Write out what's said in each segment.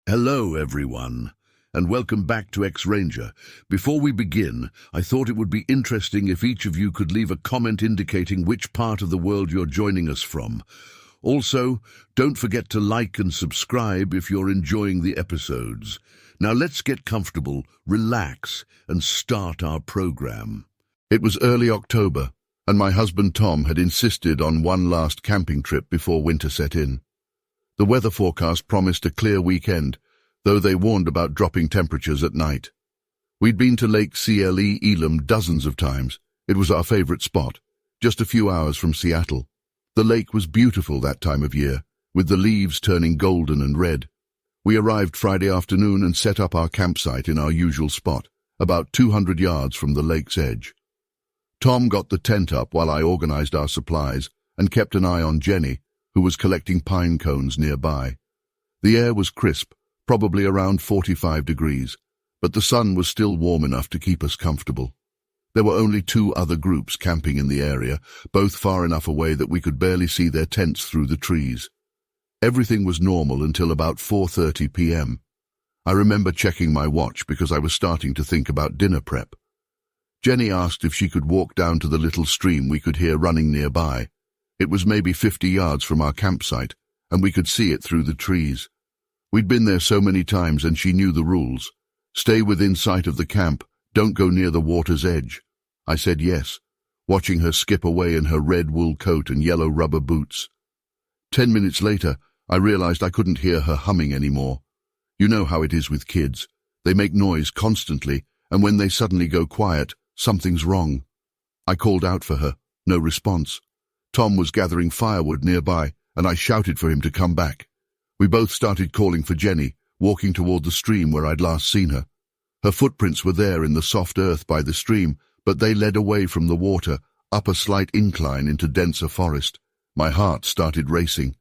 Hello, everyone, and welcome back to X-Ranger. Before we begin, I thought it would be interesting if each of you could leave a comment indicating which part of the world you're joining us from. Also, don't forget to like and subscribe if you're enjoying the episodes. Now let's get comfortable, relax, and start our program. It was early October, and my husband Tom had insisted on one last camping trip before winter set in. The weather forecast promised a clear weekend, though they warned about dropping temperatures at night. We'd been to Lake Cle Elam dozens of times. It was our favorite spot, just a few hours from Seattle. The lake was beautiful that time of year, with the leaves turning golden and red. We arrived Friday afternoon and set up our campsite in our usual spot, about 200 yards from the lake's edge. Tom got the tent up while I organized our supplies and kept an eye on Jenny, who was collecting pine cones nearby. The air was crisp, probably around 45 degrees, but the sun was still warm enough to keep us comfortable. There were only two other groups camping in the area, both far enough away that we could barely see their tents through the trees. Everything was normal until about 4:30 p.m. I remember checking my watch because I was starting to think about dinner prep. Jenny asked if she could walk down to the little stream we could hear running nearby. It was maybe 50 yards from our campsite, and we could see it through the trees. We'd been there so many times, and she knew the rules. Stay within sight of the camp, don't go near the water's edge. I said yes, watching her skip away in her red wool coat and yellow rubber boots. 10 minutes later, I realized I couldn't hear her humming anymore. You know how it is with kids. They make noise constantly, and when they suddenly go quiet, something's wrong. I called out for her. No response. Tom was gathering firewood nearby, and I shouted for him to come back. We both started calling for Jenny, walking toward the stream where I'd last seen her. Her footprints were there in the soft earth by the stream, but they led away from the water, up a slight incline into denser forest. My heart started racing.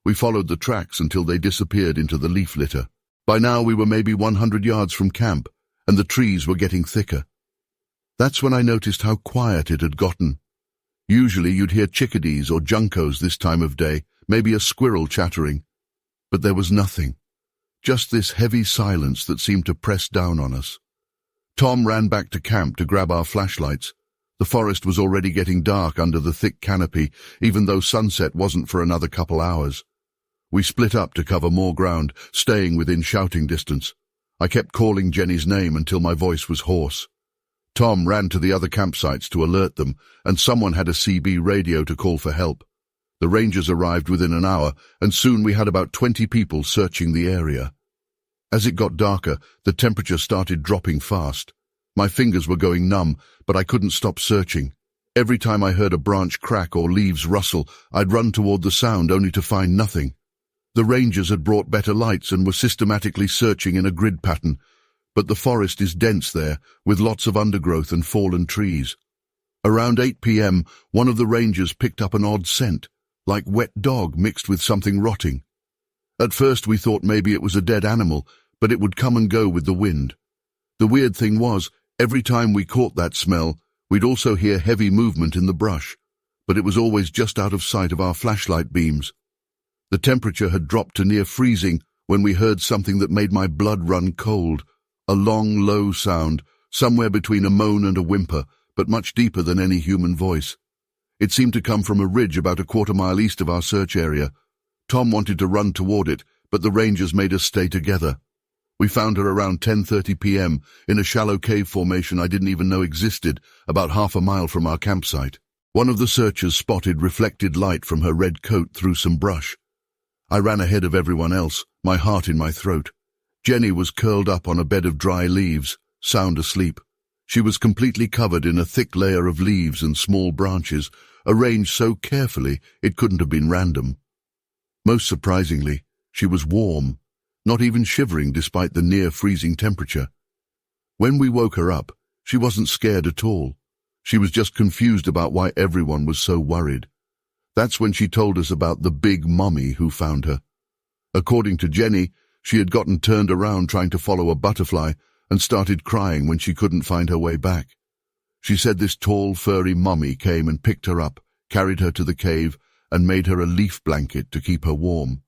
We followed the tracks until they disappeared into the leaf litter. By now we were maybe 100 yards from camp, and the trees were getting thicker. That's when I noticed how quiet it had gotten. Usually you'd hear chickadees or juncos this time of day, maybe a squirrel chattering. But there was nothing. Just this heavy silence that seemed to press down on us. Tom ran back to camp to grab our flashlights. The forest was already getting dark under the thick canopy, even though sunset wasn't for another couple hours. We split up to cover more ground, staying within shouting distance. I kept calling Jenny's name until my voice was hoarse. Tom ran to the other campsites to alert them, and someone had a CB radio to call for help. The rangers arrived within an hour, and soon we had about 20 people searching the area. As it got darker, the temperature started dropping fast. My fingers were going numb, but I couldn't stop searching. Every time I heard a branch crack or leaves rustle, I'd run toward the sound only to find nothing. The rangers had brought better lights and were systematically searching in a grid pattern, but the forest is dense there, with lots of undergrowth and fallen trees. Around 8 p.m., one of the rangers picked up an odd scent, like wet dog mixed with something rotting. At first we thought maybe it was a dead animal, but it would come and go with the wind. The weird thing was, every time we caught that smell, we'd also hear heavy movement in the brush, but it was always just out of sight of our flashlight beams. The temperature had dropped to near freezing when we heard something that made my blood run cold. A long, low sound, somewhere between a moan and a whimper, but much deeper than any human voice. It seemed to come from a ridge about a quarter-mile east of our search area. Tom wanted to run toward it, but the rangers made us stay together. We found her around 10:30 p.m. in a shallow cave formation I didn't even know existed, about half a mile from our campsite. One of the searchers spotted reflected light from her red coat through some brush. I ran ahead of everyone else, my heart in my throat. Jenny was curled up on a bed of dry leaves, sound asleep. She was completely covered in a thick layer of leaves and small branches, arranged so carefully it couldn't have been random. Most surprisingly, she was warm, not even shivering despite the near-freezing temperature. When we woke her up, she wasn't scared at all. She was just confused about why everyone was so worried. That's when she told us about the big mummy who found her. According to Jenny, she had gotten turned around trying to follow a butterfly and started crying when she couldn't find her way back. She said this tall, furry mummy came and picked her up, carried her to the cave, and made her a leaf blanket to keep her warm.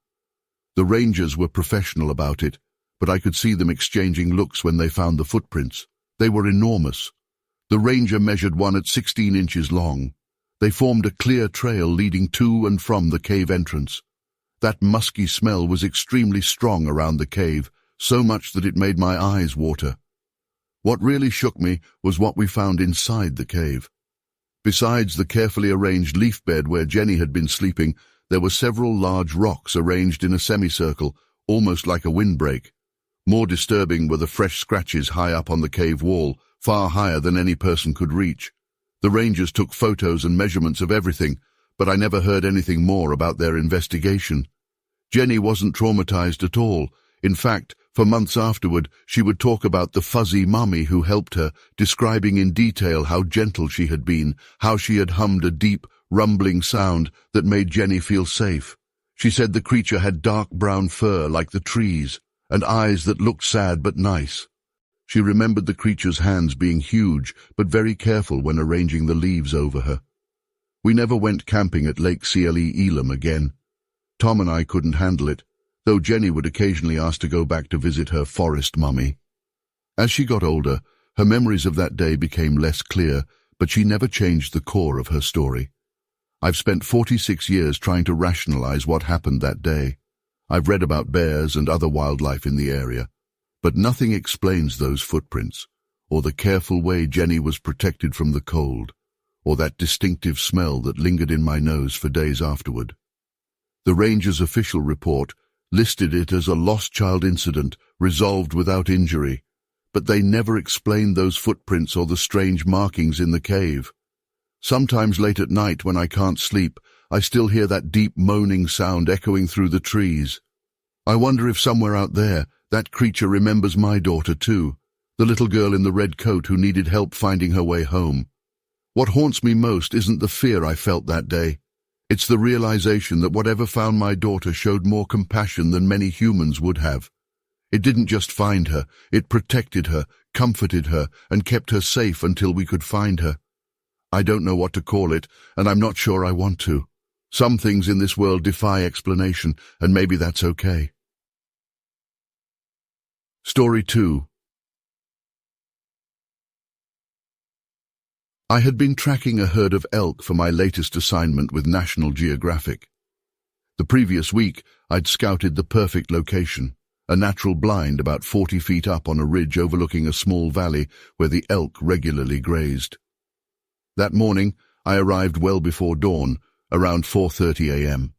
The rangers were professional about it. but I could see them exchanging looks when they found the footprints. They were enormous. The ranger measured one at 16 inches long. They formed a clear trail leading to and from the cave entrance. That musky smell was extremely strong around the cave, so much that it made my eyes water. What really shook me was what we found inside the cave. Besides the carefully arranged leaf bed where Jenny had been sleeping, there were several large rocks arranged in a semicircle, almost like a windbreak. More disturbing were the fresh scratches high up on the cave wall, far higher than any person could reach. The rangers took photos and measurements of everything, but I never heard anything more about their investigation. Jenny wasn't traumatized at all. In fact, for months afterward, she would talk about the fuzzy mummy who helped her, describing in detail how gentle she had been, how she had hummed a deep, rumbling sound that made Jenny feel safe. She said the creature had dark brown fur like the trees, and eyes that looked sad but nice. She remembered the creature's hands being huge, but very careful when arranging the leaves over her. We never went camping at Lake Cle Elam again. Tom and I couldn't handle it, though Jenny would occasionally ask to go back to visit her forest mummy. As she got older, her memories of that day became less clear, but she never changed the core of her story. I've spent 46 years trying to rationalize what happened that day. I've read about bears and other wildlife in the area, but nothing explains those footprints, or the careful way Jenny was protected from the cold, or that distinctive smell that lingered in my nose for days afterward. The ranger's official report listed it as a lost child incident resolved without injury, but they never explained those footprints or the strange markings in the cave. Sometimes late at night when I can't sleep, I still hear that deep moaning sound echoing through the trees. I wonder if somewhere out there, that creature remembers my daughter too, the little girl in the red coat who needed help finding her way home. What haunts me most isn't the fear I felt that day. It's the realization that whatever found my daughter showed more compassion than many humans would have. It didn't just find her, it protected her, comforted her, and kept her safe until we could find her. I don't know what to call it, and I'm not sure I want to. Some things in this world defy explanation, and maybe that's okay. Story 2. I had been tracking a herd of elk for my latest assignment with National Geographic. The previous week, I'd scouted the perfect location, a natural blind about 40 feet up on a ridge overlooking a small valley where the elk regularly grazed. That morning, I arrived well before dawn, around 4:30 a.m.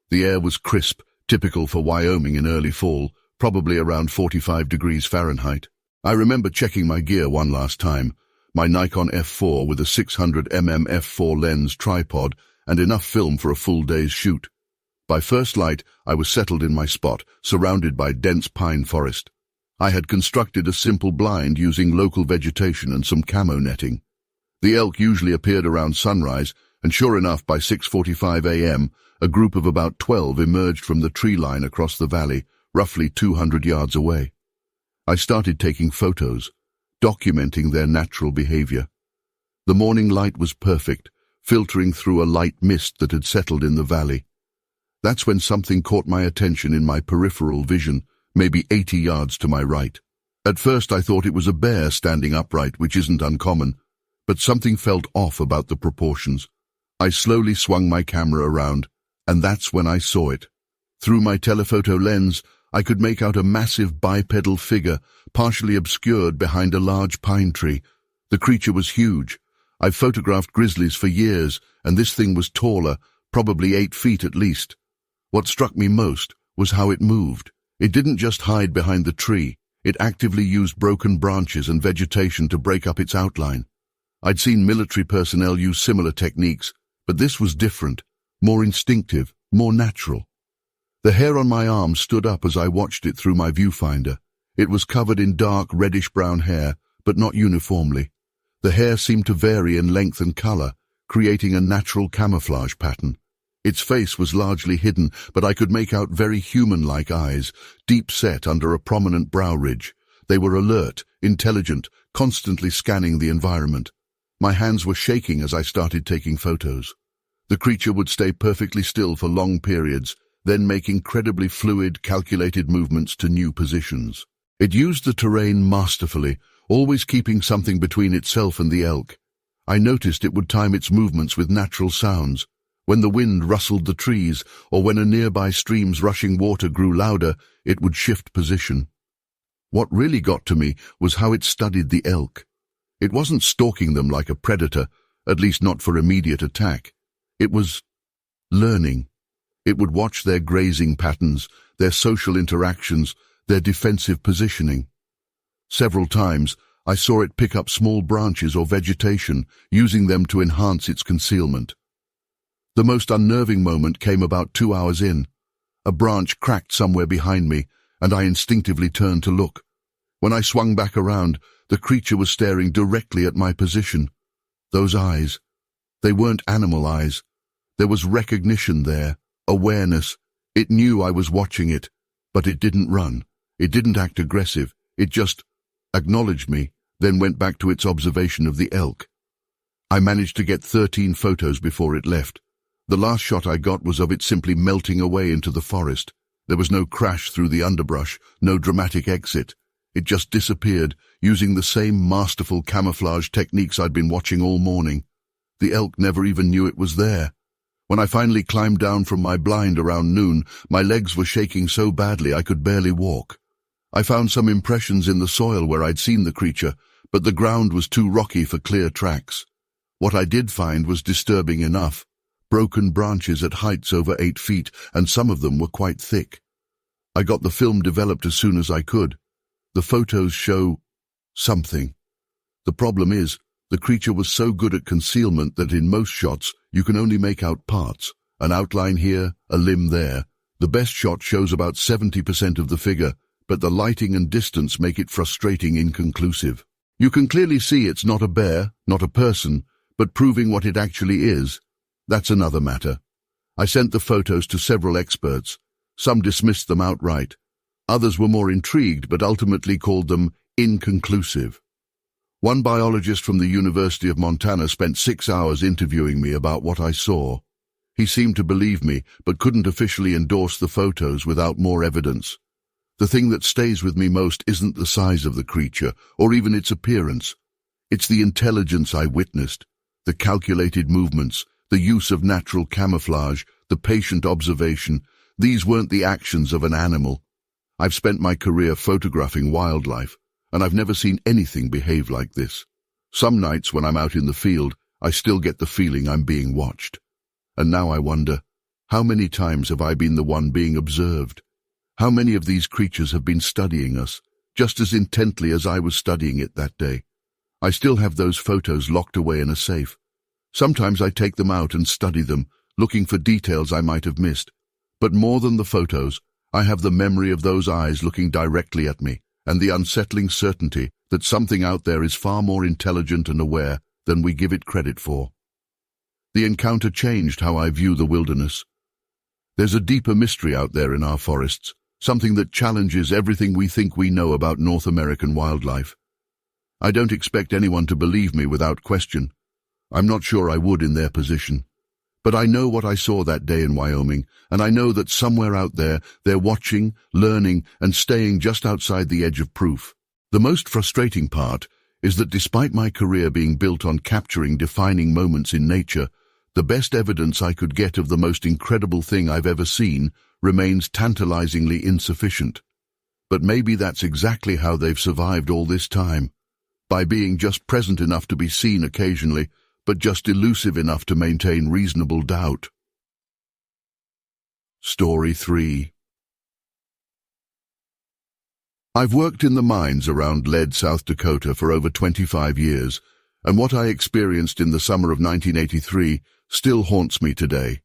The air was crisp, typical for Wyoming in early fall, probably around 45 degrees Fahrenheit. I remember checking my gear one last time, my Nikon F4 with a 600mm f4 lens tripod and enough film for a full day's shoot. By first light, I was settled in my spot, surrounded by dense pine forest. I had constructed a simple blind using local vegetation and some camo netting. The elk usually appeared around sunrise, and sure enough, by 6:45 a.m., a group of about 12 emerged from the tree line across the valley, roughly 200 yards away. I started taking photos, documenting their natural behavior. The morning light was perfect, filtering through a light mist that had settled in the valley. That's when something caught my attention in my peripheral vision, maybe 80 yards to my right. At first I thought it was a bear standing upright, which isn't uncommon, but something felt off about the proportions. I slowly swung my camera around, and that's when I saw it. Through my telephoto lens, I could make out a massive bipedal figure, partially obscured behind a large pine tree. The creature was huge. I've photographed grizzlies for years, and this thing was taller, probably 8 feet at least. What struck me most was how it moved. It didn't just hide behind the tree. It actively used broken branches and vegetation to break up its outline. I'd seen military personnel use similar techniques, but this was different, more instinctive, more natural. The hair on my arm stood up as I watched it through my viewfinder. It was covered in dark reddish-brown hair, but not uniformly. The hair seemed to vary in length and color, creating a natural camouflage pattern. Its face was largely hidden, but I could make out very human-like eyes, deep-set under a prominent brow ridge. They were alert, intelligent, constantly scanning the environment. My hands were shaking as I started taking photos. The creature would stay perfectly still for long periods, then make incredibly fluid, calculated movements to new positions. It used the terrain masterfully, always keeping something between itself and the elk. I noticed it would time its movements with natural sounds. When the wind rustled the trees, or when a nearby stream's rushing water grew louder, it would shift position. What really got to me was how it studied the elk. It wasn't stalking them like a predator, at least not for immediate attack. It was learning. It would watch their grazing patterns, their social interactions, their defensive positioning. Several times, I saw it pick up small branches or vegetation, using them to enhance its concealment. The most unnerving moment came about 2 hours in. A branch cracked somewhere behind me, and I instinctively turned to look. When I swung back around, the creature was staring directly at my position. Those eyes, they weren't animal eyes. There was recognition there, awareness. It knew I was watching it, but it didn't run. It didn't act aggressive. It just acknowledged me, then went back to its observation of the elk. I managed to get 13 photos before it left. The last shot I got was of it simply melting away into the forest. There was no crash through the underbrush, no dramatic exit. It just disappeared, using the same masterful camouflage techniques I'd been watching all morning. The elk never even knew it was there. When I finally climbed down from my blind around noon, my legs were shaking so badly I could barely walk. I found some impressions in the soil where I'd seen the creature, but the ground was too rocky for clear tracks. What I did find was disturbing enough. Broken branches at heights over 8 feet, and some of them were quite thick. I got the film developed as soon as I could. The photos show something. The problem is, the creature was so good at concealment that in most shots you can only make out parts, an outline here, a limb there. The best shot shows about 70% of the figure, but the lighting and distance make it frustrating inconclusive. You can clearly see it's not a bear, not a person, but proving what it actually is, that's another matter. I sent the photos to several experts. Some dismissed them outright. Others were more intrigued but ultimately called them inconclusive. One biologist from the University of Montana spent 6 hours interviewing me about what I saw. He seemed to believe me, but couldn't officially endorse the photos without more evidence. The thing that stays with me most isn't the size of the creature, or even its appearance. It's the intelligence I witnessed, the calculated movements, the use of natural camouflage, the patient observation. These weren't the actions of an animal. I've spent my career photographing wildlife, and I've never seen anything behave like this. Some nights when I'm out in the field, I still get the feeling I'm being watched. And now I wonder, how many times have I been the one being observed? How many of these creatures have been studying us, just as intently as I was studying it that day? I still have those photos locked away in a safe. Sometimes I take them out and study them, looking for details I might have missed. But more than the photos, I have the memory of those eyes looking directly at me, and the unsettling certainty that something out there is far more intelligent and aware than we give it credit for. The encounter changed how I view the wilderness. There's a deeper mystery out there in our forests, something that challenges everything we think we know about North American wildlife. I don't expect anyone to believe me without question. I'm not sure I would in their position. But I know what I saw that day in Wyoming, and I know that somewhere out there they're watching, learning, and staying just outside the edge of proof. The most frustrating part is that despite my career being built on capturing defining moments in nature, the best evidence I could get of the most incredible thing I've ever seen remains tantalizingly insufficient. But maybe that's exactly how they've survived all this time, by being just present enough to be seen occasionally, but just elusive enough to maintain reasonable doubt. Story 3. I've worked in the mines around Lead, South Dakota for over 25 years, and what I experienced in the summer of 1983 still haunts me today.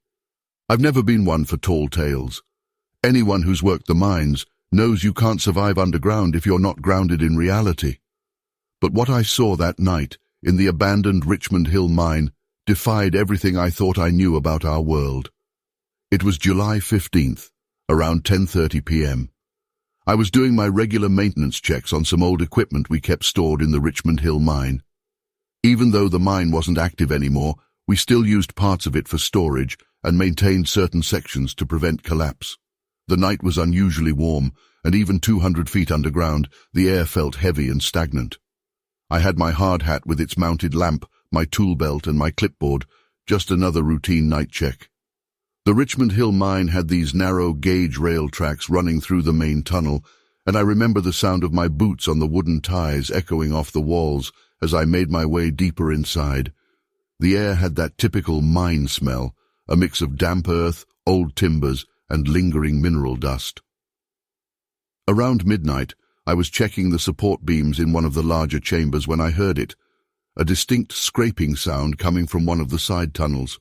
I've never been one for tall tales. Anyone who's worked the mines knows you can't survive underground if you're not grounded in reality. But what I saw that night in the abandoned Richmond Hill mine defied everything I thought I knew about our world. It was July 15th, around 10:30 p.m. I was doing my regular maintenance checks on some old equipment we kept stored in the Richmond Hill mine. Even though the mine wasn't active anymore, we still used parts of it for storage, and maintained certain sections to prevent collapse. The night was unusually warm, and even 200 feet underground, the air felt heavy and stagnant. I had my hard hat with its mounted lamp, my tool belt and my clipboard, just another routine night check. The Richmond Hill mine had these narrow gauge rail tracks running through the main tunnel, and I remember the sound of my boots on the wooden ties echoing off the walls as I made my way deeper inside. The air had that typical mine smell, a mix of damp earth, old timbers, and lingering mineral dust. Around midnight, I was checking the support beams in one of the larger chambers when I heard it, a distinct scraping sound coming from one of the side tunnels.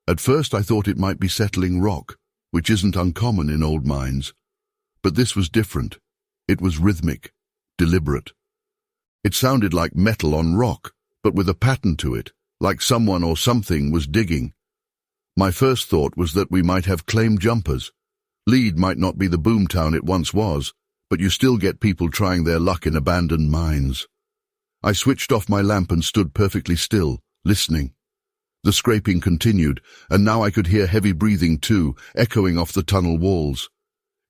At first I thought it might be settling rock, which isn't uncommon in old mines. But this was different. It was rhythmic, deliberate. It sounded like metal on rock, but with a pattern to it, like someone or something was digging. My first thought was that we might have claim jumpers. Lead might not be the boomtown it once was, but you still get people trying their luck in abandoned mines. I switched off my lamp and stood perfectly still, listening. The scraping continued, and now I could hear heavy breathing too, echoing off the tunnel walls.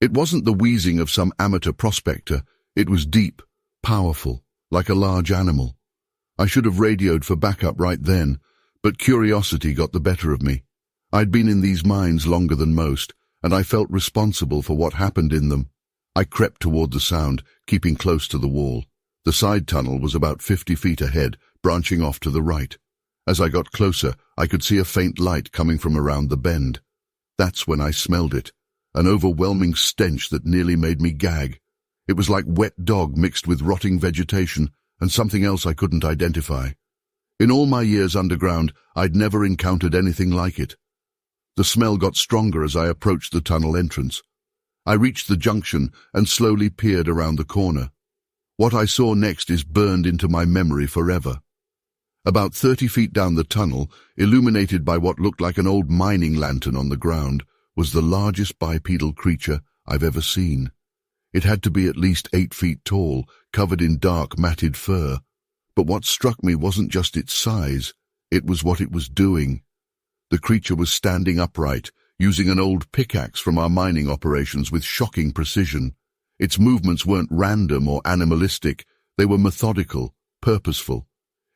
It wasn't the wheezing of some amateur prospector. It was deep, powerful, like a large animal. I should have radioed for backup right then, but curiosity got the better of me. I'd been in these mines longer than most, and I felt responsible for what happened in them. I crept toward the sound, keeping close to the wall. The side tunnel was about 50 feet ahead, branching off to the right. As I got closer, I could see a faint light coming from around the bend. That's when I smelled it, an overwhelming stench that nearly made me gag. It was like wet dog mixed with rotting vegetation and something else I couldn't identify. In all my years underground, I'd never encountered anything like it. The smell got stronger as I approached the tunnel entrance. I reached the junction and slowly peered around the corner. What I saw next is burned into my memory forever. About 30 feet down the tunnel, illuminated by what looked like an old mining lantern on the ground, was the largest bipedal creature I've ever seen. It had to be at least 8 feet tall, covered in dark, matted fur. But what struck me wasn't just its size, it was what it was doing. The creature was standing upright, using an old pickaxe from our mining operations with shocking precision. Its movements weren't random or animalistic, they were methodical, purposeful.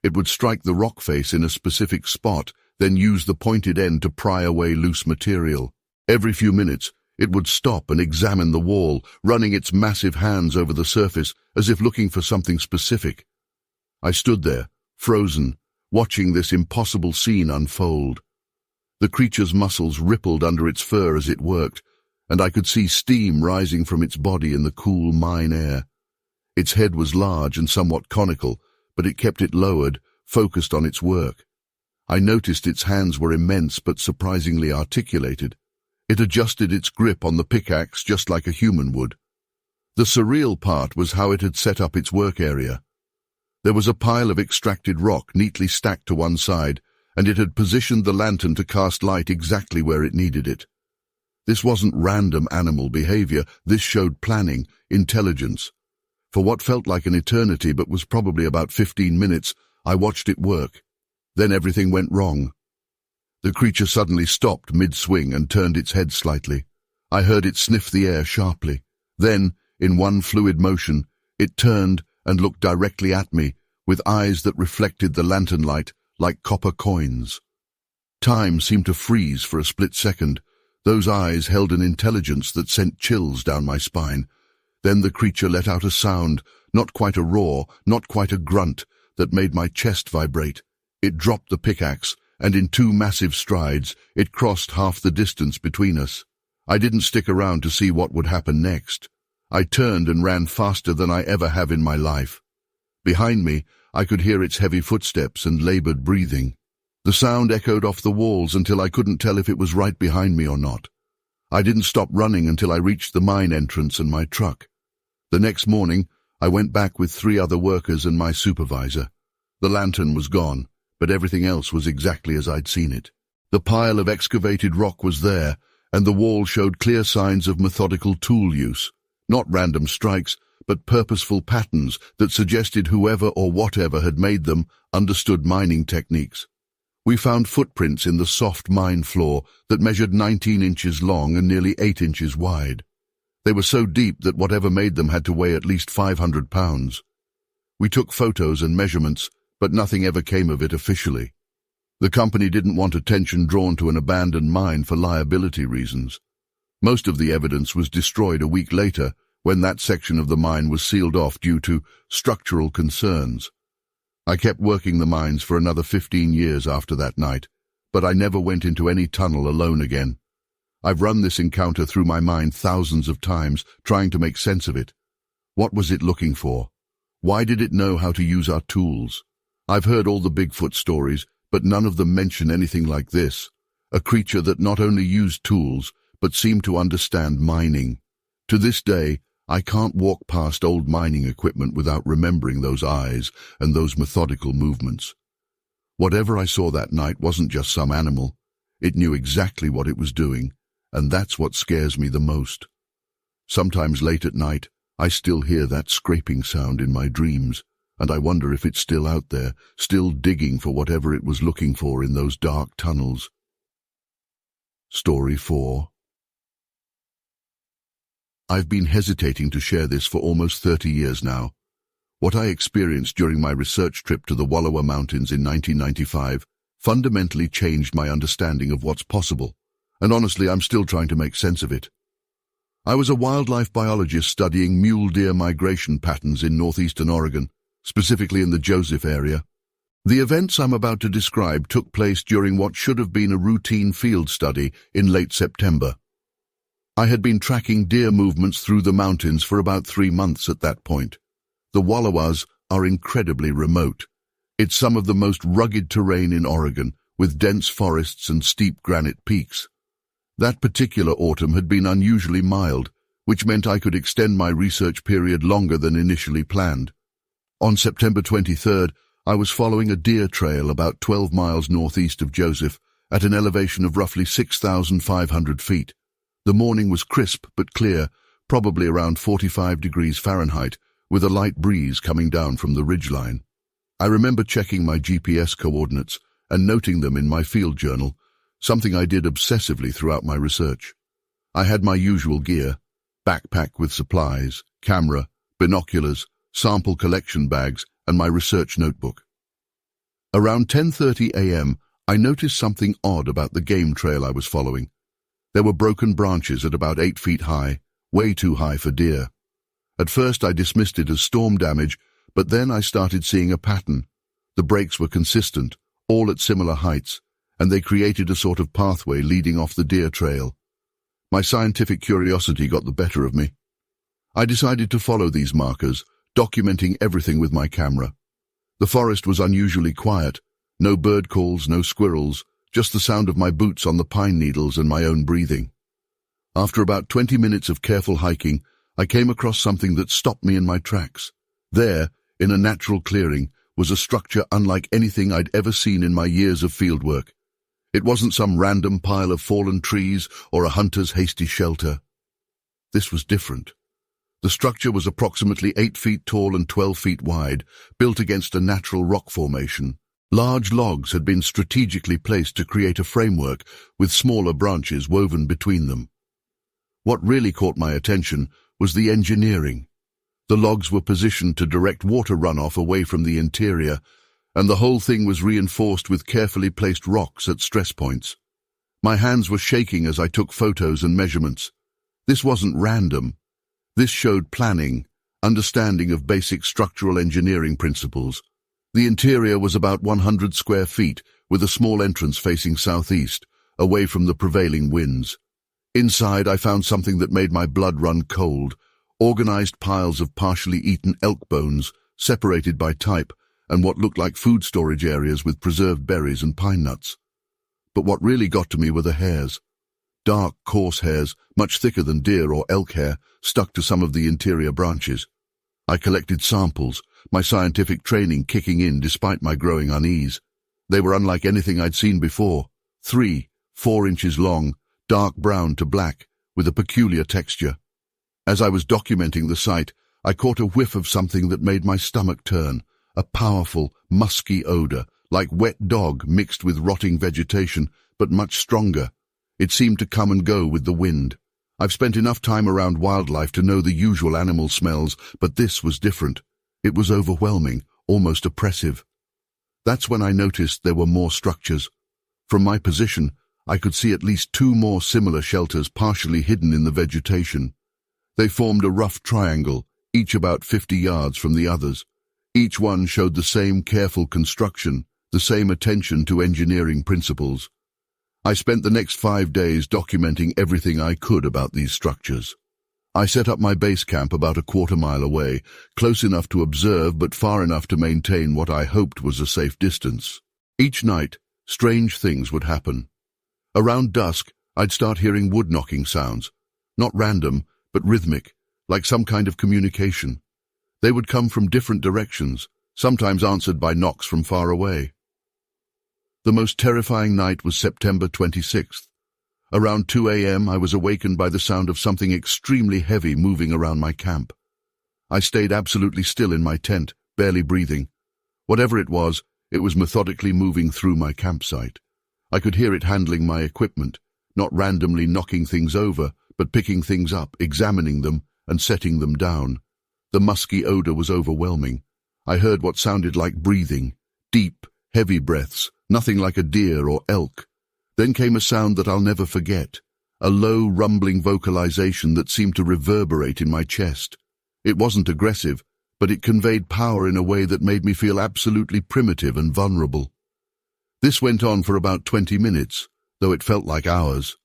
It would strike the rock face in a specific spot, then use the pointed end to pry away loose material. Every few minutes, it would stop and examine the wall, running its massive hands over the surface as if looking for something specific. I stood there, frozen, watching this impossible scene unfold. The creature's muscles rippled under its fur as it worked, and I could see steam rising from its body in the cool mine air. Its head was large and somewhat conical, but it kept it lowered, focused on its work. I noticed its hands were immense but surprisingly articulated. It adjusted its grip on the pickaxe just like a human would. The surreal part was how it had set up its work area. There was a pile of extracted rock neatly stacked to one side, and it had positioned the lantern to cast light exactly where it needed it. This wasn't random animal behavior, this showed planning, intelligence. For what felt like an eternity but was probably about 15 minutes, I watched it work. Then everything went wrong. The creature suddenly stopped mid-swing and turned its head slightly. I heard it sniff the air sharply. Then, in one fluid motion, it turned and looked directly at me, with eyes that reflected the lantern light like copper coins. Time seemed to freeze for a split second. Those eyes held an intelligence that sent chills down my spine. Then the creature let out a sound, not quite a roar, not quite a grunt, that made my chest vibrate. It dropped the pickaxe, and in 2 massive strides, it crossed half the distance between us. I didn't stick around to see what would happen next. I turned and ran faster than I ever have in my life. Behind me, I could hear its heavy footsteps and labored breathing. The sound echoed off the walls until I couldn't tell if it was right behind me or not. I didn't stop running until I reached the mine entrance and my truck. The next morning, I went back with 3 other workers and my supervisor. The lantern was gone, but everything else was exactly as I'd seen it. The pile of excavated rock was there, and the wall showed clear signs of methodical tool use. Not random strikes, but purposeful patterns that suggested whoever or whatever had made them understood mining techniques. We found footprints in the soft mine floor that measured 19 inches long and nearly 8 inches wide. They were so deep that whatever made them had to weigh at least 500 pounds. We took photos and measurements, but nothing ever came of it officially. The company didn't want attention drawn to an abandoned mine for liability reasons. Most of the evidence was destroyed a week later when that section of the mine was sealed off due to structural concerns. I kept working the mines for another 15 years after that night, but I never went into any tunnel alone again. I've run this encounter through my mind thousands of times, trying to make sense of it. What was it looking for? Why did it know how to use our tools? I've heard all the Bigfoot stories, but none of them mention anything like this. A creature that not only used tools, but seemed to understand mining. To this day, I can't walk past old mining equipment without remembering those eyes and those methodical movements. Whatever I saw that night wasn't just some animal. It knew exactly what it was doing, and that's what scares me the most. Sometimes late at night, I still hear that scraping sound in my dreams, and I wonder if it's still out there, still digging for whatever it was looking for in those dark tunnels. Story 4. I've been hesitating to share this for almost 30 years now. What I experienced during my research trip to the Wallowa Mountains in 1995 fundamentally changed my understanding of what's possible, and honestly, I'm still trying to make sense of it. I was a wildlife biologist studying mule deer migration patterns in northeastern Oregon, specifically in the Joseph area. The events I'm about to describe took place during what should have been a routine field study in late September. I had been tracking deer movements through the mountains for about 3 months at that point. The Wallowas are incredibly remote. It's some of the most rugged terrain in Oregon, with dense forests and steep granite peaks. That particular autumn had been unusually mild, which meant I could extend my research period longer than initially planned. On September 23rd, I was following a deer trail about 12 miles northeast of Joseph at an elevation of roughly 6,500 feet. The morning was crisp but clear, probably around 45 degrees Fahrenheit, with a light breeze coming down from the ridgeline. I remember checking my GPS coordinates and noting them in my field journal, something I did obsessively throughout my research. I had my usual gear: backpack with supplies, camera, binoculars, sample collection bags, and my research notebook. Around 10:30 a.m., I noticed something odd about the game trail I was following. There were broken branches at about 8 feet high, way too high for deer. At first I dismissed it as storm damage, but then I started seeing a pattern. The breaks were consistent, all at similar heights, and they created a sort of pathway leading off the deer trail. My scientific curiosity got the better of me. I decided to follow these markers, documenting everything with my camera. The forest was unusually quiet. No bird calls, no squirrels, just the sound of my boots on the pine needles and my own breathing. After about 20 minutes of careful hiking, I came across something that stopped me in my tracks. There, in a natural clearing, was a structure unlike anything I'd ever seen in my years of fieldwork. It wasn't some random pile of fallen trees or a hunter's hasty shelter. This was different. The structure was approximately 8 feet tall and 12 feet wide, built against a natural rock formation. Large logs had been strategically placed to create a framework with smaller branches woven between them. What really caught my attention was the engineering. The logs were positioned to direct water runoff away from the interior, and the whole thing was reinforced with carefully placed rocks at stress points. My hands were shaking as I took photos and measurements. This wasn't random. This showed planning, understanding of basic structural engineering principles. The interior was about 100 square feet, with a small entrance facing southeast, away from the prevailing winds. Inside, I found something that made my blood run cold: organized piles of partially eaten elk bones, separated by type, and what looked like food storage areas with preserved berries and pine nuts. But what really got to me were the hairs. Dark, coarse hairs, much thicker than deer or elk hair, stuck to some of the interior branches. I collected samples, my scientific training kicking in despite my growing unease. They were unlike anything I'd seen before: 3, 4 inches long, dark brown to black, with a peculiar texture. As I was documenting the site, I caught a whiff of something that made my stomach turn: a powerful, musky odor, like wet dog mixed with rotting vegetation, but much stronger. It seemed to come and go with the wind. I've spent enough time around wildlife to know the usual animal smells, but this was different. It was overwhelming, almost oppressive. That's when I noticed there were more structures. From my position, I could see at least 2 more similar shelters partially hidden in the vegetation. They formed a rough triangle, each about 50 yards from the others. Each one showed the same careful construction, the same attention to engineering principles. I spent the next 5 days documenting everything I could about these structures. I set up my base camp about a quarter-mile away, close enough to observe but far enough to maintain what I hoped was a safe distance. Each night, strange things would happen. Around dusk, I'd start hearing wood-knocking sounds, not random, but rhythmic, like some kind of communication. They would come from different directions, sometimes answered by knocks from far away. The most terrifying night was September 26th. Around 2 a.m. I was awakened by the sound of something extremely heavy moving around my camp. I stayed absolutely still in my tent, barely breathing. Whatever it was methodically moving through my campsite. I could hear it handling my equipment, not randomly knocking things over, but picking things up, examining them, and setting them down. The musky odor was overwhelming. I heard what sounded like breathing, deep, heavy breaths, nothing like a deer or elk. Then came a sound that I'll never forget, a low, rumbling vocalization that seemed to reverberate in my chest. It wasn't aggressive, but it conveyed power in a way that made me feel absolutely primitive and vulnerable. This went on for about 20 minutes, though it felt like hours.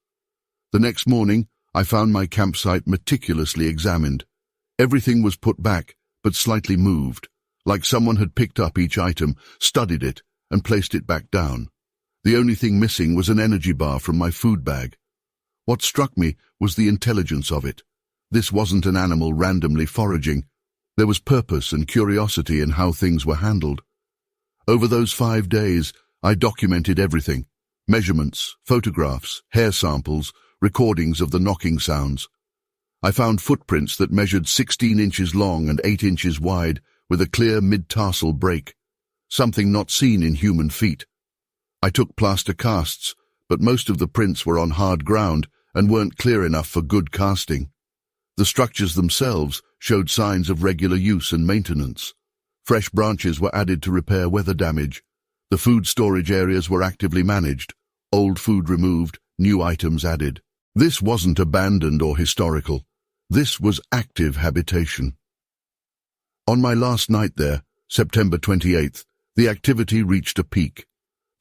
The next morning, I found my campsite meticulously examined. Everything was put back, but slightly moved, like someone had picked up each item, studied it, and placed it back down. The only thing missing was an energy bar from my food bag. What struck me was the intelligence of it. This wasn't an animal randomly foraging. There was purpose and curiosity in how things were handled. Over those 5 days, I documented everything: measurements, photographs, hair samples, recordings of the knocking sounds. I found footprints that measured 16 inches long and 8 inches wide, with a clear mid-tarsal break, something not seen in human feet. I took plaster casts, but most of the prints were on hard ground and weren't clear enough for good casting. The structures themselves showed signs of regular use and maintenance. Fresh branches were added to repair weather damage. The food storage areas were actively managed, old food removed, new items added. This wasn't abandoned or historical. This was active habitation. On my last night there, September 28th, the activity reached a peak.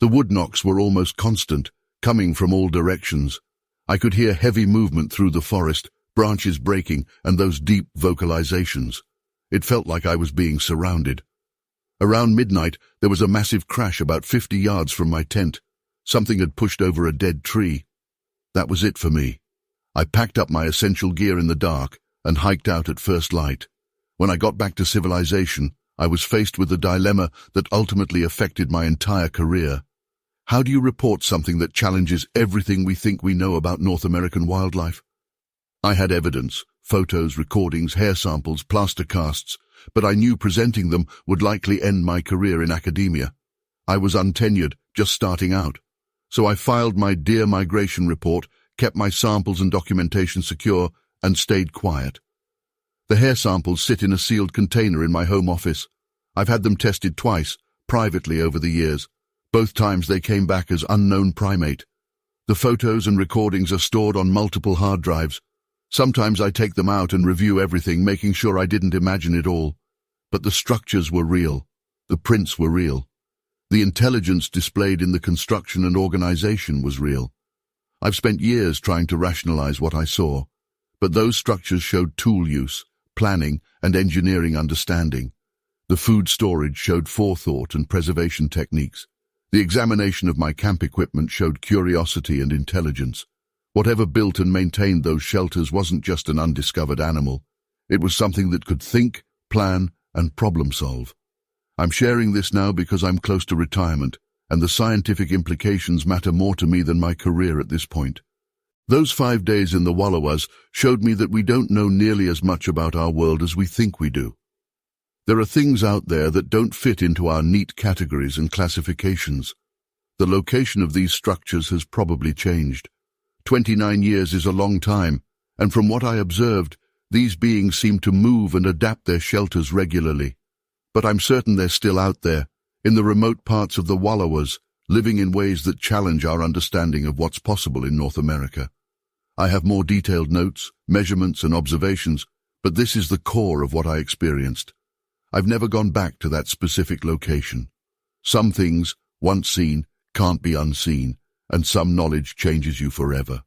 The wood knocks were almost constant, coming from all directions. I could hear heavy movement through the forest, branches breaking, and those deep vocalizations. It felt like I was being surrounded. Around midnight, there was a massive crash about 50 yards from my tent. Something had pushed over a dead tree. That was it for me. I packed up my essential gear in the dark and hiked out at first light. When I got back to civilization, I was faced with a dilemma that ultimately affected my entire career. How do you report something that challenges everything we think we know about North American wildlife? I had evidence, photos, recordings, hair samples, plaster casts, but I knew presenting them would likely end my career in academia. I was untenured, just starting out. So I filed my Deer Migration report, kept my samples and documentation secure, and stayed quiet. The hair samples sit in a sealed container in my home office. I've had them tested twice, privately over the years. Both times they came back as unknown primate. The photos and recordings are stored on multiple hard drives. Sometimes I take them out and review everything, making sure I didn't imagine it all. But the structures were real. The prints were real. The intelligence displayed in the construction and organization was real. I've spent years trying to rationalize what I saw, but those structures showed tool use, planning, and engineering understanding. The food storage showed forethought and preservation techniques. The examination of my camp equipment showed curiosity and intelligence. Whatever built and maintained those shelters wasn't just an undiscovered animal. It was something that could think, plan, and problem solve. I'm sharing this now because I'm close to retirement, and the scientific implications matter more to me than my career at this point. Those 5 days in the Wallowas showed me that we don't know nearly as much about our world as we think we do. There are things out there that don't fit into our neat categories and classifications. The location of these structures has probably changed. 29 years is a long time, and from what I observed, these beings seem to move and adapt their shelters regularly. But I'm certain they're still out there, in the remote parts of the Wallowas, living in ways that challenge our understanding of what's possible in North America. I have more detailed notes, measurements, and observations, but this is the core of what I experienced. I've never gone back to that specific location. Some things, once seen, can't be unseen, and some knowledge changes you forever.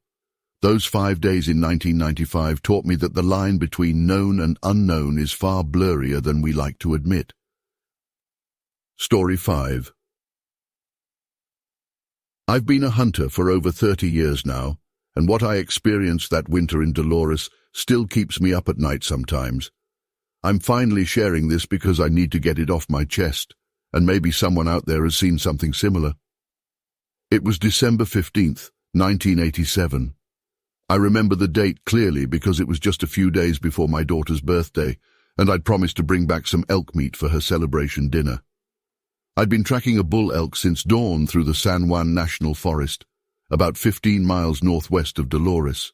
Those 5 days in 1995 taught me that the line between known and unknown is far blurrier than we like to admit. Story 5. I've been a hunter for over 30 years now, and what I experienced that winter in Dolores still keeps me up at night sometimes. I'm finally sharing this because I need to get it off my chest, and maybe someone out there has seen something similar. It was December 15th, 1987. I remember the date clearly because it was just a few days before my daughter's birthday, and I'd promised to bring back some elk meat for her celebration dinner. I'd been tracking a bull elk since dawn through the San Juan National Forest, about 15 miles northwest of Dolores.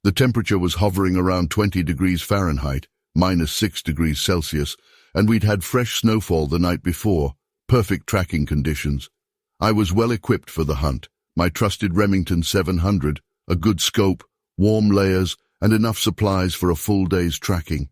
The temperature was hovering around 20 degrees Fahrenheit, -6 degrees Celsius, and we'd had fresh snowfall the night before, perfect tracking conditions. I was well equipped for the hunt, my trusted Remington 700, a good scope, warm layers, and enough supplies for a full day's tracking.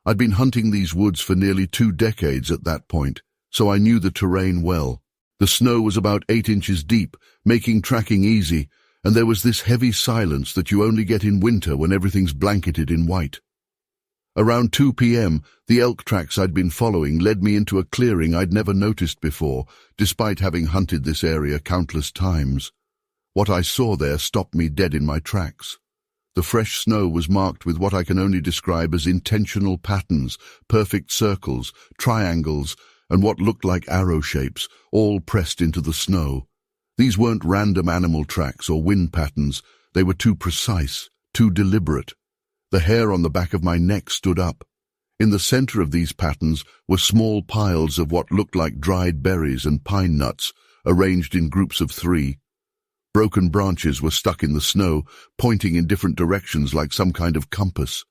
I'd been hunting these woods for nearly 2 decades at that point, so I knew the terrain well. The snow was about 8 inches deep, making tracking easy, and there was this heavy silence that you only get in winter when everything's blanketed in white. Around 2 p.m., the elk tracks I'd been following led me into a clearing I'd never noticed before, despite having hunted this area countless times. What I saw there stopped me dead in my tracks. The fresh snow was marked with what I can only describe as intentional patterns, perfect circles, triangles, and what looked like arrow shapes, all pressed into the snow. These weren't random animal tracks or wind patterns. They were too precise, too deliberate. The hair on the back of my neck stood up. In the center of these patterns were small piles of what looked like dried berries and pine nuts, arranged in groups of 3. Broken branches were stuck in the snow, pointing in different directions like some kind of compass.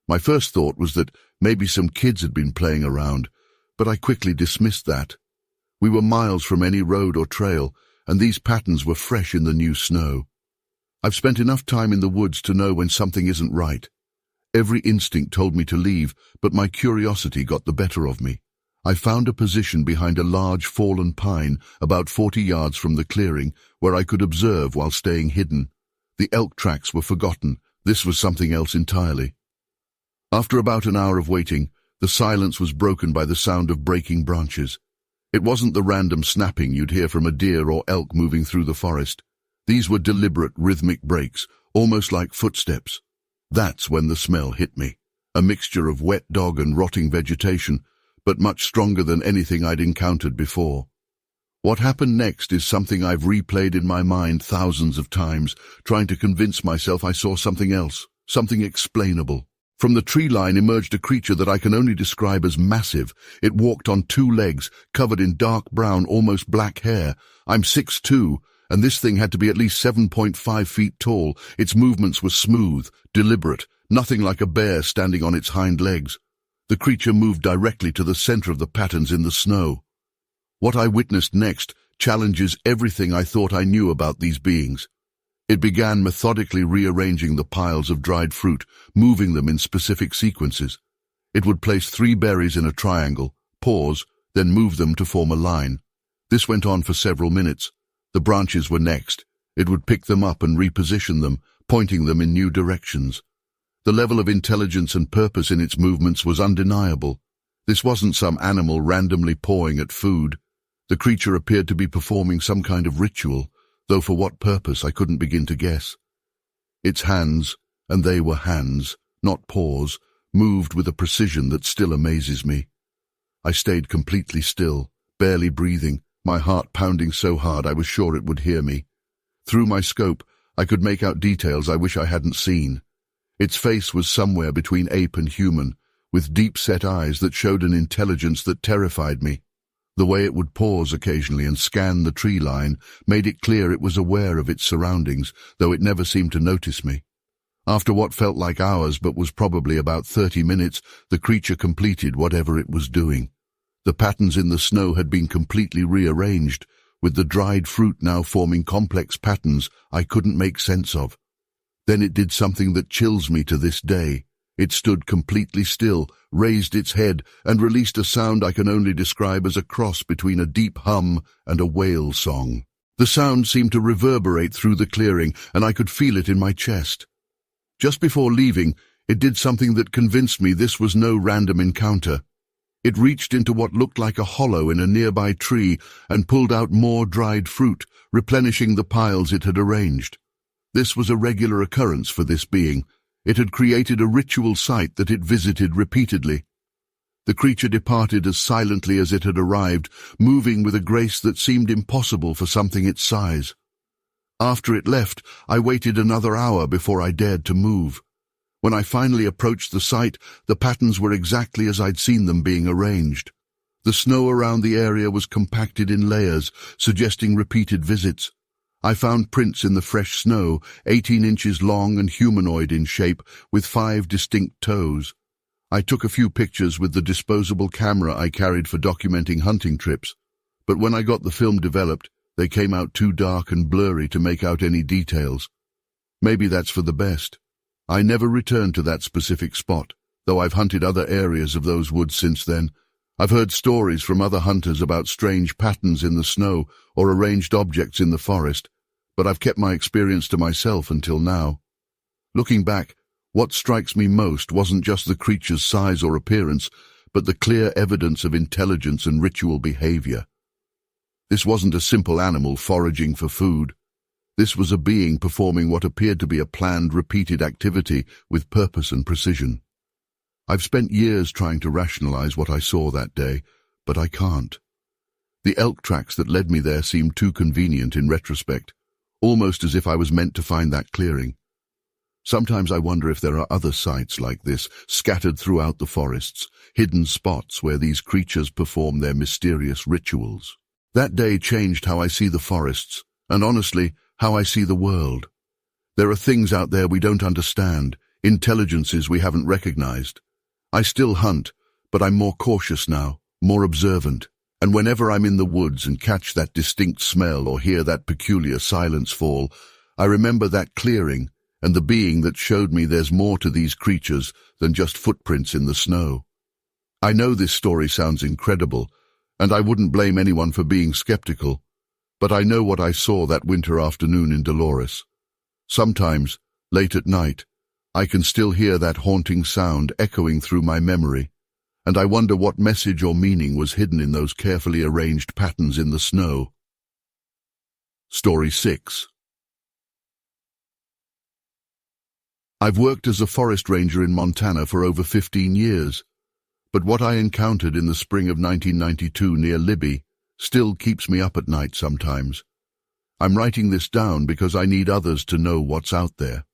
My first thought was that maybe some kids had been playing around, but I quickly dismissed that. We were miles from any road or trail, and these patterns were fresh in the new snow. I've spent enough time in the woods to know when something isn't right. Every instinct told me to leave, but my curiosity got the better of me. I found a position behind a large fallen pine about 40 yards from the clearing where I could observe while staying hidden. The elk tracks were forgotten. This was something else entirely. After about an hour of waiting, the silence was broken by the sound of breaking branches. It wasn't the random snapping you'd hear from a deer or elk moving through the forest. These were deliberate, rhythmic breaks, almost like footsteps. That's when the smell hit me. A mixture of wet dog and rotting vegetation, but much stronger than anything I'd encountered before. What happened next is something I've replayed in my mind thousands of times, trying to convince myself I saw something else, something explainable. From the tree line emerged a creature that I can only describe as massive. It walked on 2 legs, covered in dark brown, almost black hair. I'm 6'2", and this thing had to be at least 7.5 feet tall. Its movements were smooth, deliberate, nothing like a bear standing on its hind legs. The creature moved directly to the center of the patterns in the snow. What I witnessed next challenges everything I thought I knew about these beings. It began methodically rearranging the piles of dried fruit, moving them in specific sequences. It would place 3 berries in a triangle, pause, then move them to form a line. This went on for several minutes. The branches were next. It would pick them up and reposition them, pointing them in new directions. The level of intelligence and purpose in its movements was undeniable. This wasn't some animal randomly pawing at food. The creature appeared to be performing some kind of ritual, though for what purpose I couldn't begin to guess. Its hands, and they were hands, not paws, moved with a precision that still amazes me. I stayed completely still, barely breathing, my heart pounding so hard I was sure it would hear me. Through my scope, I could make out details I wish I hadn't seen. Its face was somewhere between ape and human, with deep-set eyes that showed an intelligence that terrified me. The way it would pause occasionally and scan the tree line made it clear it was aware of its surroundings, though it never seemed to notice me. After what felt like hours but was probably about 30 minutes, the creature completed whatever it was doing. The patterns in the snow had been completely rearranged, with the dried fruit now forming complex patterns I couldn't make sense of. Then it did something that chills me to this day. It stood completely still, raised its head, and released a sound I can only describe as a cross between a deep hum and a whale song. The sound seemed to reverberate through the clearing, and I could feel it in my chest. Just before leaving, it did something that convinced me this was no random encounter. It reached into what looked like a hollow in a nearby tree and pulled out more dried fruit, replenishing the piles it had arranged. This was a regular occurrence for this being. It had created a ritual site that it visited repeatedly. The creature departed as silently as it had arrived, moving with a grace that seemed impossible for something its size. After it left, I waited another hour before I dared to move. When I finally approached the site, the patterns were exactly as I'd seen them being arranged. The snow around the area was compacted in layers, suggesting repeated visits. I found prints in the fresh snow, 18 inches long and humanoid in shape, with 5 distinct toes. I took a few pictures with the disposable camera I carried for documenting hunting trips, but when I got the film developed, they came out too dark and blurry to make out any details. Maybe that's for the best. I never returned to that specific spot, though I've hunted other areas of those woods since then. I've heard stories from other hunters about strange patterns in the snow or arranged objects in the forest, but I've kept my experience to myself until now. Looking back, what strikes me most wasn't just the creature's size or appearance, but the clear evidence of intelligence and ritual behavior. This wasn't a simple animal foraging for food. This was a being performing what appeared to be a planned, repeated activity with purpose and precision. I've spent years trying to rationalize what I saw that day, but I can't. The elk tracks that led me there seemed too convenient in retrospect, almost as if I was meant to find that clearing. Sometimes I wonder if there are other sites like this, scattered throughout the forests, hidden spots where these creatures perform their mysterious rituals. That day changed how I see the forests, and honestly, how I see the world. There are things out there we don't understand, intelligences we haven't recognized. I still hunt, but I'm more cautious now, more observant, and whenever I'm in the woods and catch that distinct smell or hear that peculiar silence fall, I remember that clearing and the being that showed me there's more to these creatures than just footprints in the snow. I know this story sounds incredible, and I wouldn't blame anyone for being skeptical, but I know what I saw that winter afternoon in Dolores. Sometimes, late at night, I can still hear that haunting sound echoing through my memory, and I wonder what message or meaning was hidden in those carefully arranged patterns in the snow. Story 6. I've worked as a forest ranger in Montana for over 15 years, but what I encountered in the spring of 1992 near Libby still keeps me up at night sometimes. I'm writing this down because I need others to know what's out there.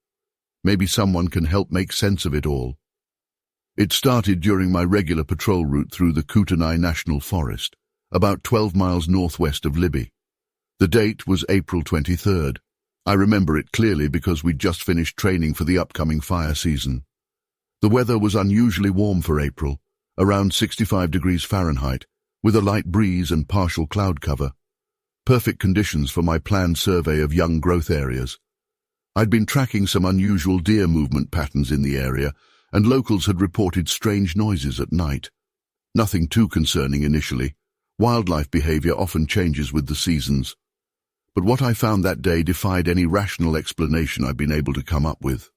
Maybe someone can help make sense of it all. It started during my regular patrol route through the Kootenai National Forest, about 12 miles northwest of Libby. The date was April 23rd. I remember it clearly because we'd just finished training for the upcoming fire season. The weather was unusually warm for April, around 65 degrees Fahrenheit, with a light breeze and partial cloud cover. Perfect conditions for my planned survey of young growth areas. I'd been tracking some unusual deer movement patterns in the area, and locals had reported strange noises at night. Nothing too concerning initially. Wildlife behavior often changes with the seasons. But what I found that day defied any rational explanation I've been able to come up with.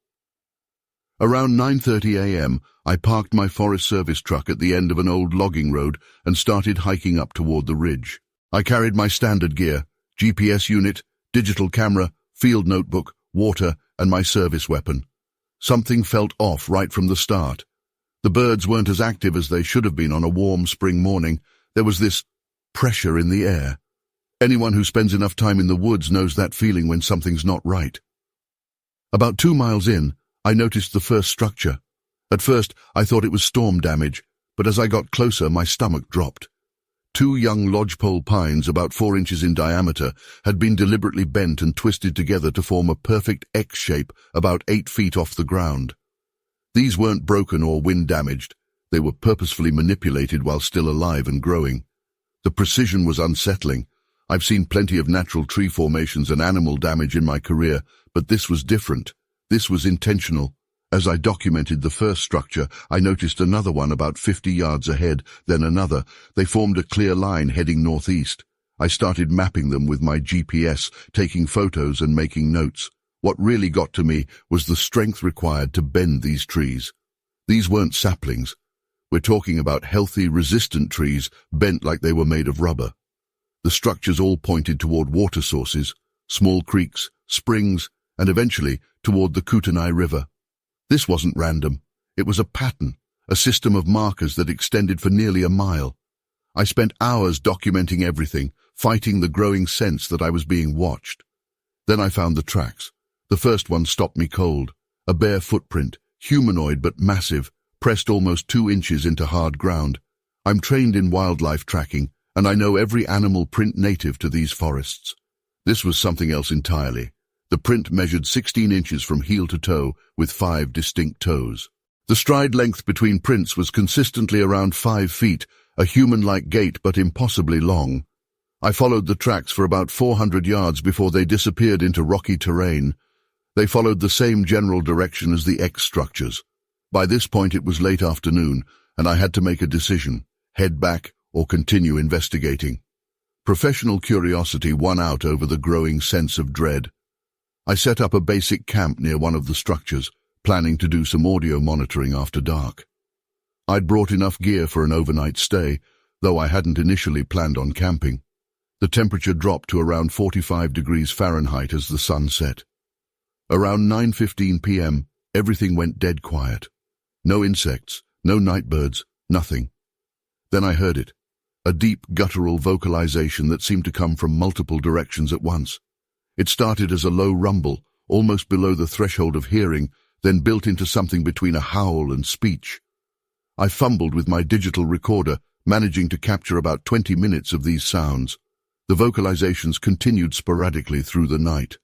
Around 9:30 a.m., I parked my Forest Service truck at the end of an old logging road and started hiking up toward the ridge. I carried my standard gear, GPS unit, digital camera, field notebook, water, and my service weapon. Something felt off right from the start. The birds weren't as active as they should have been on a warm spring morning. There was this pressure in the air. Anyone who spends enough time in the woods knows that feeling when something's not right. About 2 miles in, I noticed the first structure, At first, I thought it was storm damage, but as I got closer, my stomach dropped. Two young lodgepole pines, about 4 inches in diameter, had been deliberately bent and twisted together to form a perfect X shape about 8 feet off the ground. These weren't broken or wind damaged. They were purposefully manipulated while still alive and growing. The precision was unsettling. I've seen plenty of natural tree formations and animal damage in my career, but this was different. This was intentional. As I documented the first structure, I noticed another one about 50 yards ahead, then another. They formed a clear line heading northeast. I started mapping them with my GPS, taking photos and making notes. What really got to me was the strength required to bend these trees. These weren't saplings. We're talking about healthy, resistant trees bent like they were made of rubber. The structures all pointed toward water sources, small creeks, springs, and eventually toward the Kootenai River. This wasn't random. It was a pattern, a system of markers that extended for nearly a mile. I spent hours documenting everything, fighting the growing sense that I was being watched. Then I found the tracks. The first one stopped me cold. A bare footprint, humanoid but massive, pressed almost 2 inches into hard ground. I'm trained in wildlife tracking, and I know every animal print native to these forests. This was something else entirely. The print measured 16 inches from heel to toe, with 5 distinct toes. The stride length between prints was consistently around 5 feet, a human-like gait but impossibly long. I followed the tracks for about 400 yards before they disappeared into rocky terrain. They followed the same general direction as the X structures. By this point it was late afternoon, and I had to make a decision, head back or continue investigating. Professional curiosity won out over the growing sense of dread. I set up a basic camp near one of the structures, planning to do some audio monitoring after dark. I'd brought enough gear for an overnight stay, though I hadn't initially planned on camping. The temperature dropped to around 45 degrees Fahrenheit as the sun set. Around 9:15 p.m., everything went dead quiet. No insects, no nightbirds, nothing. Then I heard it, a deep guttural vocalization that seemed to come from multiple directions at once. It started as a low rumble, almost below the threshold of hearing, then built into something between a howl and speech. I fumbled with my digital recorder, managing to capture about 20 minutes of these sounds. The vocalizations continued sporadically through the night.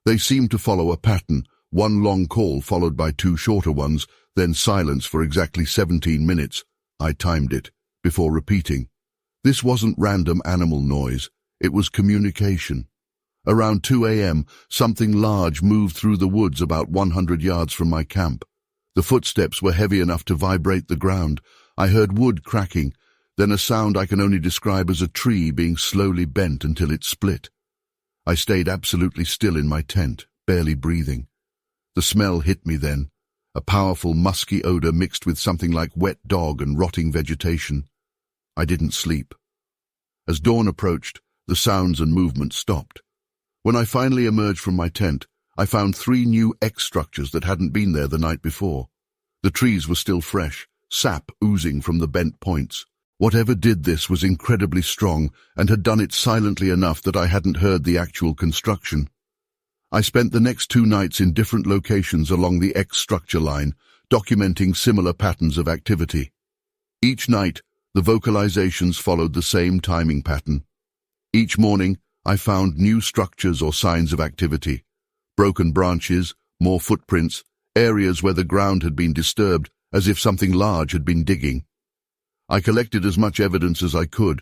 They seemed to follow a pattern, one long call followed by 2 shorter ones, then silence for exactly 17 minutes. I timed it, before repeating. This wasn't random animal noise, it was communication. Around 2 a.m., something large moved through the woods about 100 yards from my camp. The footsteps were heavy enough to vibrate the ground. I heard wood cracking, then a sound I can only describe as a tree being slowly bent until it split. I stayed absolutely still in my tent, barely breathing. The smell hit me then, a powerful musky odor mixed with something like wet dog and rotting vegetation. I didn't sleep. As dawn approached, the sounds and movement stopped. When I finally emerged from my tent, I found 3 new X structures that hadn't been there the night before. The trees were still fresh, sap oozing from the bent points. Whatever did this was incredibly strong and had done it silently enough that I hadn't heard the actual construction. I spent the next 2 nights in different locations along the X structure line, documenting similar patterns of activity. Each night, the vocalizations followed the same timing pattern. Each morning, I found new structures or signs of activity. Broken branches, more footprints, areas where the ground had been disturbed, as if something large had been digging. I collected as much evidence as I could.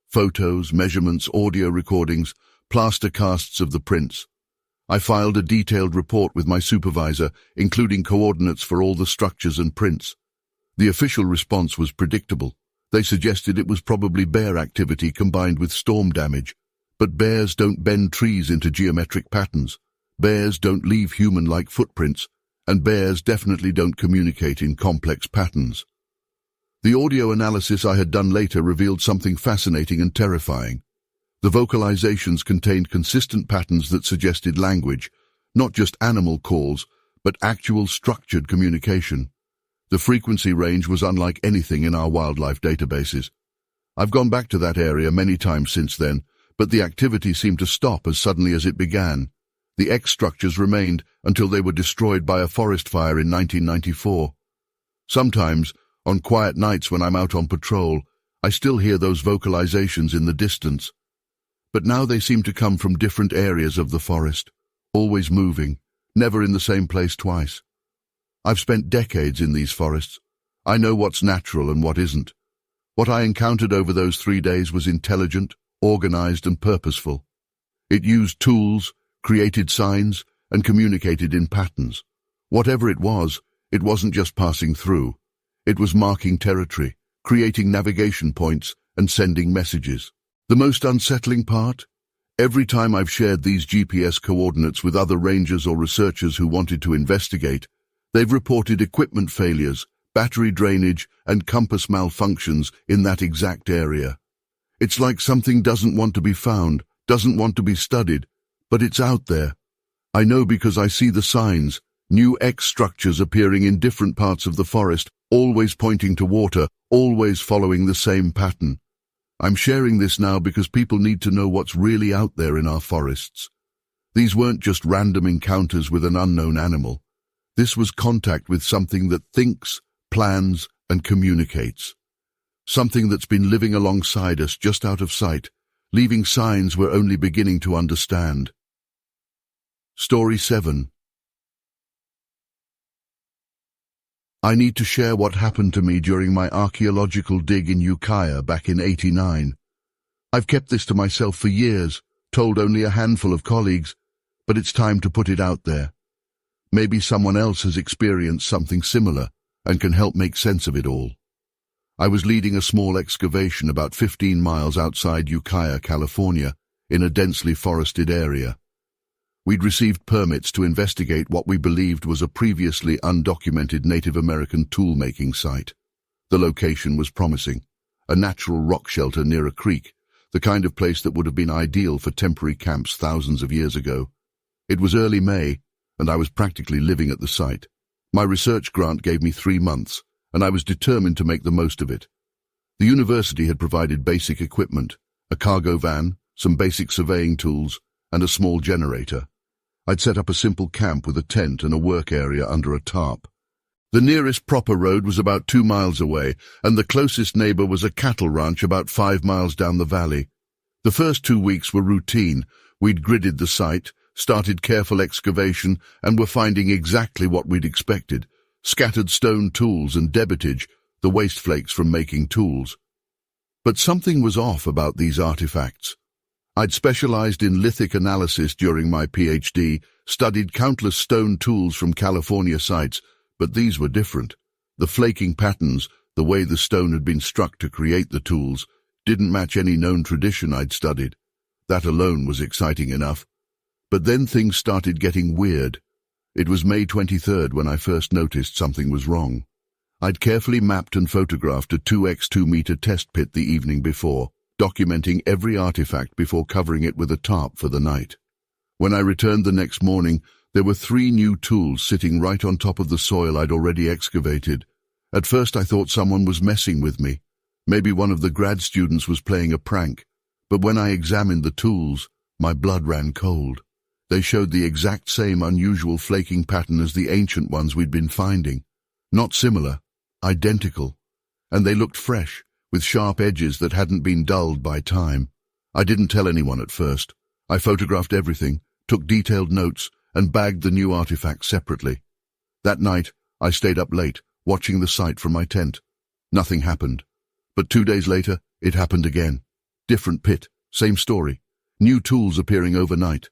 Photos, measurements, audio recordings, plaster casts of the prints. I filed a detailed report with my supervisor, including coordinates for all the structures and prints. The official response was predictable. They suggested it was probably bear activity combined with storm damage. But bears don't bend trees into geometric patterns. Bears don't leave human-like footprints, and bears definitely don't communicate in complex patterns. The audio analysis I had done later revealed something fascinating and terrifying. The vocalizations contained consistent patterns that suggested language, not just animal calls, but actual structured communication. The frequency range was unlike anything in our wildlife databases. I've gone back to that area many times since then, but the activity seemed to stop as suddenly as it began. The X structures remained until they were destroyed by a forest fire in 1994. Sometimes, on quiet nights when I'm out on patrol, I still hear those vocalizations in the distance. But now they seem to come from different areas of the forest, always moving, never in the same place twice. I've spent decades in these forests. I know what's natural and what isn't. What I encountered over those 3 days was intelligent, organized and purposeful. It used tools, created signs, and communicated in patterns. Whatever it wasn't just passing through. It was marking territory, creating navigation points, and sending messages. The most unsettling part? Every time I've shared these GPS coordinates with other rangers or researchers who wanted to investigate, they've reported equipment failures, battery drainage, and compass malfunctions in that exact area. It's like something doesn't want to be found, doesn't want to be studied, but it's out there. I know because I see the signs, new X structures appearing in different parts of the forest, always pointing to water, always following the same pattern. I'm sharing this now because people need to know what's really out there in our forests. These weren't just random encounters with an unknown animal. This was contact with something that thinks, plans, and communicates. Something that's been living alongside us just out of sight, leaving signs we're only beginning to understand. Story 7. I need to share what happened to me during my archaeological dig in Ukiah back in '89. I've kept this to myself for years, told only a handful of colleagues, but it's time to put it out there. Maybe someone else has experienced something similar and can help make sense of it all. I was leading a small excavation about 15 miles outside Ukiah, California, in a densely forested area. We'd received permits to investigate what we believed was a previously undocumented Native American tool-making site. The location was promising, a natural rock shelter near a creek, the kind of place that would have been ideal for temporary camps thousands of years ago. It was early May, and I was practically living at the site. My research grant gave me 3 months, and I was determined to make the most of it. The university had provided basic equipment, a cargo van, some basic surveying tools, and a small generator. I'd set up a simple camp with a tent and a work area under a tarp. The nearest proper road was about 2 miles away, and the closest neighbor was a cattle ranch about 5 miles down the valley. The first 2 weeks were routine. We'd gridded the site, started careful excavation, and were finding exactly what we'd expected: scattered stone tools and debitage, the waste flakes from making tools. But something was off about these artifacts. I'd specialized in lithic analysis during my PhD, studied countless stone tools from California sites, but these were different. The flaking patterns, the way the stone had been struck to create the tools, didn't match any known tradition I'd studied. That alone was exciting enough. But then things started getting weird. It was May 23rd when I first noticed something was wrong. I'd carefully mapped and photographed a 2x2-meter test pit the evening before, documenting every artifact before covering it with a tarp for the night. When I returned the next morning, there were 3 new tools sitting right on top of the soil I'd already excavated. At first I thought someone was messing with me. Maybe one of the grad students was playing a prank. But when I examined the tools, my blood ran cold. They showed the exact same unusual flaking pattern as the ancient ones we'd been finding. Not similar, identical. And they looked fresh, with sharp edges that hadn't been dulled by time. I didn't tell anyone at first. I photographed everything, took detailed notes, and bagged the new artifacts separately. That night, I stayed up late, watching the site from my tent. Nothing happened. But 2 days later, it happened again. Different pit, same story. New tools appearing overnight.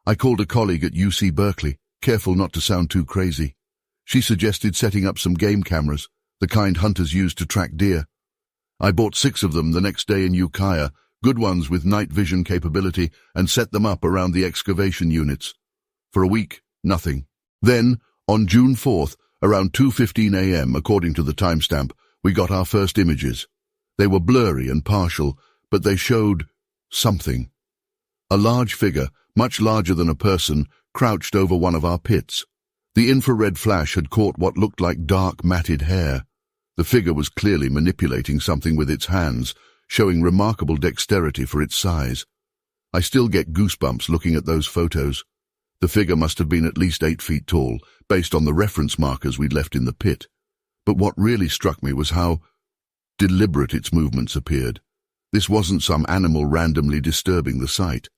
I called a colleague at UC Berkeley, careful not to sound too crazy. She suggested setting up some game cameras, the kind hunters use to track deer. I bought 6 of them the next day in Ukiah, good ones with night vision capability, and set them up around the excavation units. For a week, nothing. Then, on June 4th, around 2:15 a.m., according to the timestamp, we got our first images. They were blurry and partial, but they showed something. A large figure, much larger than a person, crouched over one of our pits. The infrared flash had caught what looked like dark, matted hair. The figure was clearly manipulating something with its hands, showing remarkable dexterity for its size. I still get goosebumps looking at those photos. The figure must have been at least 8 feet tall, based on the reference markers we'd left in the pit. But what really struck me was how deliberate its movements appeared. This wasn't some animal randomly disturbing the site.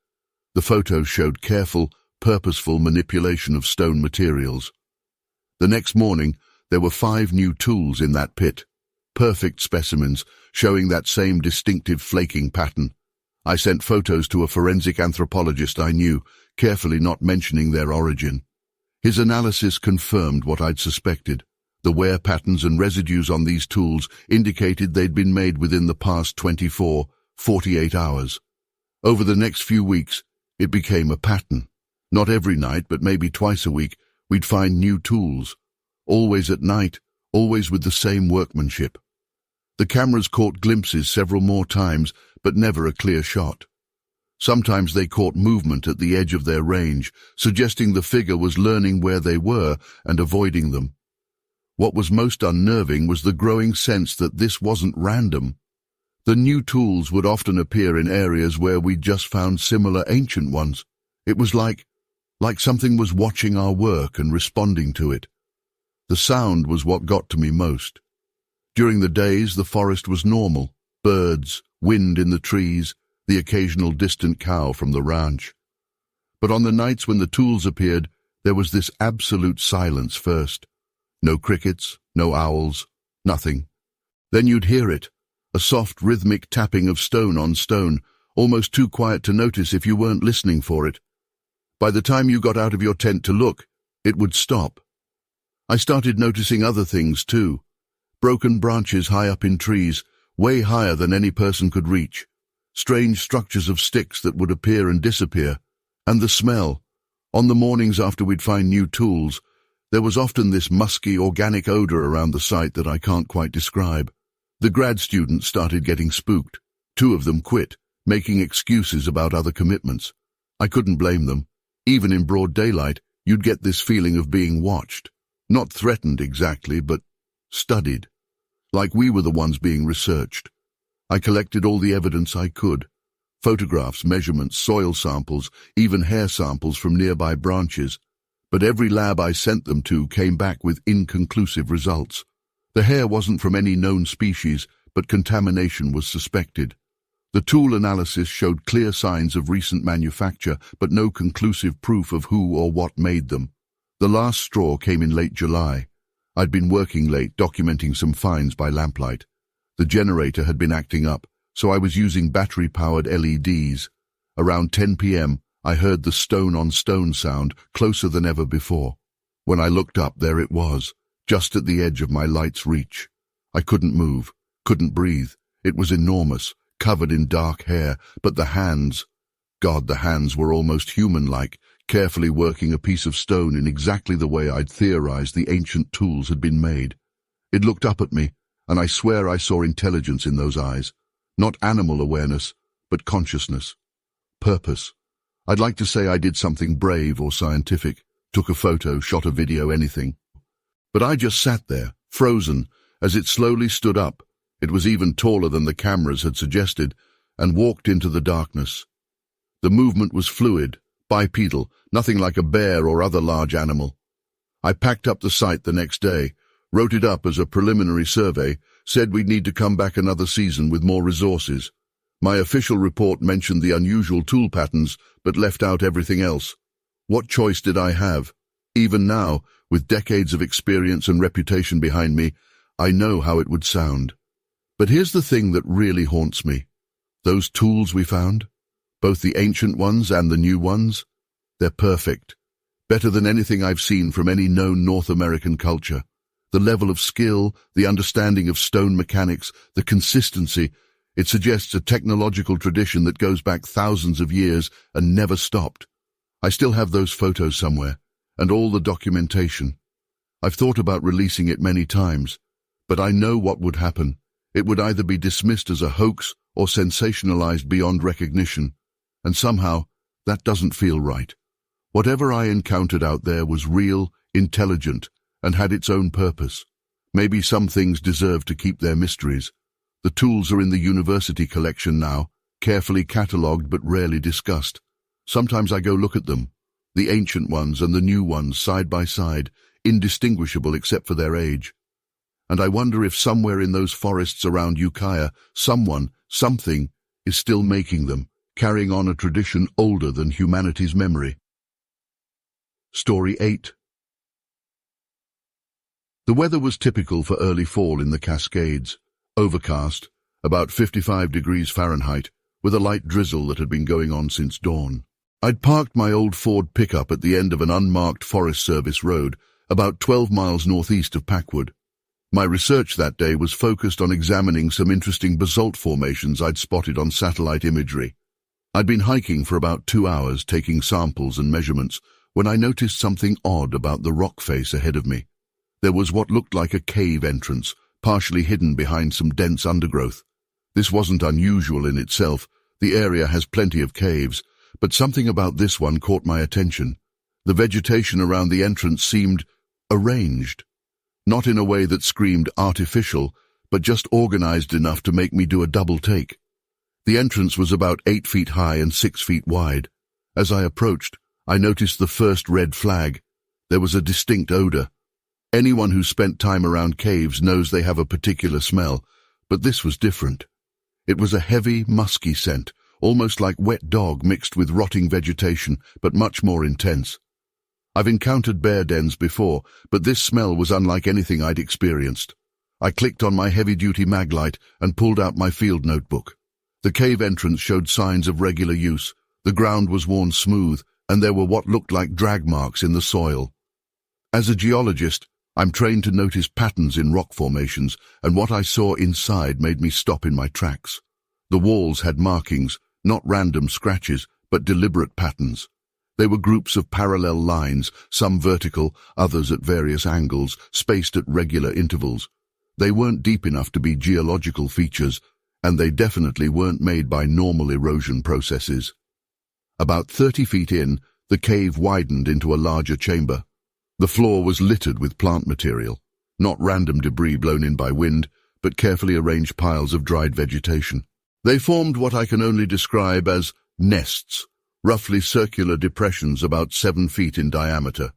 The photos showed careful, purposeful manipulation of stone materials. The next morning, there were 5 new tools in that pit. Perfect specimens, showing that same distinctive flaking pattern. I sent photos to a forensic anthropologist I knew, carefully not mentioning their origin. His analysis confirmed what I'd suspected. The wear patterns and residues on these tools indicated they'd been made within the past 48 hours. Over the next few weeks, it became a pattern. Not every night, but maybe twice a week, we'd find new tools. Always at night, always with the same workmanship. The cameras caught glimpses several more times, but never a clear shot. Sometimes they caught movement at the edge of their range, suggesting the figure was learning where they were and avoiding them. What was most unnerving was the growing sense that this wasn't random. The new tools would often appear in areas where we'd just found similar ancient ones. It was like something was watching our work and responding to it. The sound was what got to me most. During the days, the forest was normal. Birds, wind in the trees, the occasional distant cow from the ranch. But on the nights when the tools appeared, there was this absolute silence first. No crickets, no owls, nothing. Then you'd hear it, a soft rhythmic tapping of stone on stone, almost too quiet to notice if you weren't listening for it. By the time you got out of your tent to look, it would stop. I started noticing other things too. Broken branches high up in trees, way higher than any person could reach. Strange structures of sticks that would appear and disappear. And the smell. On the mornings after we'd find new tools, there was often this musky, organic odor around the site that I can't quite describe. The grad students started getting spooked. 2 of them quit, making excuses about other commitments. I couldn't blame them. Even in broad daylight, you'd get this feeling of being watched. Not threatened exactly, but studied. Like we were the ones being researched. I collected all the evidence I could. Photographs, measurements, soil samples, even hair samples from nearby branches. But every lab I sent them to came back with inconclusive results. The hair wasn't from any known species, but contamination was suspected. The tool analysis showed clear signs of recent manufacture, but no conclusive proof of who or what made them. The last straw came in late July. I'd been working late, documenting some finds by lamplight. The generator had been acting up, so I was using battery-powered LEDs. Around 10 p.m., I heard the stone-on-stone sound, closer than ever before. When I looked up, there it was, just at the edge of my light's reach. I couldn't move, couldn't breathe. It was enormous, covered in dark hair, but the hands, God, the hands were almost human-like, carefully working a piece of stone in exactly the way I'd theorized the ancient tools had been made. It looked up at me, and I swear I saw intelligence in those eyes. Not animal awareness, but consciousness. Purpose. I'd like to say I did something brave or scientific, took a photo, shot a video, anything. But I just sat there, frozen, as it slowly stood up. It was even taller than the cameras had suggested, and walked into the darkness. The movement was fluid, bipedal, nothing like a bear or other large animal. I packed up the site the next day, wrote it up as a preliminary survey, said we'd need to come back another season with more resources. My official report mentioned the unusual tool patterns, but left out everything else. What choice did I have? Even now, with decades of experience and reputation behind me, I know how it would sound. But here's the thing that really haunts me. Those tools we found, both the ancient ones and the new ones, they're perfect. Better than anything I've seen from any known North American culture. The level of skill, the understanding of stone mechanics, the consistency, it suggests a technological tradition that goes back thousands of years and never stopped. I still have those photos somewhere, and all the documentation. I've thought about releasing it many times, but I know what would happen. It would either be dismissed as a hoax or sensationalized beyond recognition, and somehow that doesn't feel right. Whatever I encountered out there was real, intelligent, and had its own purpose. Maybe some things deserve to keep their mysteries. The tools are in the university collection now, carefully catalogued but rarely discussed. Sometimes I go look at them, the ancient ones and the new ones side by side, indistinguishable except for their age. and I wonder if somewhere in those forests around Ukiah, something, is still making them, carrying on a tradition older than humanity's memory. Story 8. The weather was typical for early fall in the Cascades, overcast, about 55 degrees Fahrenheit, with a light drizzle that had been going on since dawn. I'd parked my old Ford pickup at the end of an unmarked Forest Service road, about 12 miles northeast of Packwood. My research that day was focused on examining some interesting basalt formations I'd spotted on satellite imagery. I'd been hiking for about 2 hours, taking samples and measurements, when I noticed something odd about the rock face ahead of me. There was what looked like a cave entrance, partially hidden behind some dense undergrowth. This wasn't unusual in itself. The area has plenty of caves, but something about this one caught my attention. The vegetation around the entrance seemed arranged, not in a way that screamed artificial, but just organized enough to make me do a double take. The entrance was about 8 feet high and 6 feet wide. As I approached, I noticed the first red flag. There was a distinct odor. Anyone who spent time around caves knows they have a particular smell, but this was different. It was a heavy, musky scent, almost like wet dog mixed with rotting vegetation, but much more intense. I've encountered bear dens before, but this smell was unlike anything I'd experienced. I clicked on my heavy-duty maglite and pulled out my field notebook. The cave entrance showed signs of regular use. The ground was worn smooth, and there were what looked like drag marks in the soil. As a geologist, I'm trained to notice patterns in rock formations, and what I saw inside made me stop in my tracks. The walls had markings, not random scratches, but deliberate patterns. They were groups of parallel lines, some vertical, others at various angles, spaced at regular intervals. They weren't deep enough to be geological features, and they definitely weren't made by normal erosion processes. About 30 feet in, the cave widened into a larger chamber. The floor was littered with plant material, not random debris blown in by wind, but carefully arranged piles of dried vegetation. They formed what I can only describe as nests, roughly circular depressions about 7 feet in diameter.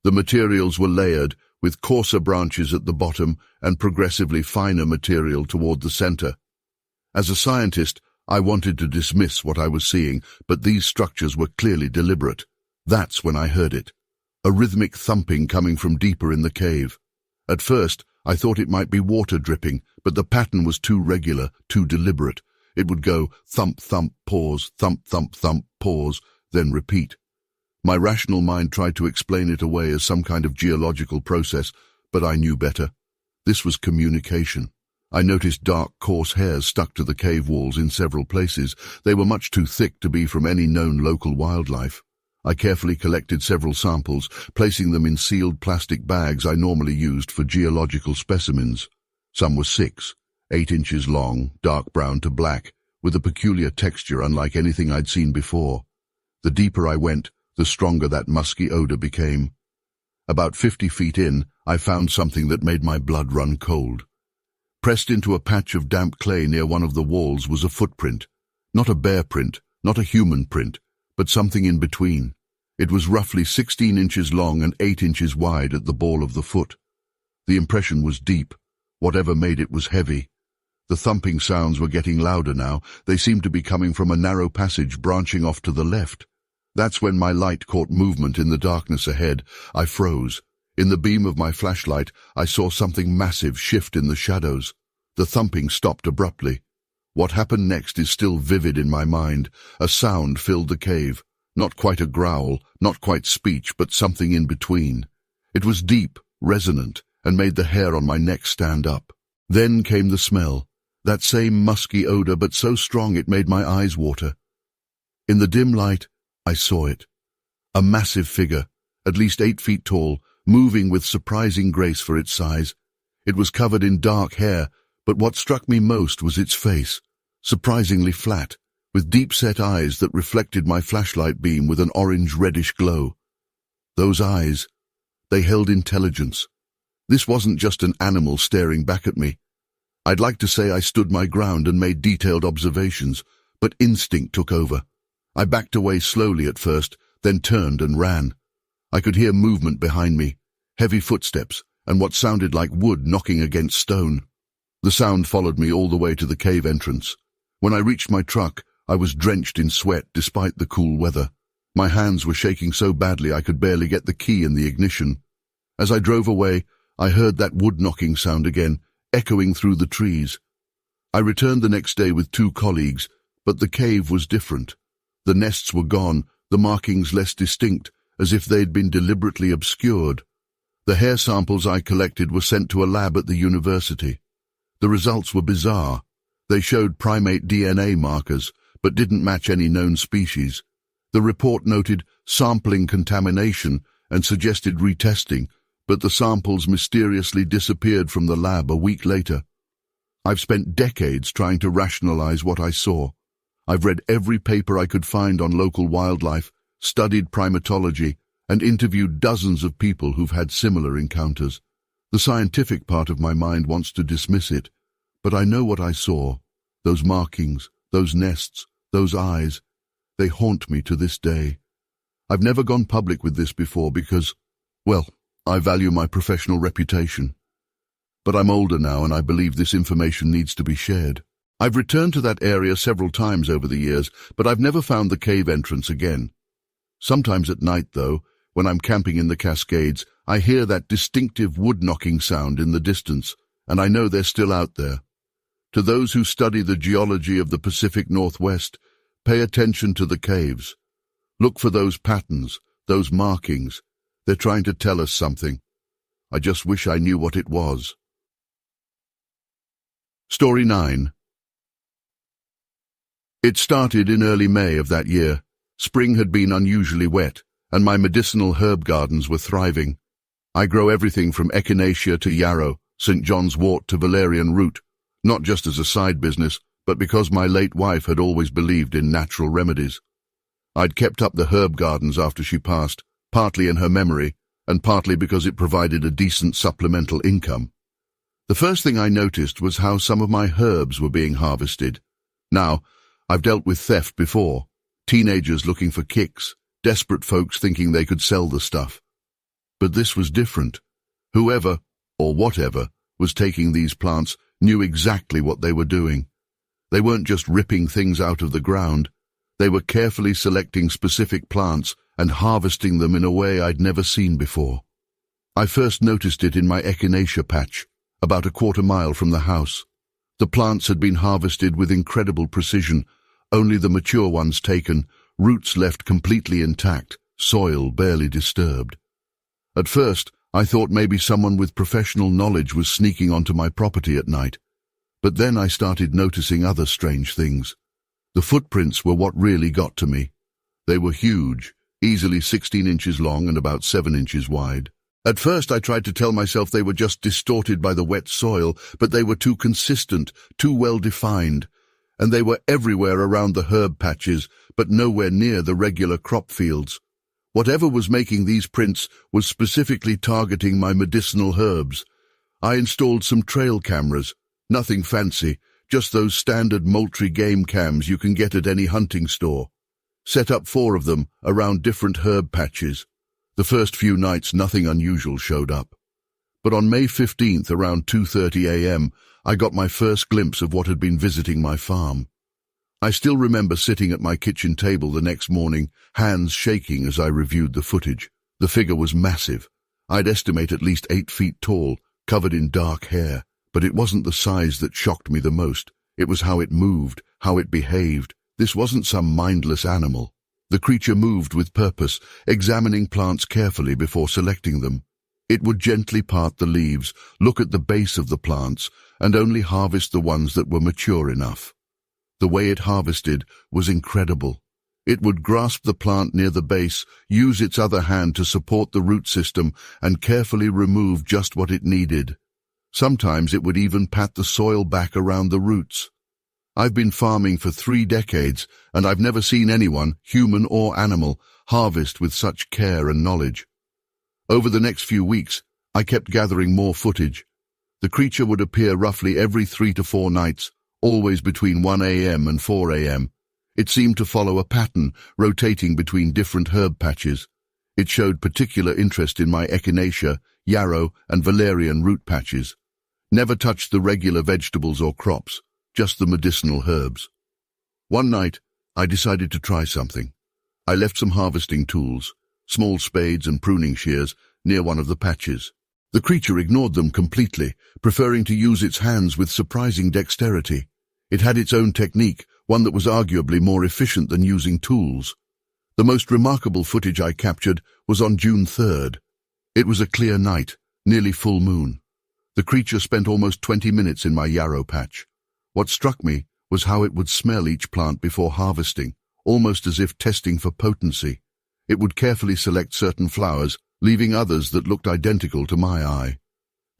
The materials were layered, with coarser branches at the bottom and progressively finer material toward the center. As a scientist, I wanted to dismiss what I was seeing, but these structures were clearly deliberate. That's when I heard it. A rhythmic thumping coming from deeper in the cave. At first, I thought it might be water dripping, but the pattern was too regular, too deliberate. It would go thump, thump, pause, thump, thump, thump, pause, then repeat. My rational mind tried to explain it away as some kind of geological process, but I knew better. This was communication. I noticed dark, coarse hairs stuck to the cave walls in several places. They were much too thick to be from any known local wildlife. I carefully collected several samples, placing them in sealed plastic bags I normally used for geological specimens. Some were 6, 8 inches long, dark brown to black, with a peculiar texture unlike anything I'd seen before. The deeper I went, the stronger that musky odor became. About 50 feet in, I found something that made my blood run cold. Pressed into a patch of damp clay near one of the walls was a footprint. Not a bear print, not a human print, but something in between. It was roughly 16 inches long and 8 inches wide at the ball of the foot. The impression was deep. Whatever made it was heavy. The thumping sounds were getting louder now. They seemed to be coming from a narrow passage branching off to the left. That's when my light caught movement in the darkness ahead. I froze. In the beam of my flashlight, I saw something massive shift in the shadows. The thumping stopped abruptly. What happened next is still vivid in my mind. A sound filled the cave. Not quite a growl, not quite speech, but something in between. It was deep, resonant, and made the hair on my neck stand up. Then came the smell. That same musky odor, but so strong it made my eyes water. In the dim light, I saw it. A massive figure, at least 8 feet tall, moving with surprising grace for its size. It was covered in dark hair, but what struck me most was its face, surprisingly flat, with deep-set eyes that reflected my flashlight beam with an orange-reddish glow. Those eyes, they held intelligence. This wasn't just an animal staring back at me. I'd like to say I stood my ground and made detailed observations, but instinct took over. I backed away slowly at first, then turned and ran. I could hear movement behind me, heavy footsteps, and what sounded like wood knocking against stone. The sound followed me all the way to the cave entrance. When I reached my truck, I was drenched in sweat despite the cool weather. My hands were shaking so badly I could barely get the key in the ignition. As I drove away, I heard that wood-knocking sound again, echoing through the trees. I returned the next day with 2 colleagues, but the cave was different. The nests were gone, the markings less distinct, as if they'd been deliberately obscured. The hair samples I collected were sent to a lab at the university. The results were bizarre. They showed primate DNA markers, but didn't match any known species. The report noted sampling contamination and suggested retesting, but the samples mysteriously disappeared from the lab a week later. I've spent decades trying to rationalize what I saw. I've read every paper I could find on local wildlife, studied primatology, and interviewed dozens of people who've had similar encounters. The scientific part of my mind wants to dismiss it, but I know what I saw. Those markings, those nests, those eyes, they haunt me to this day. I've never gone public with this before because, well, I value my professional reputation. But I'm older now and I believe this information needs to be shared. I've returned to that area several times over the years, but I've never found the cave entrance again. Sometimes at night, though, when I'm camping in the Cascades, I hear that distinctive wood-knocking sound in the distance, and I know they're still out there. To those who study the geology of the Pacific Northwest, pay attention to the caves. Look for those patterns, those markings. They're trying to tell us something. I just wish I knew what it was. Story 9. It started in early May of that year. Spring had been unusually wet, and my medicinal herb gardens were thriving. I grow everything from echinacea to yarrow, St. John's wort to valerian root, not just as a side business, but because my late wife had always believed in natural remedies. I'd kept up the herb gardens after she passed, partly in her memory, and partly because it provided a decent supplemental income. The first thing I noticed was how some of my herbs were being harvested. Now, I've dealt with theft before, teenagers looking for kicks, desperate folks thinking they could sell the stuff. But this was different. Whoever, or whatever, was taking these plants knew exactly what they were doing. They weren't just ripping things out of the ground. They were carefully selecting specific plants and harvesting them in a way I'd never seen before. I first noticed it in my echinacea patch, about a quarter-mile from the house. The plants had been harvested with incredible precision, only the mature ones taken, roots left completely intact, soil barely disturbed. At first, I thought maybe someone with professional knowledge was sneaking onto my property at night. But then I started noticing other strange things. The footprints were what really got to me. They were huge, easily 16 inches long and about 7 inches wide. At first I tried to tell myself they were just distorted by the wet soil, but they were too consistent, too well defined, and they were everywhere around the herb patches, but nowhere near the regular crop fields. Whatever was making these prints was specifically targeting my medicinal herbs. I installed some trail cameras, nothing fancy, just those standard Moultrie game cams you can get at any hunting store. Set up 4 of them around different herb patches. The first few nights nothing unusual showed up. But on May 15th, around 2:30 a.m., I got my first glimpse of what had been visiting my farm. I still remember sitting at my kitchen table the next morning, hands shaking as I reviewed the footage. The figure was massive. I'd estimate at least 8 feet tall, covered in dark hair. But it wasn't the size that shocked me the most. It was how it moved, how it behaved. This wasn't some mindless animal. The creature moved with purpose, examining plants carefully before selecting them. It would gently part the leaves, look at the base of the plants, and only harvest the ones that were mature enough. The way it harvested was incredible. It would grasp the plant near the base, use its other hand to support the root system, and carefully remove just what it needed. Sometimes it would even pat the soil back around the roots. I've been farming for 3 decades, and I've never seen anyone, human or animal, harvest with such care and knowledge. Over the next few weeks, I kept gathering more footage. The creature would appear roughly every 3 to 4 nights, always between 1 a.m. and 4 a.m. It seemed to follow a pattern, rotating between different herb patches. It showed particular interest in my echinacea, yarrow, and valerian root patches. Never touched the regular vegetables or crops, just the medicinal herbs. One night, I decided to try something. I left some harvesting tools, small spades and pruning shears, near one of the patches. The creature ignored them completely, preferring to use its hands with surprising dexterity. It had its own technique, one that was arguably more efficient than using tools. The most remarkable footage I captured was on June 3rd. It was a clear night, nearly full moon. The creature spent almost 20 minutes in my yarrow patch. What struck me was how it would smell each plant before harvesting, almost as if testing for potency. It would carefully select certain flowers, leaving others that looked identical to my eye.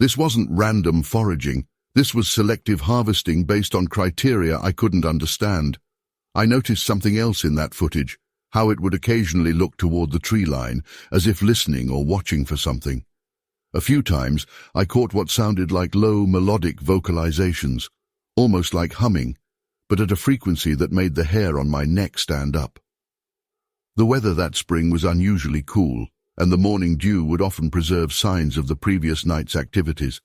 This wasn't random foraging. This was selective harvesting based on criteria I couldn't understand. I noticed something else in that footage, how it would occasionally look toward the tree line, as if listening or watching for something. A few times, I caught what sounded like low melodic vocalizations, almost like humming, but at a frequency that made the hair on my neck stand up. The weather that spring was unusually cool, and the morning dew would often preserve signs of the previous night's activities.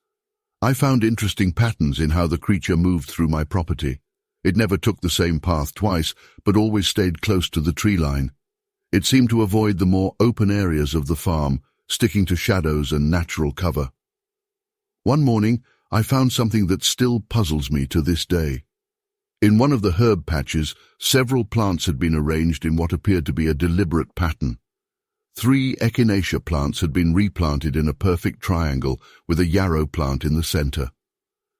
I found interesting patterns in how the creature moved through my property. It never took the same path twice, but always stayed close to the tree line. It seemed to avoid the more open areas of the farm, sticking to shadows and natural cover. One morning, I found something that still puzzles me to this day. In one of the herb patches, several plants had been arranged in what appeared to be a deliberate pattern. 3 echinacea plants had been replanted in a perfect triangle with a yarrow plant in the center.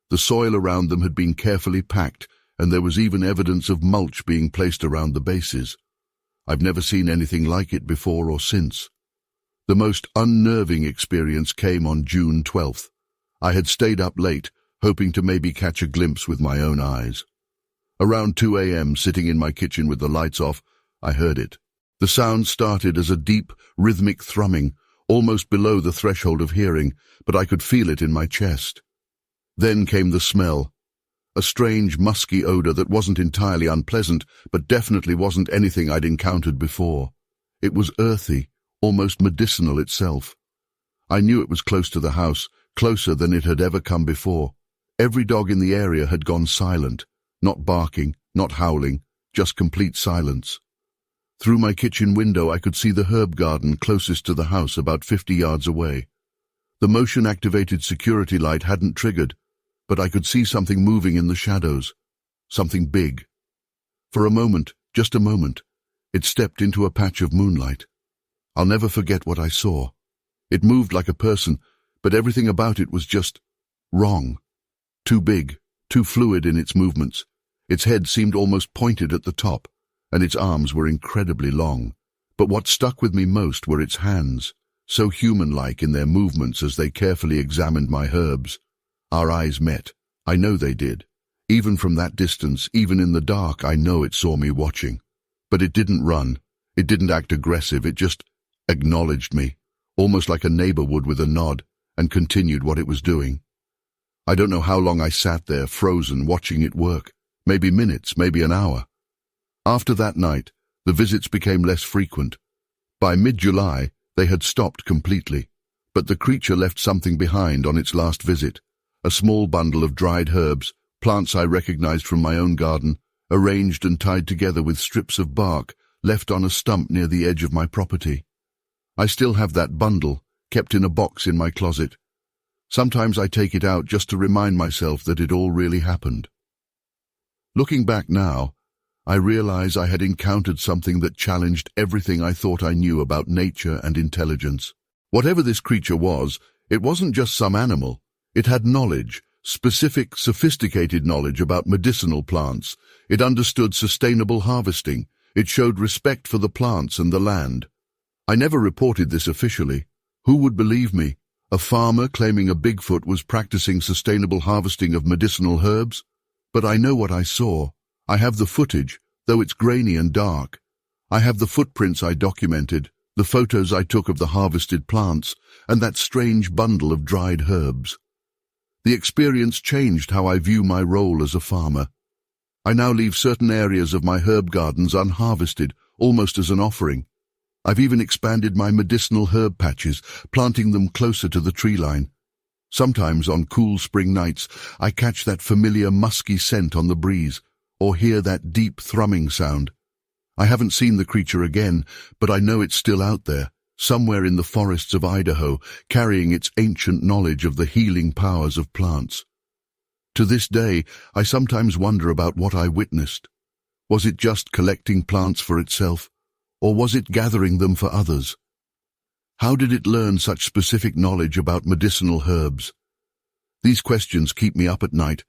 The soil around them had been carefully packed, and there was even evidence of mulch being placed around the bases. I've never seen anything like it before or since. The most unnerving experience came on June 12th. I had stayed up late, hoping to maybe catch a glimpse with my own eyes. Around 2 a.m., sitting in my kitchen with the lights off, I heard it. The sound started as a deep, rhythmic thrumming, almost below the threshold of hearing, but I could feel it in my chest. Then came the smell. A strange, musky odor that wasn't entirely unpleasant, but definitely wasn't anything I'd encountered before. It was earthy, almost medicinal itself. I knew it was close to the house, closer than it had ever come before. Every dog in the area had gone silent, not barking, not howling, just complete silence. Through my kitchen window I could see the herb garden closest to the house about 50 yards away. The motion-activated security light hadn't triggered, but I could see something moving in the shadows, something big. For a moment, just a moment, it stepped into a patch of moonlight. I'll never forget what I saw. It moved like a person, but everything about it was just wrong. Too big, too fluid in its movements. Its head seemed almost pointed at the top, and its arms were incredibly long. But what stuck with me most were its hands, so human-like in their movements as they carefully examined my herbs. Our eyes met. I know they did. Even from that distance, even in the dark, I know it saw me watching. But it didn't run. It didn't act aggressive. It just acknowledged me, almost like a neighbor would with a nod, and continued what it was doing. I don't know how long I sat there, frozen, watching it work. Maybe minutes, maybe an hour. After that night, the visits became less frequent. By mid-July, they had stopped completely, but the creature left something behind on its last visit, a small bundle of dried herbs, plants I recognized from my own garden, arranged and tied together with strips of bark left on a stump near the edge of my property. I still have that bundle, kept in a box in my closet. Sometimes I take it out just to remind myself that it all really happened. Looking back now, I realize I had encountered something that challenged everything I thought I knew about nature and intelligence. Whatever this creature was, it wasn't just some animal. It had knowledge, specific, sophisticated knowledge about medicinal plants. It understood sustainable harvesting. It showed respect for the plants and the land. I never reported this officially. Who would believe me? A farmer claiming a Bigfoot was practicing sustainable harvesting of medicinal herbs? But I know what I saw. I have the footage, though it's grainy and dark. I have the footprints I documented, the photos I took of the harvested plants, and that strange bundle of dried herbs. The experience changed how I view my role as a farmer. I now leave certain areas of my herb gardens unharvested, almost as an offering. I've even expanded my medicinal herb patches, planting them closer to the tree line. Sometimes on cool spring nights, I catch that familiar musky scent on the breeze, or hear that deep thrumming sound. I haven't seen the creature again, but I know it's still out there, somewhere in the forests of Idaho, carrying its ancient knowledge of the healing powers of plants. To this day, I sometimes wonder about what I witnessed. Was it just collecting plants for itself, or was it gathering them for others? How did it learn such specific knowledge about medicinal herbs? These questions keep me up at night,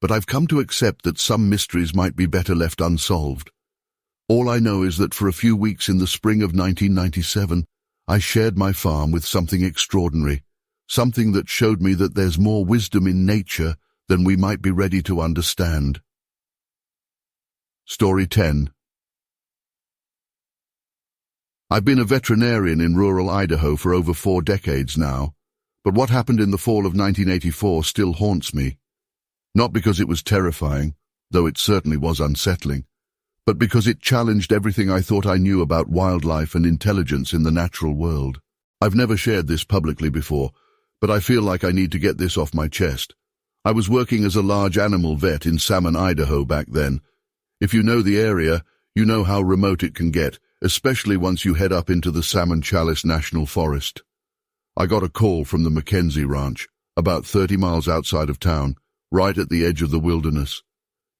but I've come to accept that some mysteries might be better left unsolved. All I know is that for a few weeks in the spring of 1997, I shared my farm with something extraordinary, something that showed me that there's more wisdom in nature than we might be ready to understand. Story 10. I've been a veterinarian in rural Idaho for over 4 decades now, but what happened in the fall of 1984 still haunts me. Not because it was terrifying, though it certainly was unsettling, but because it challenged everything I thought I knew about wildlife and intelligence in the natural world. I've never shared this publicly before, but I feel like I need to get this off my chest. I was working as a large animal vet in Salmon, Idaho back then. If you know the area, you know how remote it can get, especially once you head up into the Salmon Chalice National Forest. I got a call from the Mackenzie Ranch, about 30 miles outside of town, right at the edge of the wilderness.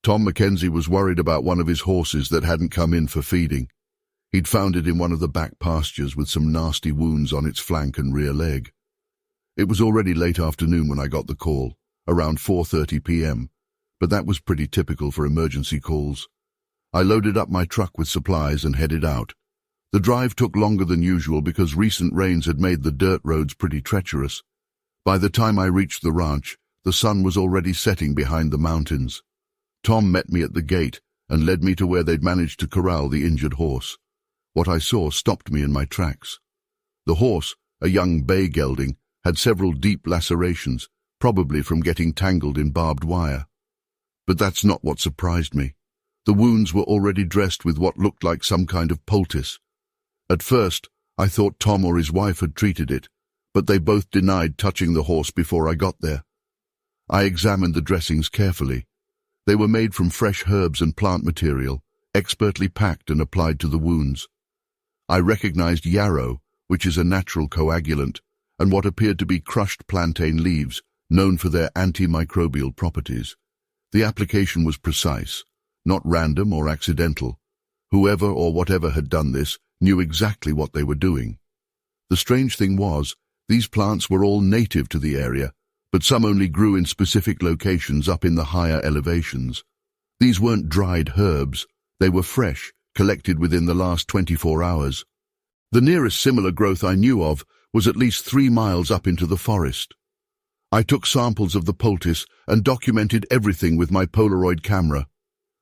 Tom Mackenzie was worried about one of his horses that hadn't come in for feeding. He'd found it in one of the back pastures with some nasty wounds on its flank and rear leg. It was already late afternoon when I got the call, around 4:30 p.m., but that was pretty typical for emergency calls. I loaded up my truck with supplies and headed out. The drive took longer than usual because recent rains had made the dirt roads pretty treacherous. By the time I reached the ranch, the sun was already setting behind the mountains. Tom met me at the gate and led me to where they'd managed to corral the injured horse. What I saw stopped me in my tracks. The horse, a young bay gelding, had several deep lacerations, probably from getting tangled in barbed wire. But that's not what surprised me. The wounds were already dressed with what looked like some kind of poultice. At first, I thought Tom or his wife had treated it, but they both denied touching the horse before I got there. I examined the dressings carefully. They were made from fresh herbs and plant material, expertly packed and applied to the wounds. I recognized yarrow, which is a natural coagulant, and what appeared to be crushed plantain leaves, known for their antimicrobial properties. The application was precise, not random or accidental. Whoever or whatever had done this knew exactly what they were doing. The strange thing was, these plants were all native to the area, but some only grew in specific locations up in the higher elevations. These weren't dried herbs, they were fresh, collected within the last 24 hours. The nearest similar growth I knew of was at least 3 miles up into the forest. I took samples of the poultice and documented everything with my Polaroid camera.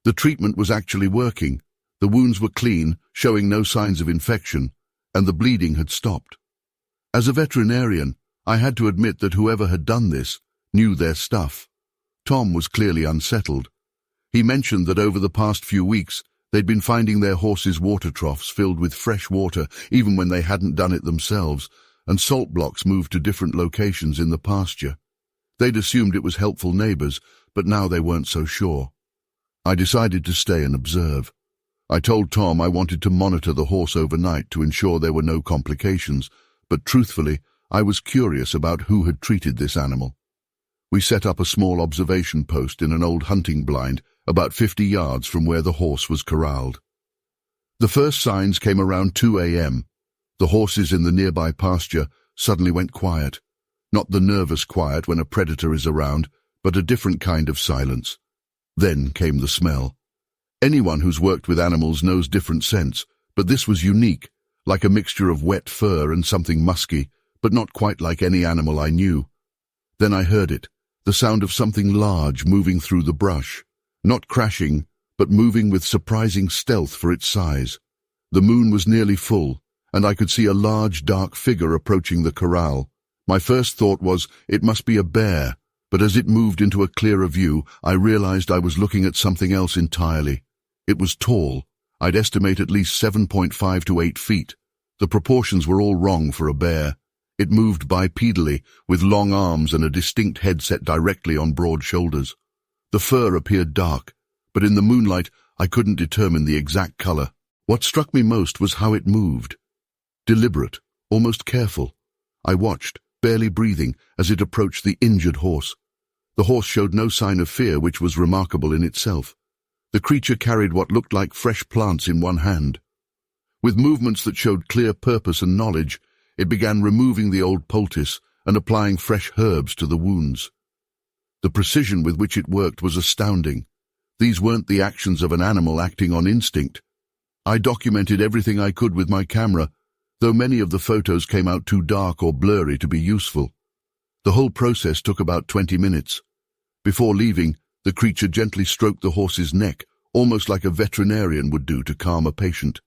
The treatment was actually working. The wounds were clean, showing no signs of infection, and the bleeding had stopped. As a veterinarian, I had to admit that whoever had done this knew their stuff. Tom was clearly unsettled. He mentioned that over the past few weeks, they'd been finding their horses' water troughs filled with fresh water even when they hadn't done it themselves, and salt blocks moved to different locations in the pasture. They'd assumed it was helpful neighbors, but now they weren't so sure. I decided to stay and observe. I told Tom I wanted to monitor the horse overnight to ensure there were no complications, but truthfully, I was curious about who had treated this animal. We set up a small observation post in an old hunting blind about 50 yards from where the horse was corralled. The first signs came around 2 a.m. The horses in the nearby pasture suddenly went quiet. Not the nervous quiet when a predator is around, but a different kind of silence. Then came the smell. Anyone who's worked with animals knows different scents, but this was unique, like a mixture of wet fur and something musky, but not quite like any animal I knew. Then I heard it, the sound of something large moving through the brush. Not crashing, but moving with surprising stealth for its size. The moon was nearly full, and I could see a large dark figure approaching the corral. My first thought was, it must be a bear, but as it moved into a clearer view, I realized I was looking at something else entirely. It was tall. I'd estimate at least 7.5 to 8 feet. The proportions were all wrong for a bear. It moved bipedally, with long arms and a distinct head set directly on broad shoulders. The fur appeared dark, but in the moonlight I couldn't determine the exact color. What struck me most was how it moved. Deliberate, almost careful. I watched, barely breathing, as it approached the injured horse. The horse showed no sign of fear, which was remarkable in itself. The creature carried what looked like fresh plants in one hand. With movements that showed clear purpose and knowledge, it began removing the old poultice and applying fresh herbs to the wounds. The precision with which it worked was astounding. These weren't the actions of an animal acting on instinct. I documented everything I could with my camera, though many of the photos came out too dark or blurry to be useful. The whole process took about 20 minutes. Before leaving, the creature gently stroked the horse's neck, almost like a veterinarian would do to calm a patient.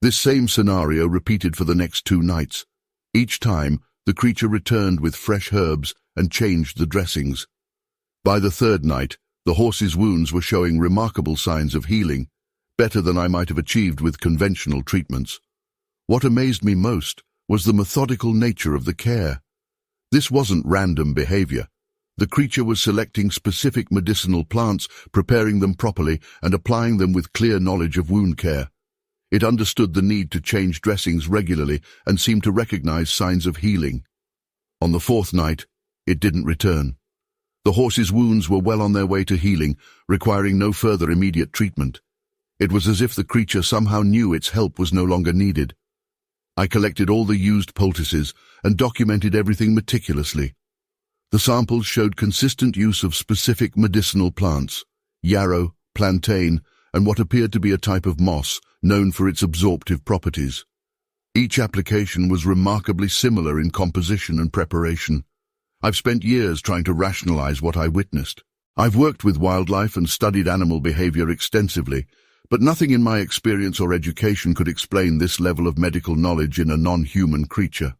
This same scenario repeated for the next 2 nights. Each time, the creature returned with fresh herbs and changed the dressings. By the 3rd night, the horse's wounds were showing remarkable signs of healing, better than I might have achieved with conventional treatments. What amazed me most was the methodical nature of the care. This wasn't random behavior. The creature was selecting specific medicinal plants, preparing them properly, and applying them with clear knowledge of wound care. It understood the need to change dressings regularly and seemed to recognize signs of healing. On the 4th night, it didn't return. The horse's wounds were well on their way to healing, requiring no further immediate treatment. It was as if the creature somehow knew its help was no longer needed. I collected all the used poultices and documented everything meticulously. The samples showed consistent use of specific medicinal plants, yarrow, plantain, and what appeared to be a type of moss known for its absorptive properties. Each application was remarkably similar in composition and preparation. I've spent years trying to rationalize what I witnessed. I've worked with wildlife and studied animal behavior extensively, but nothing in my experience or education could explain this level of medical knowledge in a non-human creature.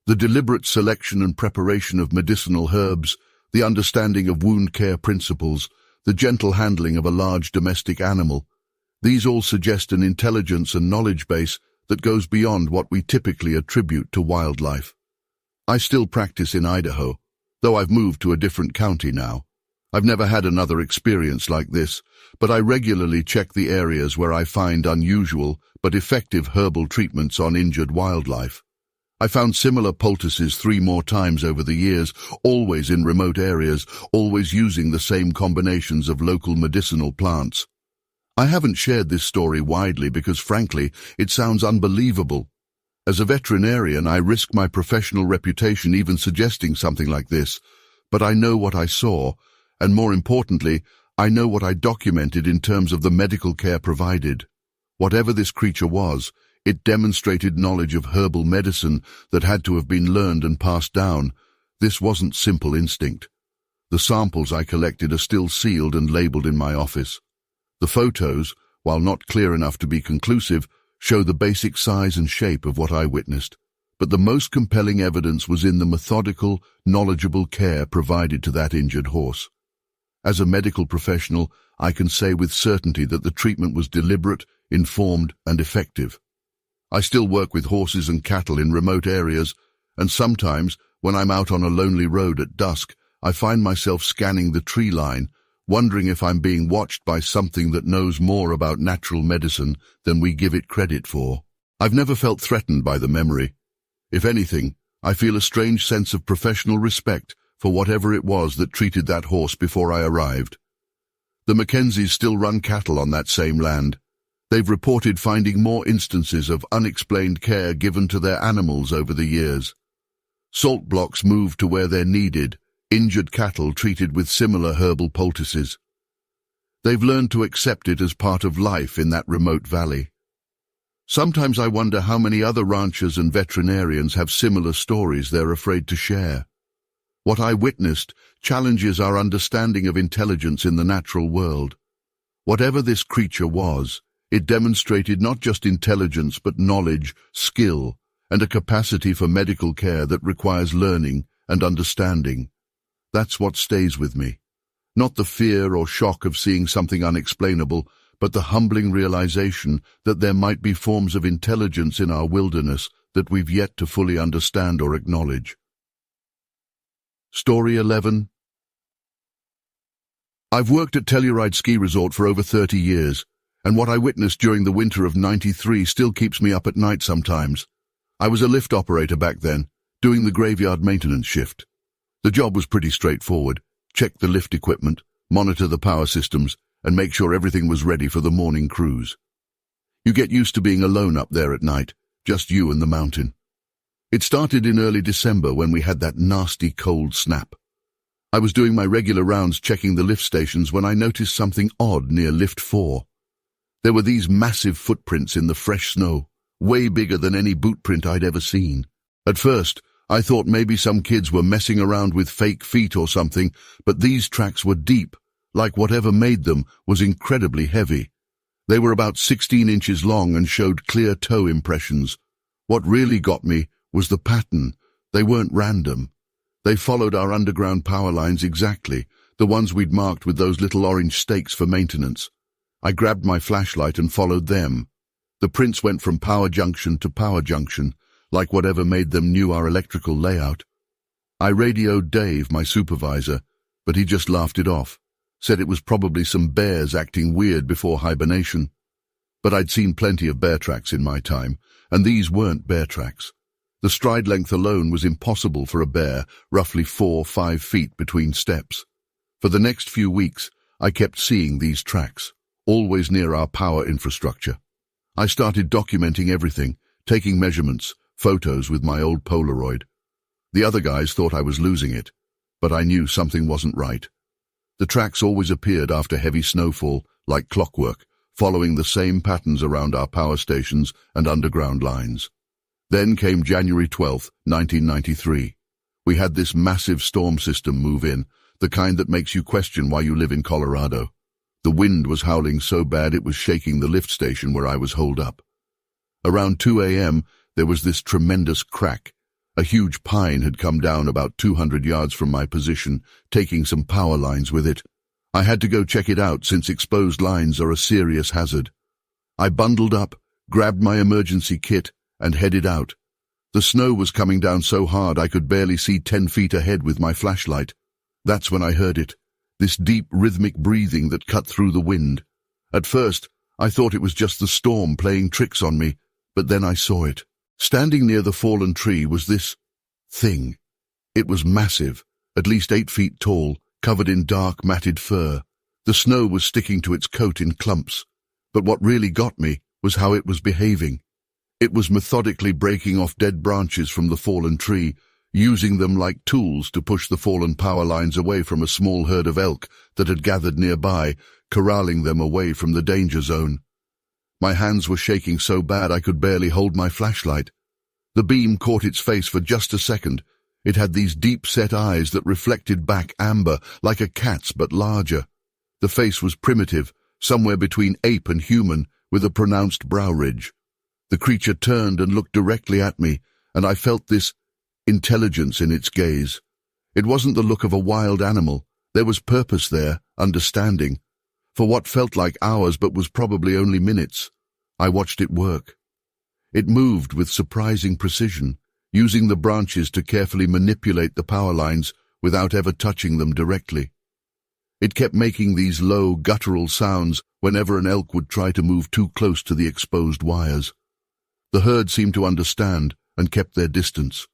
The deliberate selection and preparation of medicinal herbs, the understanding of wound care principles, the gentle handling of a large domestic animal, these all suggest an intelligence and knowledge base that goes beyond what we typically attribute to wildlife. I still practice in Idaho, though I've moved to a different county now. I've never had another experience like this, but I regularly check the areas where I find unusual but effective herbal treatments on injured wildlife. I found similar poultices 3 more times over the years, always in remote areas, always using the same combinations of local medicinal plants. I haven't shared this story widely because, frankly, it sounds unbelievable. As a veterinarian, I risk my professional reputation even suggesting something like this, but I know what I saw, and more importantly, I know what I documented in terms of the medical care provided. Whatever this creature was, it demonstrated knowledge of herbal medicine that had to have been learned and passed down. This wasn't simple instinct. The samples I collected are still sealed and labeled in my office. The photos, while not clear enough to be conclusive, show the basic size and shape of what I witnessed. But the most compelling evidence was in the methodical, knowledgeable care provided to that injured horse. As a medical professional, I can say with certainty that the treatment was deliberate, informed, and effective. I still work with horses and cattle in remote areas, and sometimes, when I'm out on a lonely road at dusk, I find myself scanning the tree line, wondering if I'm being watched by something that knows more about natural medicine than we give it credit for. I've never felt threatened by the memory. If anything, I feel a strange sense of professional respect for whatever it was that treated that horse before I arrived. The Mackenzies still run cattle on that same land. They've reported finding more instances of unexplained care given to their animals over the years. Salt blocks moved to where they're needed, injured cattle treated with similar herbal poultices. They've learned to accept it as part of life in that remote valley. Sometimes I wonder how many other ranchers and veterinarians have similar stories they're afraid to share. What I witnessed challenges our understanding of intelligence in the natural world. Whatever this creature was, it demonstrated not just intelligence but knowledge, skill, and a capacity for medical care that requires learning and understanding. That's what stays with me. Not the fear or shock of seeing something unexplainable, but the humbling realization that there might be forms of intelligence in our wilderness that we've yet to fully understand or acknowledge. Story 11. I've worked at Telluride Ski Resort for over 30 years, and what I witnessed during the winter of '93 still keeps me up at night sometimes. I was a lift operator back then, doing the graveyard maintenance shift. The job was pretty straightforward. Check the lift equipment, monitor the power systems, and make sure everything was ready for the morning cruise. You get used to being alone up there at night, just you and the mountain. It started in early December when we had that nasty cold snap. I was doing my regular rounds checking the lift stations when I noticed something odd near lift 4. There were these massive footprints in the fresh snow, way bigger than any boot print I'd ever seen. At first, I thought maybe some kids were messing around with fake feet or something, but these tracks were deep, like whatever made them was incredibly heavy. They were about 16 inches long and showed clear toe impressions. What really got me was the pattern. They weren't random. They followed our underground power lines exactly, the ones we'd marked with those little orange stakes for maintenance. I grabbed my flashlight and followed them. The prints went from power junction to power junction, like whatever made them knew our electrical layout. I radioed Dave, my supervisor, but he just laughed it off, said it was probably some bears acting weird before hibernation. But I'd seen plenty of bear tracks in my time, and these weren't bear tracks. The stride length alone was impossible for a bear, roughly 4 or 5 feet between steps. For the next few weeks, I kept seeing these tracks, always near our power infrastructure. I started documenting everything, taking measurements, photos with my old Polaroid. The other guys thought I was losing it, but I knew something wasn't right. The tracks always appeared after heavy snowfall, like clockwork, following the same patterns around our power stations and underground lines. Then came January 12, 1993. We had this massive storm system move in, the kind that makes you question why you live in Colorado. The wind was howling so bad it was shaking the lift station where I was holed up. Around 2 a.m., there was this tremendous crack. A huge pine had come down about 200 yards from my position, taking some power lines with it. I had to go check it out since exposed lines are a serious hazard. I bundled up, grabbed my emergency kit, and headed out. The snow was coming down so hard I could barely see 10 feet ahead with my flashlight. That's when I heard it, this deep rhythmic breathing that cut through the wind. At first, I thought it was just the storm playing tricks on me, but then I saw it. Standing near the fallen tree was this thing. It was massive, at least 8 feet tall, covered in dark, matted fur. The snow was sticking to its coat in clumps, but what really got me was how it was behaving. It was methodically breaking off dead branches from the fallen tree, using them like tools to push the fallen power lines away from a small herd of elk that had gathered nearby, corralling them away from the danger zone. My hands were shaking so bad I could barely hold my flashlight. The beam caught its face for just a second. It had these deep-set eyes that reflected back amber, like a cat's but larger. The face was primitive, somewhere between ape and human, with a pronounced brow ridge. The creature turned and looked directly at me, and I felt this intelligence in its gaze. It wasn't the look of a wild animal. There was purpose there, understanding. For what felt like hours but was probably only minutes, I watched it work. It moved with surprising precision, using the branches to carefully manipulate the power lines without ever touching them directly. It kept making these low, guttural sounds whenever an elk would try to move too close to the exposed wires. The herd seemed to understand and kept their distance.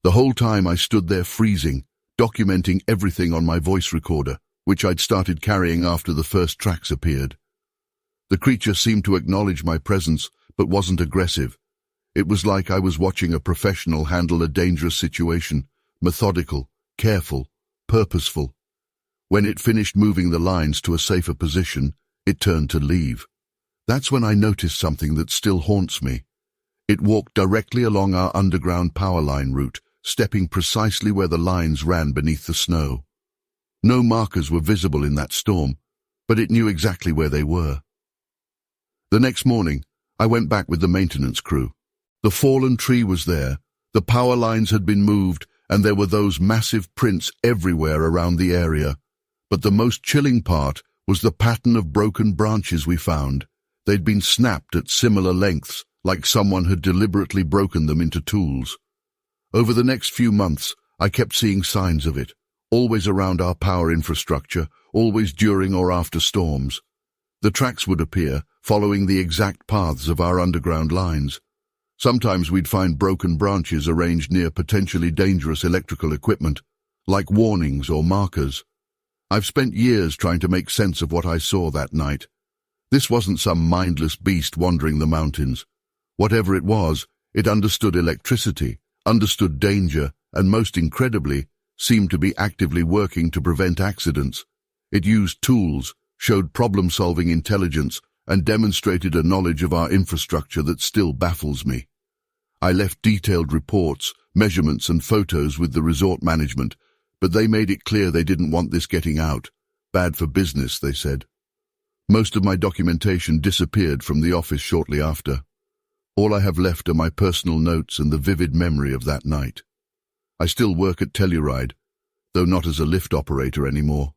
The whole time I stood there freezing, documenting everything on my voice recorder, which I'd started carrying after the first tracks appeared. The creature seemed to acknowledge my presence, but wasn't aggressive. It was like I was watching a professional handle a dangerous situation, methodical, careful, purposeful. When it finished moving the lines to a safer position, it turned to leave. That's when I noticed something that still haunts me. It walked directly along our underground power line route, stepping precisely where the lines ran beneath the snow. No markers were visible in that storm, but it knew exactly where they were. The next morning, I went back with the maintenance crew. The fallen tree was there, the power lines had been moved, and there were those massive prints everywhere around the area. But the most chilling part was the pattern of broken branches we found. They'd been snapped at similar lengths, like someone had deliberately broken them into tools. Over the next few months, I kept seeing signs of it, always around our power infrastructure, always during or after storms. The tracks would appear, following the exact paths of our underground lines. Sometimes we'd find broken branches arranged near potentially dangerous electrical equipment, like warnings or markers. I've spent years trying to make sense of what I saw that night. This wasn't some mindless beast wandering the mountains. Whatever it was, it understood electricity, understood danger, and most incredibly, seemed to be actively working to prevent accidents. It used tools, showed problem-solving intelligence, and demonstrated a knowledge of our infrastructure that still baffles me. I left detailed reports, measurements, and photos with the resort management, but they made it clear they didn't want this getting out. Bad for business, they said. Most of my documentation disappeared from the office shortly after. All I have left are my personal notes and the vivid memory of that night. I still work at Telluride, though not as a lift operator anymore.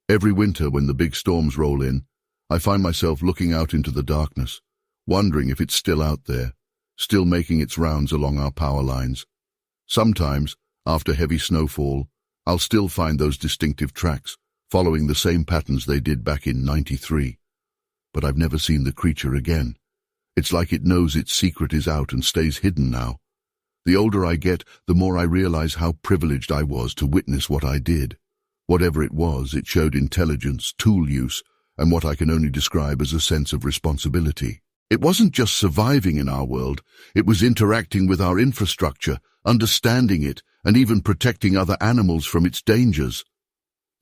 Every winter when the big storms roll in, I find myself looking out into the darkness, wondering if it's still out there, still making its rounds along our power lines. Sometimes, after heavy snowfall, I'll still find those distinctive tracks, following the same patterns they did back in '93. But I've never seen the creature again. It's like it knows its secret is out and stays hidden now. The older I get, the more I realize how privileged I was to witness what I did. Whatever it was, it showed intelligence, tool use, and what I can only describe as a sense of responsibility. It wasn't just surviving in our world, it was interacting with our infrastructure, understanding it, and even protecting other animals from its dangers.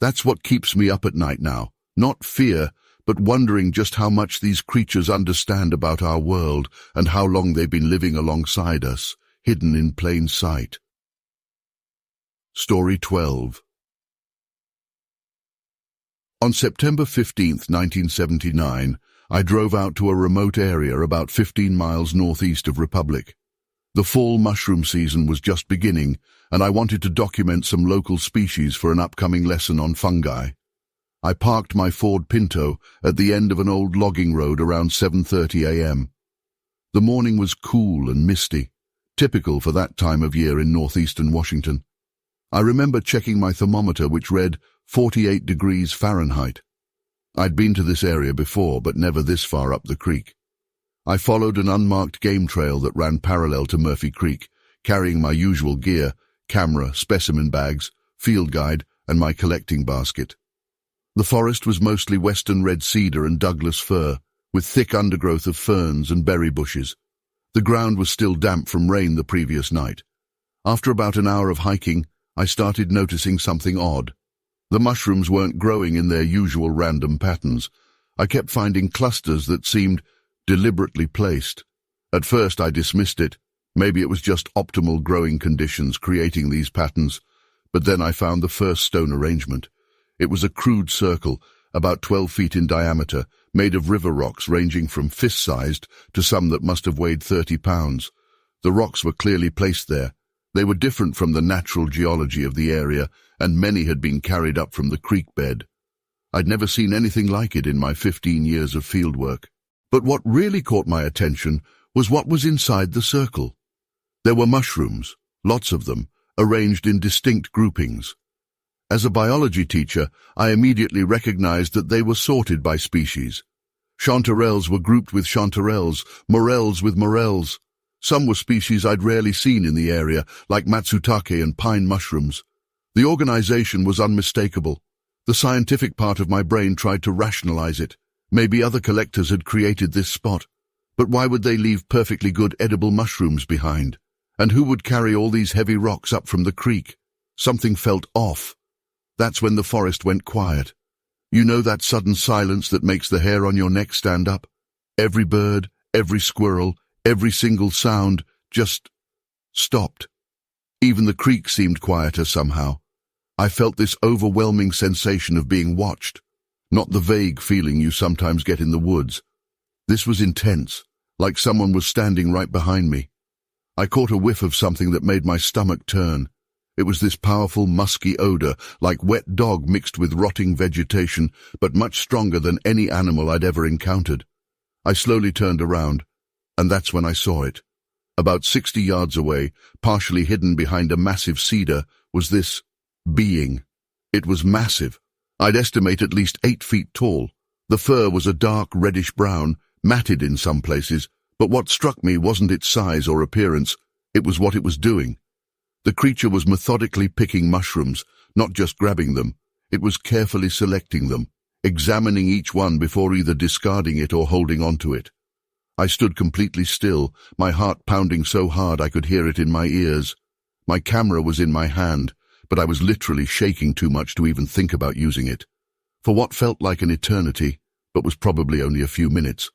That's what keeps me up at night now, not fear, but wondering just how much these creatures understand about our world and how long they've been living alongside us, hidden in plain sight. Story 12. On September 15, 1979, I drove out to a remote area about 15 miles northeast of Republic. The fall mushroom season was just beginning, and I wanted to document some local species for an upcoming lesson on fungi. I parked my Ford Pinto at the end of an old logging road around 7:30 a.m. The morning was cool and misty, typical for that time of year in northeastern Washington. I remember checking my thermometer, which read 48 degrees Fahrenheit. I'd been to this area before, but never this far up the creek. I followed an unmarked game trail that ran parallel to Murphy Creek, carrying my usual gear, camera, specimen bags, field guide, and my collecting basket. The forest was mostly western red cedar and Douglas fir, with thick undergrowth of ferns and berry bushes. The ground was still damp from rain the previous night. After about an hour of hiking, I started noticing something odd. The mushrooms weren't growing in their usual random patterns. I kept finding clusters that seemed deliberately placed. At first I dismissed it. Maybe it was just optimal growing conditions creating these patterns. But then I found the first stone arrangement. It was a crude circle, about 12 feet in diameter, made of river rocks ranging from fist-sized to some that must have weighed 30 pounds. The rocks were clearly placed there. They were different from the natural geology of the area, and many had been carried up from the creek bed. I'd never seen anything like it in my 15 years of fieldwork. But what really caught my attention was what was inside the circle. There were mushrooms, lots of them, arranged in distinct groupings. As a biology teacher, I immediately recognized that they were sorted by species. Chanterelles were grouped with chanterelles, morels with morels. Some were species I'd rarely seen in the area, like matsutake and pine mushrooms. The organization was unmistakable. The scientific part of my brain tried to rationalize it. Maybe other collectors had created this spot. But why would they leave perfectly good edible mushrooms behind? And who would carry all these heavy rocks up from the creek? Something felt off. That's when the forest went quiet. You know that sudden silence that makes the hair on your neck stand up? Every bird, every squirrel, every single sound just stopped. Even the creek seemed quieter somehow. I felt this overwhelming sensation of being watched, not the vague feeling you sometimes get in the woods. This was intense, like someone was standing right behind me. I caught a whiff of something that made my stomach turn. It was this powerful, musky odor, like wet dog mixed with rotting vegetation, but much stronger than any animal I'd ever encountered. I slowly turned around, and that's when I saw it. About 60 yards away, partially hidden behind a massive cedar, was this being. It was massive. I'd estimate at least 8 feet tall. The fur was a dark reddish-brown, matted in some places, but what struck me wasn't its size or appearance, it was what it was doing. The creature was methodically picking mushrooms, not just grabbing them. It was carefully selecting them, examining each one before either discarding it or holding onto it. I stood completely still, my heart pounding so hard I could hear it in my ears. My camera was in my hand, but I was literally shaking too much to even think about using it. For what felt like an eternity, but was probably only a few minutes,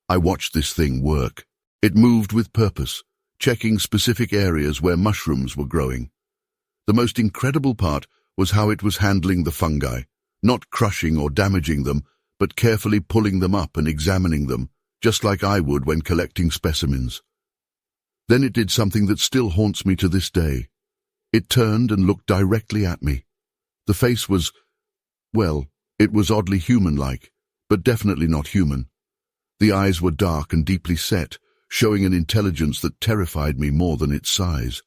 I watched this thing work. It moved with purpose, checking specific areas where mushrooms were growing. The most incredible part was how it was handling the fungi, not crushing or damaging them, but carefully pulling them up and examining them, just like I would when collecting specimens. Then it did something that still haunts me to this day. It turned and looked directly at me. The face was, well, it was oddly human-like, but definitely not human. The eyes were dark and deeply set, showing an intelligence that terrified me more than its size.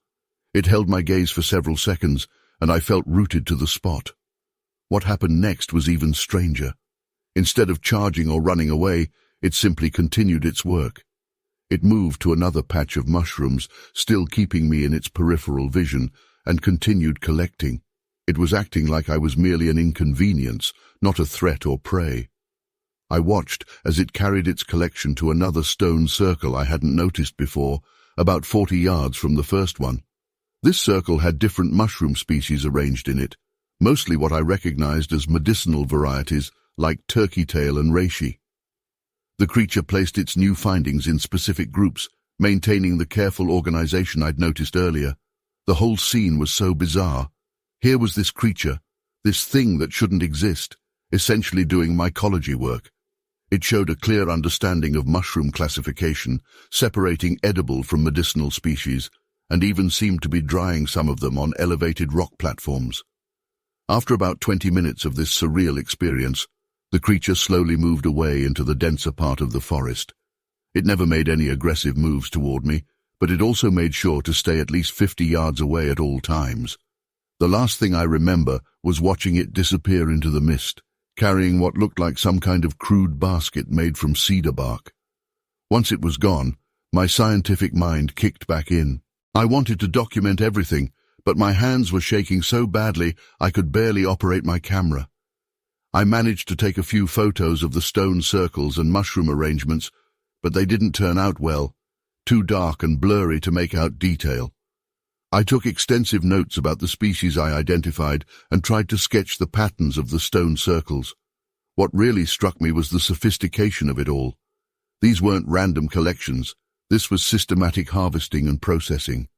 It held my gaze for several seconds, and I felt rooted to the spot. What happened next was even stranger. Instead of charging or running away, it simply continued its work. It moved to another patch of mushrooms, still keeping me in its peripheral vision, and continued collecting. It was acting like I was merely an inconvenience, not a threat or prey. I watched as it carried its collection to another stone circle I hadn't noticed before, about 40 yards from the first one. This circle had different mushroom species arranged in it, mostly what I recognized as medicinal varieties like turkey tail and reishi. The creature placed its new findings in specific groups, maintaining the careful organization I'd noticed earlier. The whole scene was so bizarre. Here was this creature, this thing that shouldn't exist, essentially doing mycology work. It showed a clear understanding of mushroom classification, separating edible from medicinal species, and even seemed to be drying some of them on elevated rock platforms. After about 20 minutes of this surreal experience, the creature slowly moved away into the denser part of the forest. It never made any aggressive moves toward me, but it also made sure to stay at least 50 yards away at all times. The last thing I remember was watching it disappear into the mist, carrying what looked like some kind of crude basket made from cedar bark. Once it was gone, my scientific mind kicked back in. I wanted to document everything, but my hands were shaking so badly I could barely operate my camera. I managed to take a few photos of the stone circles and mushroom arrangements, but they didn't turn out well, too dark and blurry to make out detail. I took extensive notes about the species I identified and tried to sketch the patterns of the stone circles. What really struck me was the sophistication of it all. These weren't random collections. This was systematic harvesting and processing.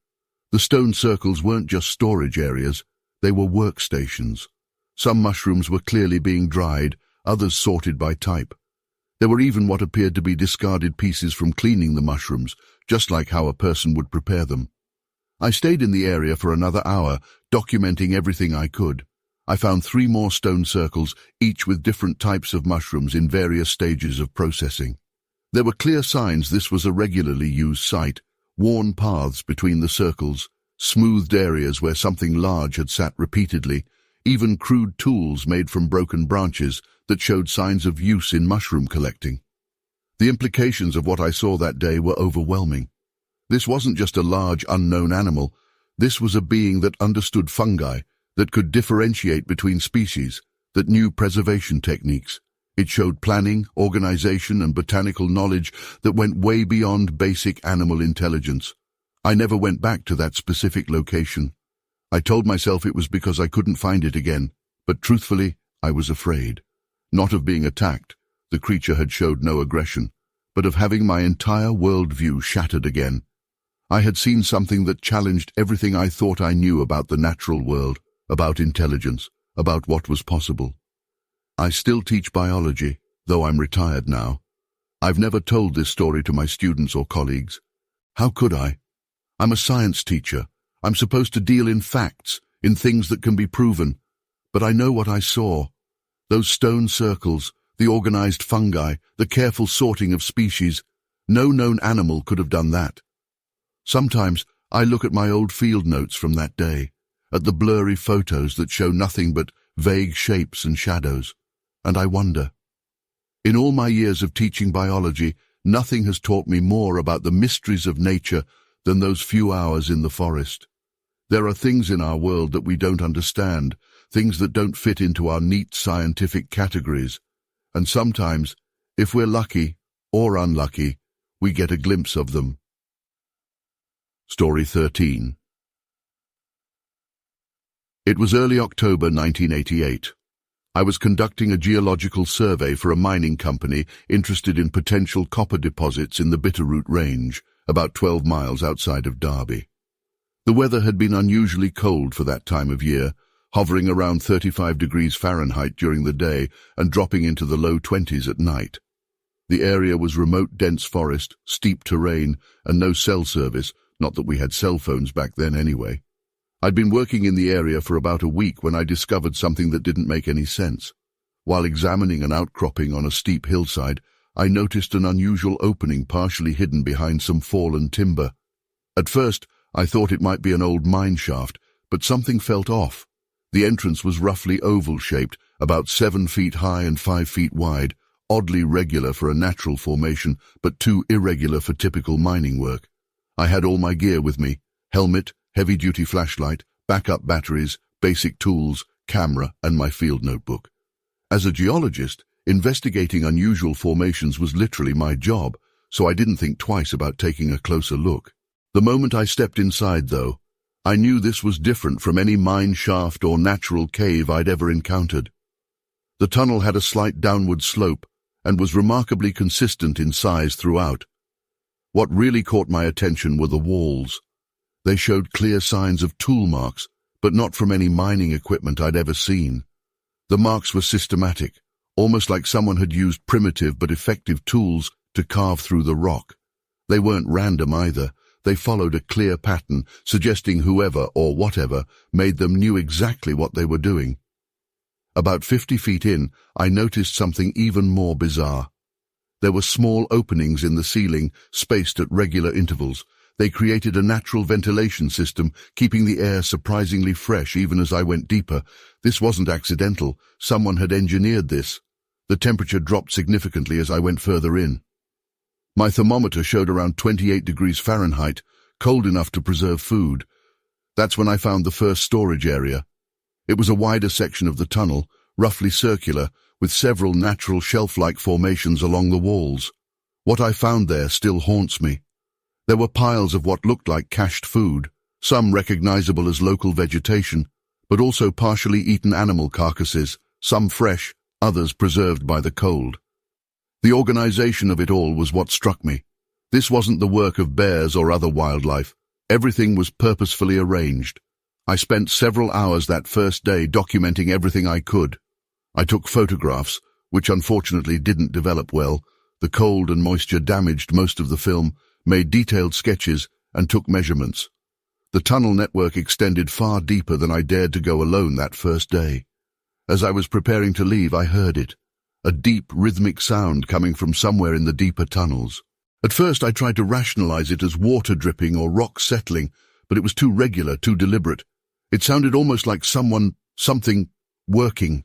The stone circles weren't just storage areas, they were workstations. Some mushrooms were clearly being dried, others sorted by type. There were even what appeared to be discarded pieces from cleaning the mushrooms, just like how a person would prepare them. I stayed in the area for another hour, documenting everything I could. I found 3 more stone circles, each with different types of mushrooms in various stages of processing. There were clear signs this was a regularly used site, worn paths between the circles, smoothed areas where something large had sat repeatedly, even crude tools made from broken branches that showed signs of use in mushroom collecting. The implications of what I saw that day were overwhelming. This wasn't just a large, unknown animal. This was a being that understood fungi, that could differentiate between species, that knew preservation techniques. It showed planning, organization, and botanical knowledge that went way beyond basic animal intelligence. I never went back to that specific location. I told myself it was because I couldn't find it again, but truthfully, I was afraid. Not of being attacked, the creature had showed no aggression, but of having my entire worldview shattered again. I had seen something that challenged everything I thought I knew about the natural world, about intelligence, about what was possible. I still teach biology, though I'm retired now. I've never told this story to my students or colleagues. How could I? I'm a science teacher. I'm supposed to deal in facts, in things that can be proven. But I know what I saw. Those stone circles, the organized fungi, the careful sorting of species. No known animal could have done that. Sometimes I look at my old field notes from that day, at the blurry photos that show nothing but vague shapes and shadows, and I wonder. In all my years of teaching biology, nothing has taught me more about the mysteries of nature than those few hours in the forest. There are things in our world that we don't understand, things that don't fit into our neat scientific categories, and sometimes, if we're lucky or unlucky, we get a glimpse of them. Story 13. It was early October 1988. I was conducting a geological survey for a mining company interested in potential copper deposits in the Bitterroot range, about 12 miles outside of Derby. The weather had been unusually cold for that time of year, hovering around 35 degrees Fahrenheit during the day and dropping into the low 20s at night. The area was remote dense forest, steep terrain, and no cell service, not that we had cell phones back then anyway. I'd been working in the area for about a week when I discovered something that didn't make any sense. While examining an outcropping on a steep hillside, I noticed an unusual opening partially hidden behind some fallen timber. At first, I thought it might be an old mine shaft, but something felt off. The entrance was roughly oval-shaped, about 7 feet high and 5 feet wide, oddly regular for a natural formation, but too irregular for typical mining work. I had all my gear with me: helmet, heavy-duty flashlight, backup batteries, basic tools, camera, and my field notebook. As a geologist, investigating unusual formations was literally my job, so I didn't think twice about taking a closer look. The moment I stepped inside, though, I knew this was different from any mine shaft or natural cave I'd ever encountered. The tunnel had a slight downward slope and was remarkably consistent in size throughout. What really caught my attention were the walls. They showed clear signs of tool marks, but not from any mining equipment I'd ever seen. The marks were systematic, almost like someone had used primitive but effective tools to carve through the rock. They weren't random either. They followed a clear pattern, suggesting whoever or whatever made them knew exactly what they were doing. About 50 feet in, I noticed something even more bizarre. There were small openings in the ceiling, spaced at regular intervals. They created a natural ventilation system, keeping the air surprisingly fresh even as I went deeper. This wasn't accidental. Someone had engineered this. The temperature dropped significantly as I went further in. My thermometer showed around 28 degrees Fahrenheit, cold enough to preserve food. That's when I found the first storage area. It was a wider section of the tunnel, roughly circular, with several natural shelf-like formations along the walls. What I found there still haunts me. There were piles of what looked like cached food, some recognizable as local vegetation, but also partially eaten animal carcasses, some fresh, others preserved by the cold. The organization of it all was what struck me. This wasn't the work of bears or other wildlife. Everything was purposefully arranged. I spent several hours that first day documenting everything I could. I took photographs, which unfortunately didn't develop well. The cold and moisture damaged most of the film, made detailed sketches, and took measurements. The tunnel network extended far deeper than I dared to go alone that first day. As I was preparing to leave, I heard it. A deep, rhythmic sound coming from somewhere in the deeper tunnels. At first I tried to rationalize it as water dripping or rock settling, but it was too regular, too deliberate. It sounded almost like something, working.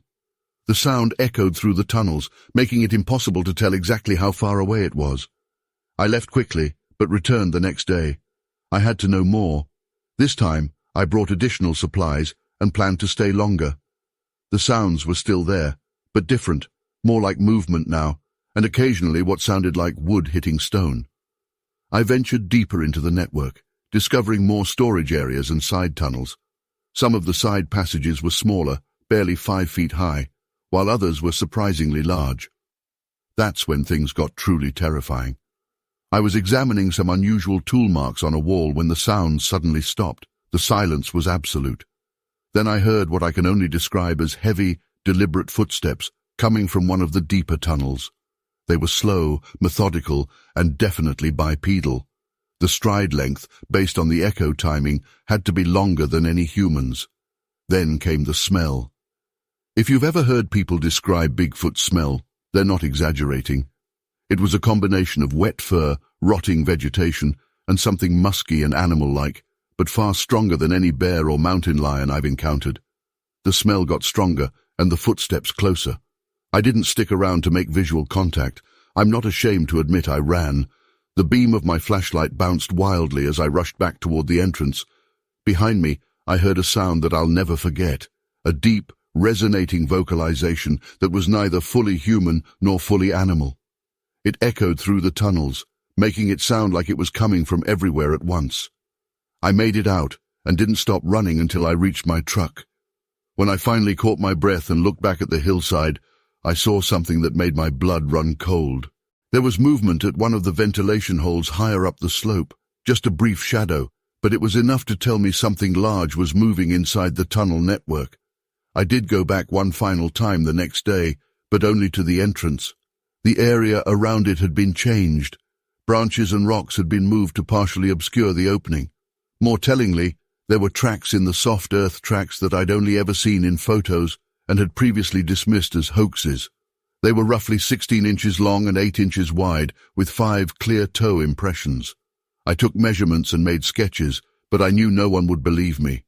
The sound echoed through the tunnels, making it impossible to tell exactly how far away it was. I left quickly, but returned the next day. I had to know more. This time, I brought additional supplies and planned to stay longer. The sounds were still there, but different. More like movement now, and occasionally what sounded like wood hitting stone. I ventured deeper into the network, discovering more storage areas and side tunnels. Some of the side passages were smaller, barely 5 feet high, while others were surprisingly large. That's when things got truly terrifying. I was examining some unusual tool marks on a wall when the sounds suddenly stopped. The silence was absolute. Then I heard what I can only describe as heavy, deliberate footsteps coming from one of the deeper tunnels. They were slow, methodical, and definitely bipedal. The stride length, based on the echo timing, had to be longer than any humans. Then came the smell. If you've ever heard people describe Bigfoot's smell, they're not exaggerating. It was a combination of wet fur, rotting vegetation, and something musky and animal-like, but far stronger than any bear or mountain lion I've encountered. The smell got stronger, and the footsteps closer. I didn't stick around to make visual contact. I'm not ashamed to admit I ran. The beam of my flashlight bounced wildly as I rushed back toward the entrance. Behind me, I heard a sound that I'll never forget, a deep, resonating vocalization that was neither fully human nor fully animal. It echoed through the tunnels, making it sound like it was coming from everywhere at once. I made it out and didn't stop running until I reached my truck. When I finally caught my breath and looked back at the hillside, I saw something that made my blood run cold. There was movement at one of the ventilation holes higher up the slope, just a brief shadow, but it was enough to tell me something large was moving inside the tunnel network. I did go back one final time the next day, but only to the entrance. The area around it had been changed. Branches and rocks had been moved to partially obscure the opening. More tellingly, there were tracks in the soft earth tracks that I'd only ever seen in photos and had previously dismissed as hoaxes. They were roughly 16 inches long and 8 inches wide, with 5 clear toe impressions. I took measurements and made sketches, but I knew no one would believe me.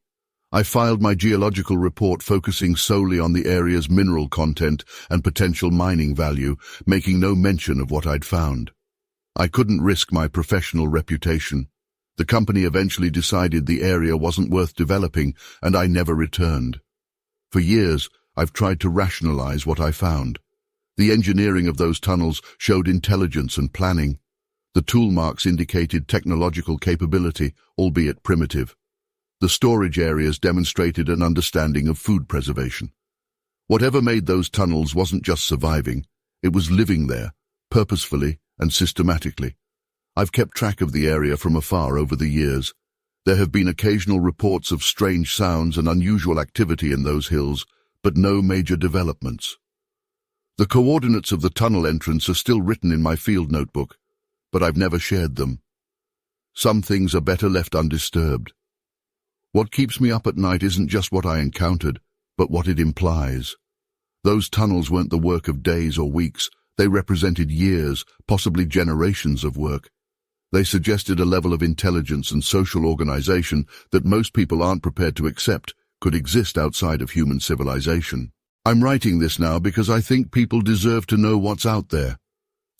I filed my geological report focusing solely on the area's mineral content and potential mining value, making no mention of what I'd found. I couldn't risk my professional reputation. The company eventually decided the area wasn't worth developing, and I never returned. For years, I've tried to rationalize what I found. The engineering of those tunnels showed intelligence and planning. The tool marks indicated technological capability, albeit primitive. The storage areas demonstrated an understanding of food preservation. Whatever made those tunnels wasn't just surviving, it was living there, purposefully and systematically. I've kept track of the area from afar over the years. There have been occasional reports of strange sounds and unusual activity in those hills, but no major developments. The coordinates of the tunnel entrance are still written in my field notebook, but I've never shared them. Some things are better left undisturbed. What keeps me up at night isn't just what I encountered, but what it implies. Those tunnels weren't the work of days or weeks. They represented years, possibly generations of work. They suggested a level of intelligence and social organization that most people aren't prepared to accept could exist outside of human civilization. I'm writing this now because I think people deserve to know what's out there.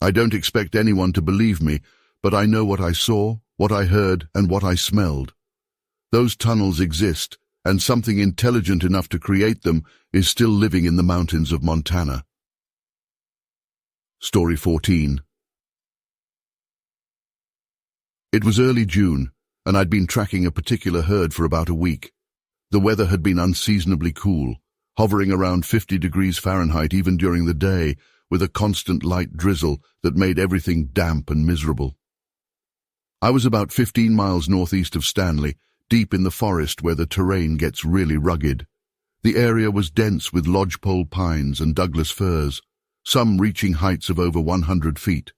I don't expect anyone to believe me, but I know what I saw, what I heard, and what I smelled. Those tunnels exist, and something intelligent enough to create them is still living in the mountains of Montana. Story 14. It was early June, and I'd been tracking a particular herd for about a week. The weather had been unseasonably cool, hovering around 50 degrees Fahrenheit even during the day, with a constant light drizzle that made everything damp and miserable. I was about 15 miles northeast of Stanley, deep in the forest where the terrain gets really rugged. The area was dense with lodgepole pines and Douglas firs, some reaching heights of over 100 feet.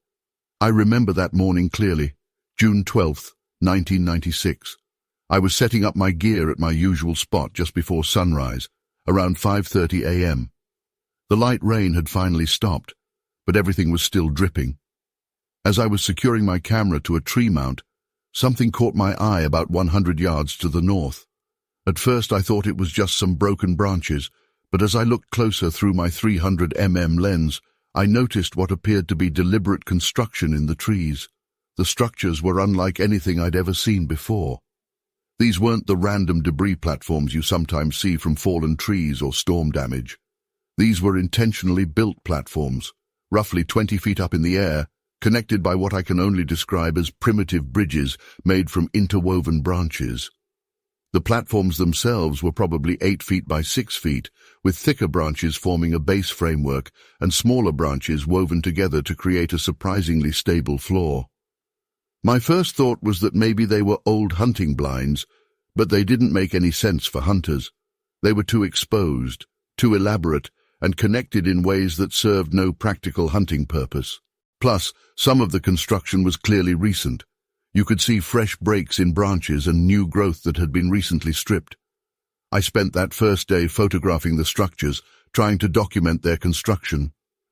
I remember that morning clearly, June 12th, 1996. I was setting up my gear at my usual spot just before sunrise, around 5:30 a.m. The light rain had finally stopped, but everything was still dripping. As I was securing my camera to a tree mount, something caught my eye about 100 yards to the north. At first I thought it was just some broken branches, but as I looked closer through my 300 lens, I noticed what appeared to be deliberate construction in the trees. The structures were unlike anything I'd ever seen before. These weren't the random debris platforms you sometimes see from fallen trees or storm damage. These were intentionally built platforms, roughly 20 feet up in the air, connected by what I can only describe as primitive bridges made from interwoven branches. The platforms themselves were probably 8 feet by 6 feet, with thicker branches forming a base framework and smaller branches woven together to create a surprisingly stable floor. My first thought was that maybe they were old hunting blinds, but they didn't make any sense for hunters. They were too exposed, too elaborate, and connected in ways that served no practical hunting purpose. Plus, some of the construction was clearly recent. You could see fresh breaks in branches and new growth that had been recently stripped. I spent that first day photographing the structures, trying to document their construction.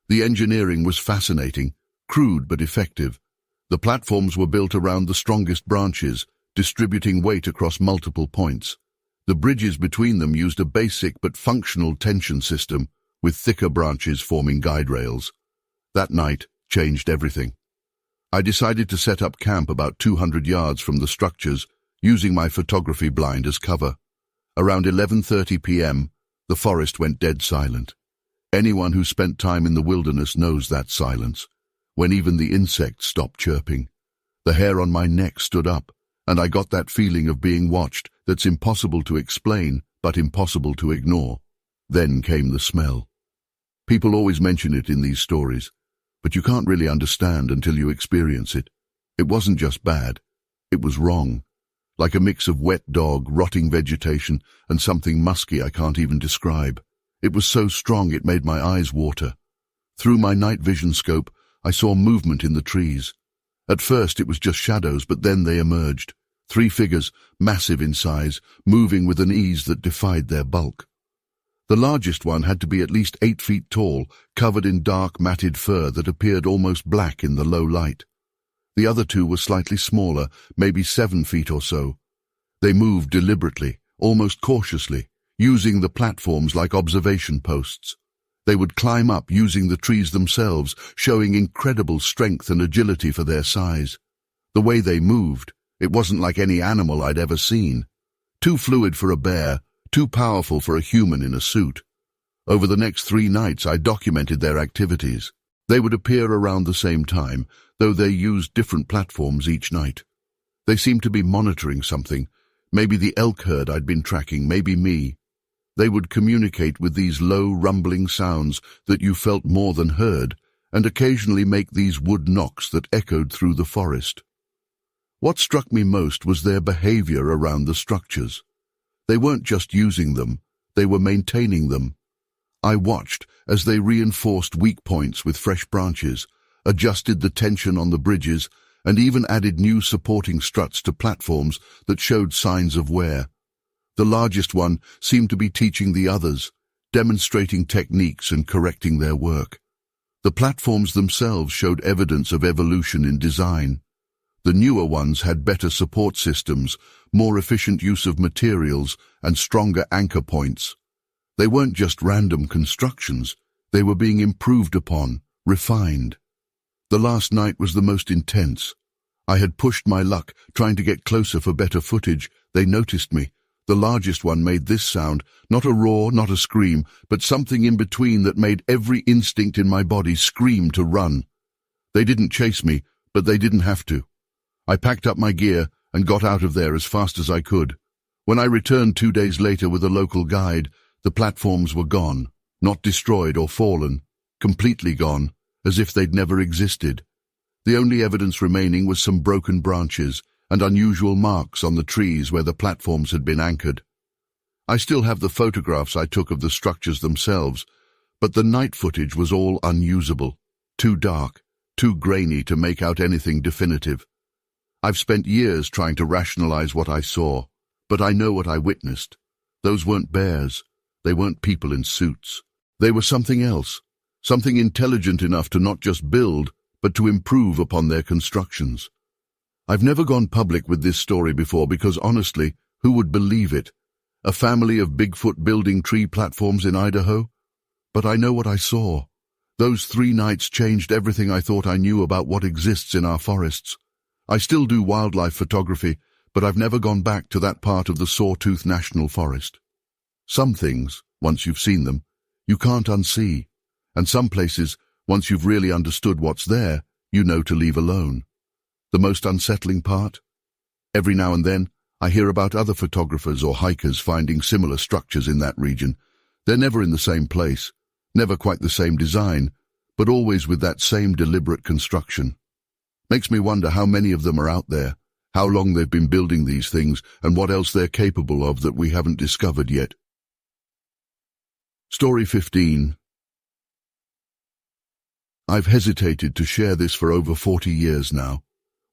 The engineering was fascinating, crude but effective. The platforms were built around the strongest branches, distributing weight across multiple points. The bridges between them used a basic but functional tension system, with thicker branches forming guide rails. That night changed everything. I decided to set up camp about 200 yards from the structures, using my photography blind as cover. Around 11:30 p.m., the forest went dead silent. Anyone who spent time in the wilderness knows that silence, when even the insects stopped chirping. The hair on my neck stood up, and I got that feeling of being watched that's impossible to explain, but impossible to ignore. Then came the smell. People always mention it in these stories, but you can't really understand until you experience it. It wasn't just bad, it was wrong. Like a mix of wet dog, rotting vegetation, and something musky I can't even describe. It was so strong it made my eyes water. Through my night vision scope, I saw movement in the trees. At first it was just shadows, but then they emerged. 3 figures, massive in size, moving with an ease that defied their bulk. The largest one had to be at least 8 feet tall, covered in dark matted fur that appeared almost black in the low light. The other 2 were slightly smaller, maybe 7 feet or so. They moved deliberately, almost cautiously, using the platforms like observation posts. They would climb up using the trees themselves, showing incredible strength and agility for their size. The way they moved, it wasn't like any animal I'd ever seen. Too fluid for a bear, too powerful for a human in a suit. Over the next 3 nights I documented their activities. They would appear around the same time, though they used different platforms each night. They seemed to be monitoring something, maybe the elk herd I'd been tracking, maybe me. They would communicate with these low, rumbling sounds that you felt more than heard, and occasionally make these wood knocks that echoed through the forest. What struck me most was their behavior around the structures. They weren't just using them, they were maintaining them. I watched as they reinforced weak points with fresh branches, adjusted the tension on the bridges, and even added new supporting struts to platforms that showed signs of wear. The largest one seemed to be teaching the others, demonstrating techniques and correcting their work. The platforms themselves showed evidence of evolution in design. The newer ones had better support systems, more efficient use of materials, and stronger anchor points. They weren't just random constructions, they were being improved upon, refined. The last night was the most intense. I had pushed my luck, trying to get closer for better footage. They noticed me. The largest one made this sound, not a roar, not a scream, but something in between that made every instinct in my body scream to run. They didn't chase me, but they didn't have to. I packed up my gear and got out of there as fast as I could. When I returned 2 days later with a local guide, the platforms were gone, not destroyed or fallen, completely gone, as if they'd never existed. The only evidence remaining was some broken branches and unusual marks on the trees where the platforms had been anchored. I still have the photographs I took of the structures themselves, but the night footage was all unusable, too dark, too grainy to make out anything definitive. I've spent years trying to rationalize what I saw, but I know what I witnessed. Those weren't bears. They weren't people in suits. They were something else, something intelligent enough to not just build, but to improve upon their constructions. I've never gone public with this story before because, honestly, who would believe it? A family of Bigfoot building tree platforms in Idaho? But I know what I saw. Those 3 nights changed everything I thought I knew about what exists in our forests. I still do wildlife photography, but I've never gone back to that part of the Sawtooth National Forest. Some things, once you've seen them, you can't unsee, and some places, once you've really understood what's there, you know to leave alone. The most unsettling part? Every now and then, I hear about other photographers or hikers finding similar structures in that region. They're never in the same place, never quite the same design, but always with that same deliberate construction. Makes me wonder how many of them are out there, how long they've been building these things, and what else they're capable of that we haven't discovered yet. Story 15. I've hesitated to share this for over 40 years now.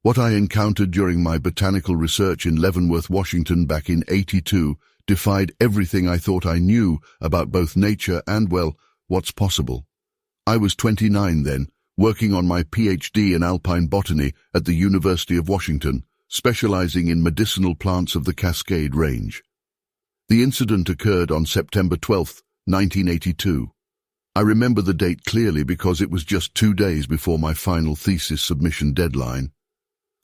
What I encountered during my botanical research in Leavenworth, Washington back in '82 defied everything I thought I knew about both nature and, well, what's possible. I was 29 then, working on my PhD in alpine botany at the University of Washington, specializing in medicinal plants of the Cascade Range. The incident occurred on September 12, 1982. I remember the date clearly because it was just 2 days before my final thesis submission deadline.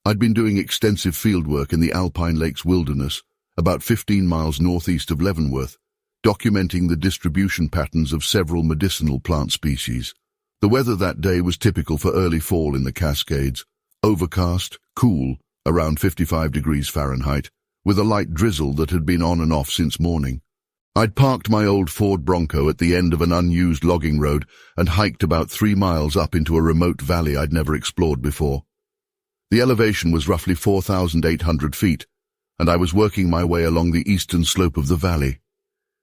I'd been doing extensive fieldwork in the Alpine Lakes wilderness, about 15 miles northeast of Leavenworth, documenting the distribution patterns of several medicinal plant species. The weather that day was typical for early fall in the Cascades, overcast, cool, around 55 degrees Fahrenheit, with a light drizzle that had been on and off since morning. I'd parked my old Ford Bronco at the end of an unused logging road and hiked about 3 miles up into a remote valley I'd never explored before. The elevation was roughly 4,800 feet, and I was working my way along the eastern slope of the valley.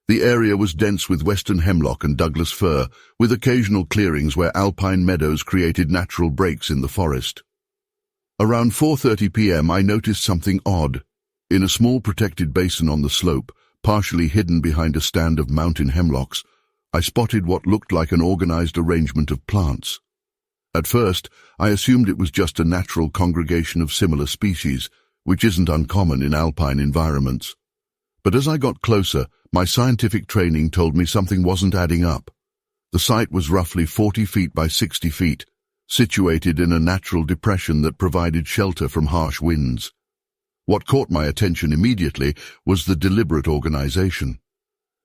The area was dense with western hemlock and Douglas fir, with occasional clearings where alpine meadows created natural breaks in the forest. Around 4:30 p.m. I noticed something odd. In a small protected basin on the slope, partially hidden behind a stand of mountain hemlocks, I spotted what looked like an organized arrangement of plants. At first, I assumed it was just a natural congregation of similar species, which isn't uncommon in alpine environments. But as I got closer, my scientific training told me something wasn't adding up. The site was roughly 40 feet by 60 feet, situated in a natural depression that provided shelter from harsh winds. What caught my attention immediately was the deliberate organization.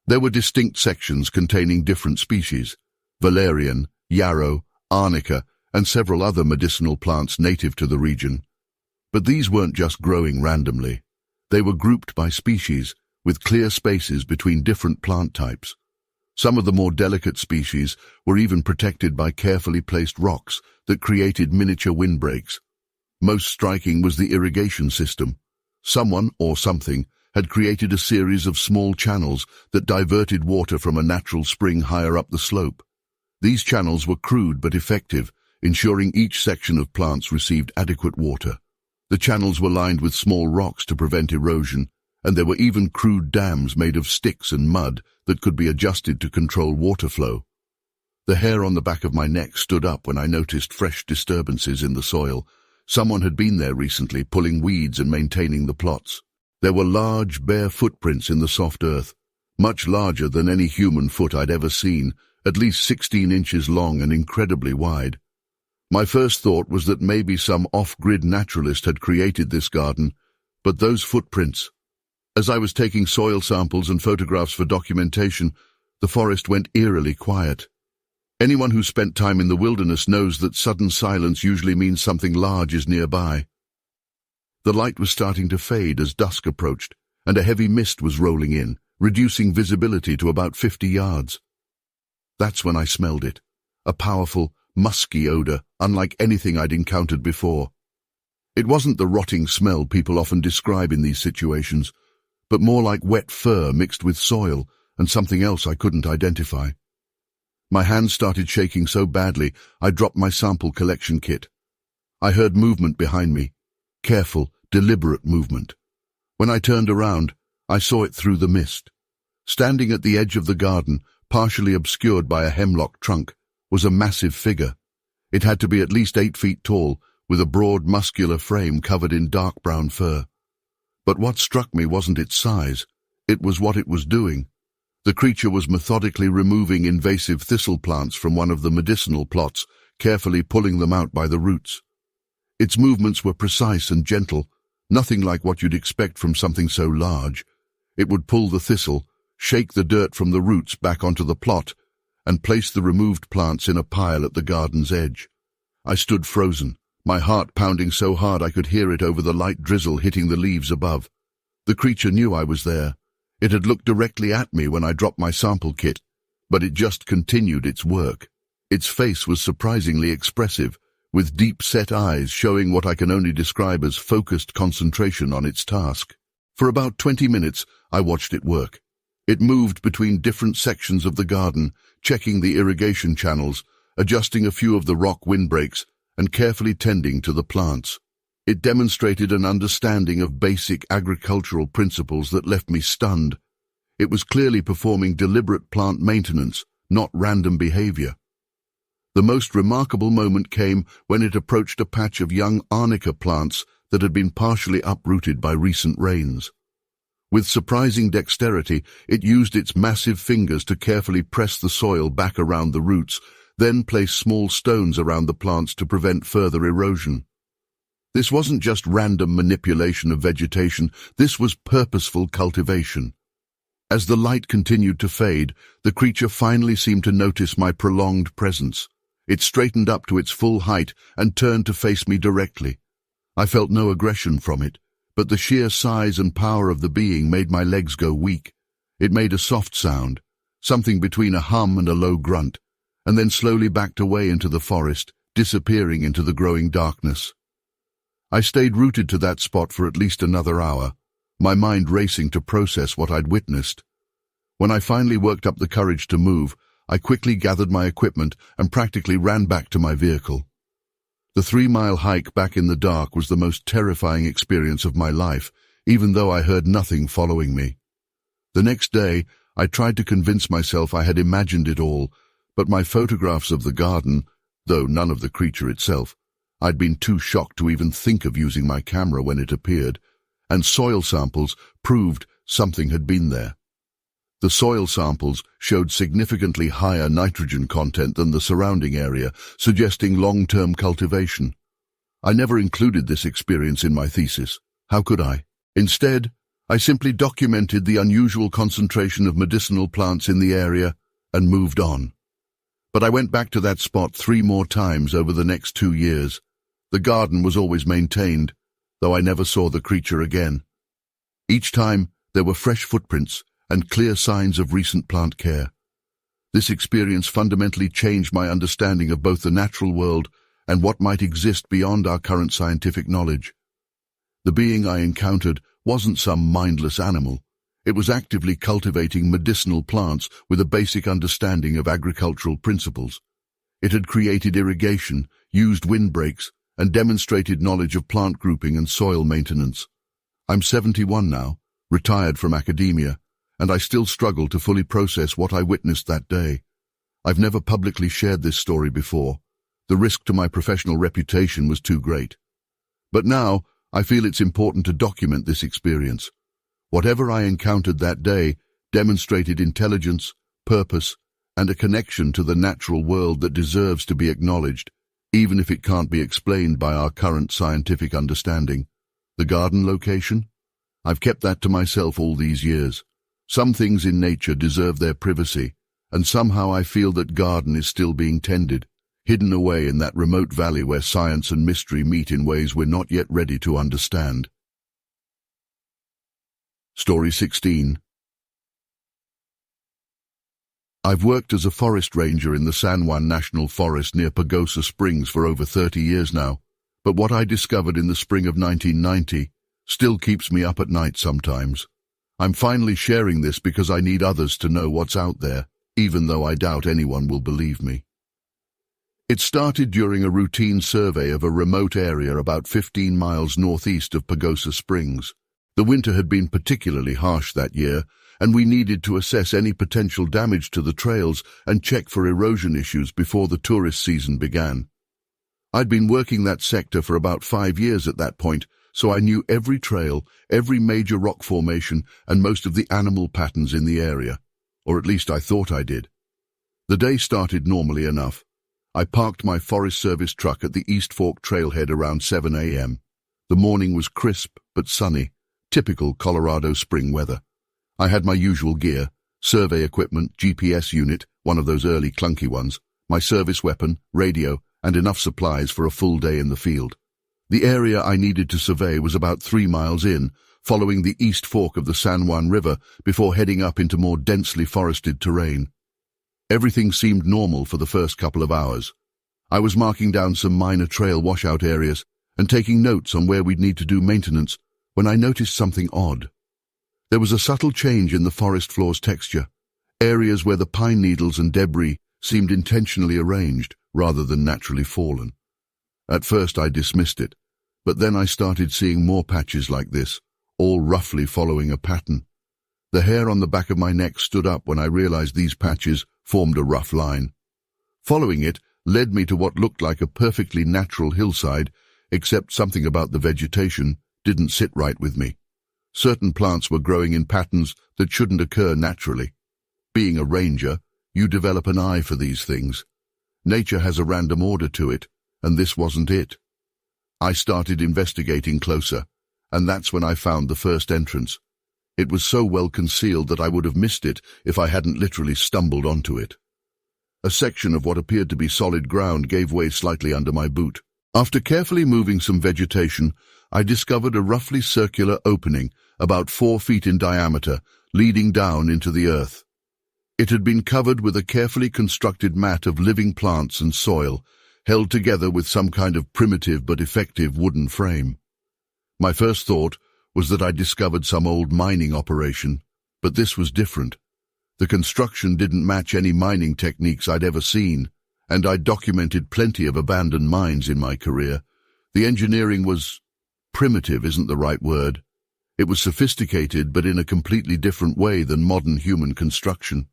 There were distinct sections containing different species: valerian, yarrow, arnica, and several other medicinal plants native to the region. But these weren't just growing randomly. They were grouped by species, with clear spaces between different plant types. Some of the more delicate species were even protected by carefully placed rocks that created miniature windbreaks. Most striking was the irrigation system. Someone, or something, had created a series of small channels that diverted water from a natural spring higher up the slope. These channels were crude but effective, ensuring each section of plants received adequate water. The channels were lined with small rocks to prevent erosion, and there were even crude dams made of sticks and mud that could be adjusted to control water flow. The hair on the back of my neck stood up when I noticed fresh disturbances in the soil. Someone had been there recently, pulling weeds and maintaining the plots. There were large, bare footprints in the soft earth, much larger than any human foot I'd ever seen, at least 16 inches long and incredibly wide. My first thought was that maybe some off-grid naturalist had created this garden, but those footprints... As I was taking soil samples and photographs for documentation, the forest went eerily quiet. Anyone who spent time in the wilderness knows that sudden silence usually means something large is nearby. The light was starting to fade as dusk approached, and a heavy mist was rolling in, reducing visibility to about 50 yards. That's when I smelled it, a powerful, musky odor, unlike anything I'd encountered before. It wasn't the rotting smell people often describe in these situations, but more like wet fur mixed with soil and something else I couldn't identify. My hands started shaking so badly I dropped my sample collection kit. I heard movement behind me, careful, deliberate movement. When I turned around, I saw it through the mist. Standing at the edge of the garden, partially obscured by a hemlock trunk, was a massive figure. It had to be at least 8 feet tall, with a broad, muscular frame covered in dark brown fur. But what struck me wasn't its size, it was what it was doing. The creature was methodically removing invasive thistle plants from one of the medicinal plots, carefully pulling them out by the roots. Its movements were precise and gentle, nothing like what you'd expect from something so large. It would pull the thistle, shake the dirt from the roots back onto the plot, and place the removed plants in a pile at the garden's edge. I stood frozen, my heart pounding so hard I could hear it over the light drizzle hitting the leaves above. The creature knew I was there. It had looked directly at me when I dropped my sample kit, but it just continued its work. Its face was surprisingly expressive, with deep-set eyes showing what I can only describe as focused concentration on its task. For about 20 minutes, I watched it work. It moved between different sections of the garden, checking the irrigation channels, adjusting a few of the rock windbreaks, and carefully tending to the plants. It demonstrated an understanding of basic agricultural principles that left me stunned. It was clearly performing deliberate plant maintenance, not random behavior. The most remarkable moment came when it approached a patch of young arnica plants that had been partially uprooted by recent rains. With surprising dexterity, it used its massive fingers to carefully press the soil back around the roots, then place small stones around the plants to prevent further erosion. This wasn't just random manipulation of vegetation, this was purposeful cultivation. As the light continued to fade, the creature finally seemed to notice my prolonged presence. It straightened up to its full height and turned to face me directly. I felt no aggression from it, but the sheer size and power of the being made my legs go weak. It made a soft sound, something between a hum and a low grunt, and then slowly backed away into the forest, disappearing into the growing darkness. I stayed rooted to that spot for at least another hour, my mind racing to process what I'd witnessed. When I finally worked up the courage to move, I quickly gathered my equipment and practically ran back to my vehicle. The 3-mile hike back in the dark was the most terrifying experience of my life, even though I heard nothing following me. The next day, I tried to convince myself I had imagined it all, but my photographs of the garden, though none of the creature itself, I'd been too shocked to even think of using my camera when it appeared, and soil samples proved something had been there. The soil samples showed significantly higher nitrogen content than the surrounding area, suggesting long-term cultivation. I never included this experience in my thesis. How could I? Instead, I simply documented the unusual concentration of medicinal plants in the area and moved on. But I went back to that spot 3 more times over the next 2 years. The garden was always maintained, though I never saw the creature again. Each time, there were fresh footprints and clear signs of recent plant care. This experience fundamentally changed my understanding of both the natural world and what might exist beyond our current scientific knowledge. The being I encountered wasn't some mindless animal. It was actively cultivating medicinal plants with a basic understanding of agricultural principles. It had created irrigation, used windbreaks, and demonstrated knowledge of plant grouping and soil maintenance. I'm 71 now, retired from academia, and I still struggle to fully process what I witnessed that day. I've never publicly shared this story before. The risk to my professional reputation was too great. But now, I feel it's important to document this experience. Whatever I encountered that day demonstrated intelligence, purpose, and a connection to the natural world that deserves to be acknowledged, even if it can't be explained by our current scientific understanding. The garden location? I've kept that to myself all these years. Some things in nature deserve their privacy, and somehow I feel that garden is still being tended, hidden away in that remote valley where science and mystery meet in ways we're not yet ready to understand. Story 16. I've worked as a forest ranger in the San Juan National Forest near Pagosa Springs for over 30 years now, but what I discovered in the spring of 1990 still keeps me up at night sometimes. I'm finally sharing this because I need others to know what's out there, even though I doubt anyone will believe me. It started during a routine survey of a remote area about 15 miles northeast of Pagosa Springs. The winter had been particularly harsh that year, and we needed to assess any potential damage to the trails and check for erosion issues before the tourist season began. I'd been working that sector for about 5 years at that point, so I knew every trail, every major rock formation, and most of the animal patterns in the area, or at least I thought I did. The day started normally enough. I parked my Forest Service truck at the East Fork trailhead around 7 a.m. The morning was crisp but sunny, typical Colorado spring weather. I had my usual gear, survey equipment, GPS unit, one of those early clunky ones, my service weapon, radio, and enough supplies for a full day in the field. The area I needed to survey was about 3 miles in, following the East Fork of the San Juan River before heading up into more densely forested terrain. Everything seemed normal for the first couple of hours. I was marking down some minor trail washout areas and taking notes on where we'd need to do maintenance when I noticed something odd. There was a subtle change in the forest floor's texture, areas where the pine needles and debris seemed intentionally arranged rather than naturally fallen. At first I dismissed it, but then I started seeing more patches like this, all roughly following a pattern. The hair on the back of my neck stood up when I realized these patches formed a rough line. Following it led me to what looked like a perfectly natural hillside, except something about the vegetation didn't sit right with me. Certain plants were growing in patterns that shouldn't occur naturally. Being a ranger, you develop an eye for these things. Nature has a random order to it, and this wasn't it. I started investigating closer, and that's when I found the first entrance. It was so well concealed that I would have missed it if I hadn't literally stumbled onto it. A section of what appeared to be solid ground gave way slightly under my boot. After carefully moving some vegetation, I discovered a roughly circular opening, about 4 feet in diameter, leading down into the earth. It had been covered with a carefully constructed mat of living plants and soil, held together with some kind of primitive but effective wooden frame. My first thought was that I'd discovered some old mining operation, but this was different. The construction didn't match any mining techniques I'd ever seen, and I'd documented plenty of abandoned mines in my career. The engineering was primitive isn't the right word. It was sophisticated, but in a completely different way than modern human construction.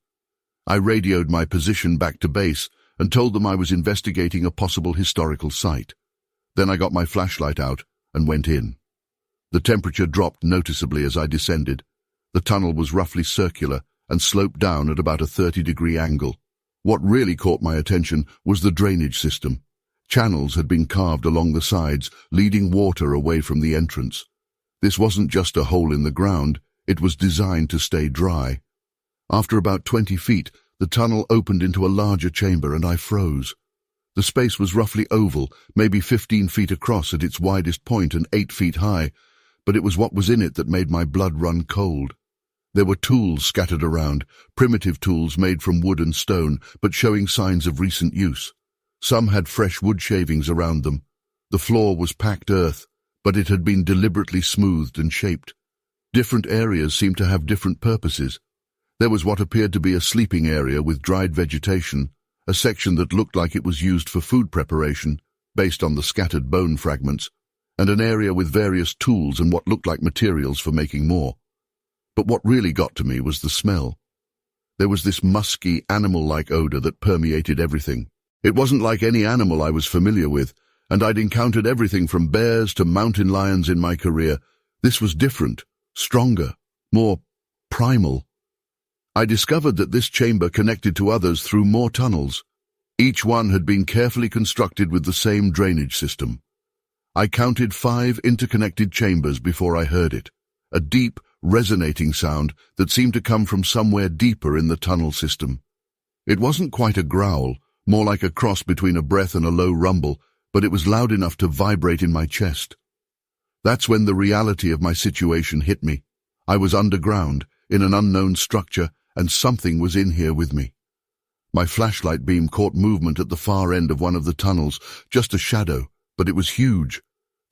I radioed my position back to base and told them I was investigating a possible historical site. Then I got my flashlight out and went in. The temperature dropped noticeably as I descended. The tunnel was roughly circular and sloped down at about a 30-degree angle. What really caught my attention was the drainage system. Channels had been carved along the sides, leading water away from the entrance. This wasn't just a hole in the ground, it was designed to stay dry. After about 20 feet, the tunnel opened into a larger chamber and I froze. The space was roughly oval, maybe 15 feet across at its widest point and 8 feet high, but it was what was in it that made my blood run cold. There were tools scattered around, primitive tools made from wood and stone, but showing signs of recent use. Some had fresh wood shavings around them. The floor was packed earth, but it had been deliberately smoothed and shaped. Different areas seemed to have different purposes. There was what appeared to be a sleeping area with dried vegetation, a section that looked like it was used for food preparation, based on the scattered bone fragments, and an area with various tools and what looked like materials for making more. But what really got to me was the smell. There was this musky, animal-like odor that permeated everything. It wasn't like any animal I was familiar with, and I'd encountered everything from bears to mountain lions in my career. This was different, stronger, more primal. I discovered that this chamber connected to others through more tunnels. Each one had been carefully constructed with the same drainage system. I counted 5 interconnected chambers before I heard it, a deep, resonating sound that seemed to come from somewhere deeper in the tunnel system. It wasn't quite a growl, more like a cross between a breath and a low rumble, but it was loud enough to vibrate in my chest. That's when the reality of my situation hit me. I was underground, in an unknown structure, and something was in here with me. My flashlight beam caught movement at the far end of one of the tunnels, just a shadow, but it was huge.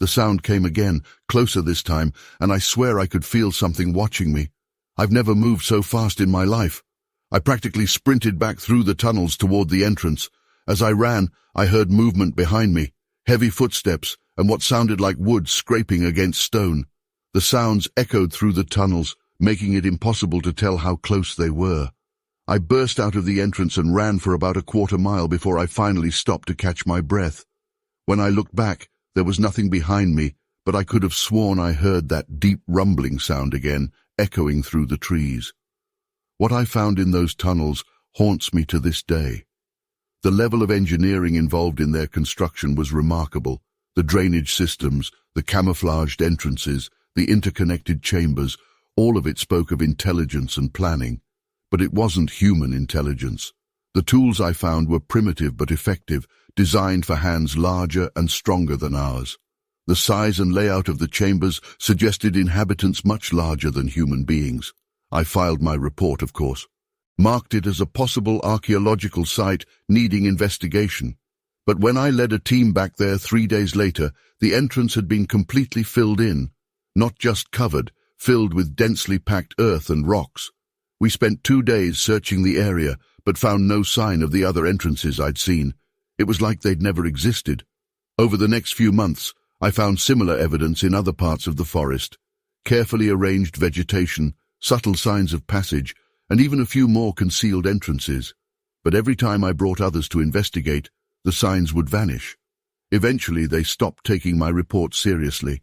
The sound came again, closer this time, and I swear I could feel something watching me. I've never moved so fast in my life. I practically sprinted back through the tunnels toward the entrance. As I ran, I heard movement behind me, heavy footsteps, and what sounded like wood scraping against stone. The sounds echoed through the tunnels, making it impossible to tell how close they were. I burst out of the entrance and ran for about a quarter mile before I finally stopped to catch my breath. When I looked back, there was nothing behind me, but I could have sworn I heard that deep rumbling sound again, echoing through the trees. What I found in those tunnels haunts me to this day. The level of engineering involved in their construction was remarkable. The drainage systems, the camouflaged entrances, the interconnected chambers, all of it spoke of intelligence and planning. But it wasn't human intelligence. The tools I found were primitive but effective, designed for hands larger and stronger than ours. The size and layout of the chambers suggested inhabitants much larger than human beings. I filed my report, of course, marked it as a possible archaeological site needing investigation. But when I led a team back there 3 days later, the entrance had been completely filled in, not just covered, filled with densely packed earth and rocks. We spent 2 days searching the area, but found no sign of the other entrances I'd seen. It was like they'd never existed. Over the next few months, I found similar evidence in other parts of the forest. Carefully arranged vegetation, subtle signs of passage, and even a few more concealed entrances. But every time I brought others to investigate, the signs would vanish. Eventually, they stopped taking my report seriously.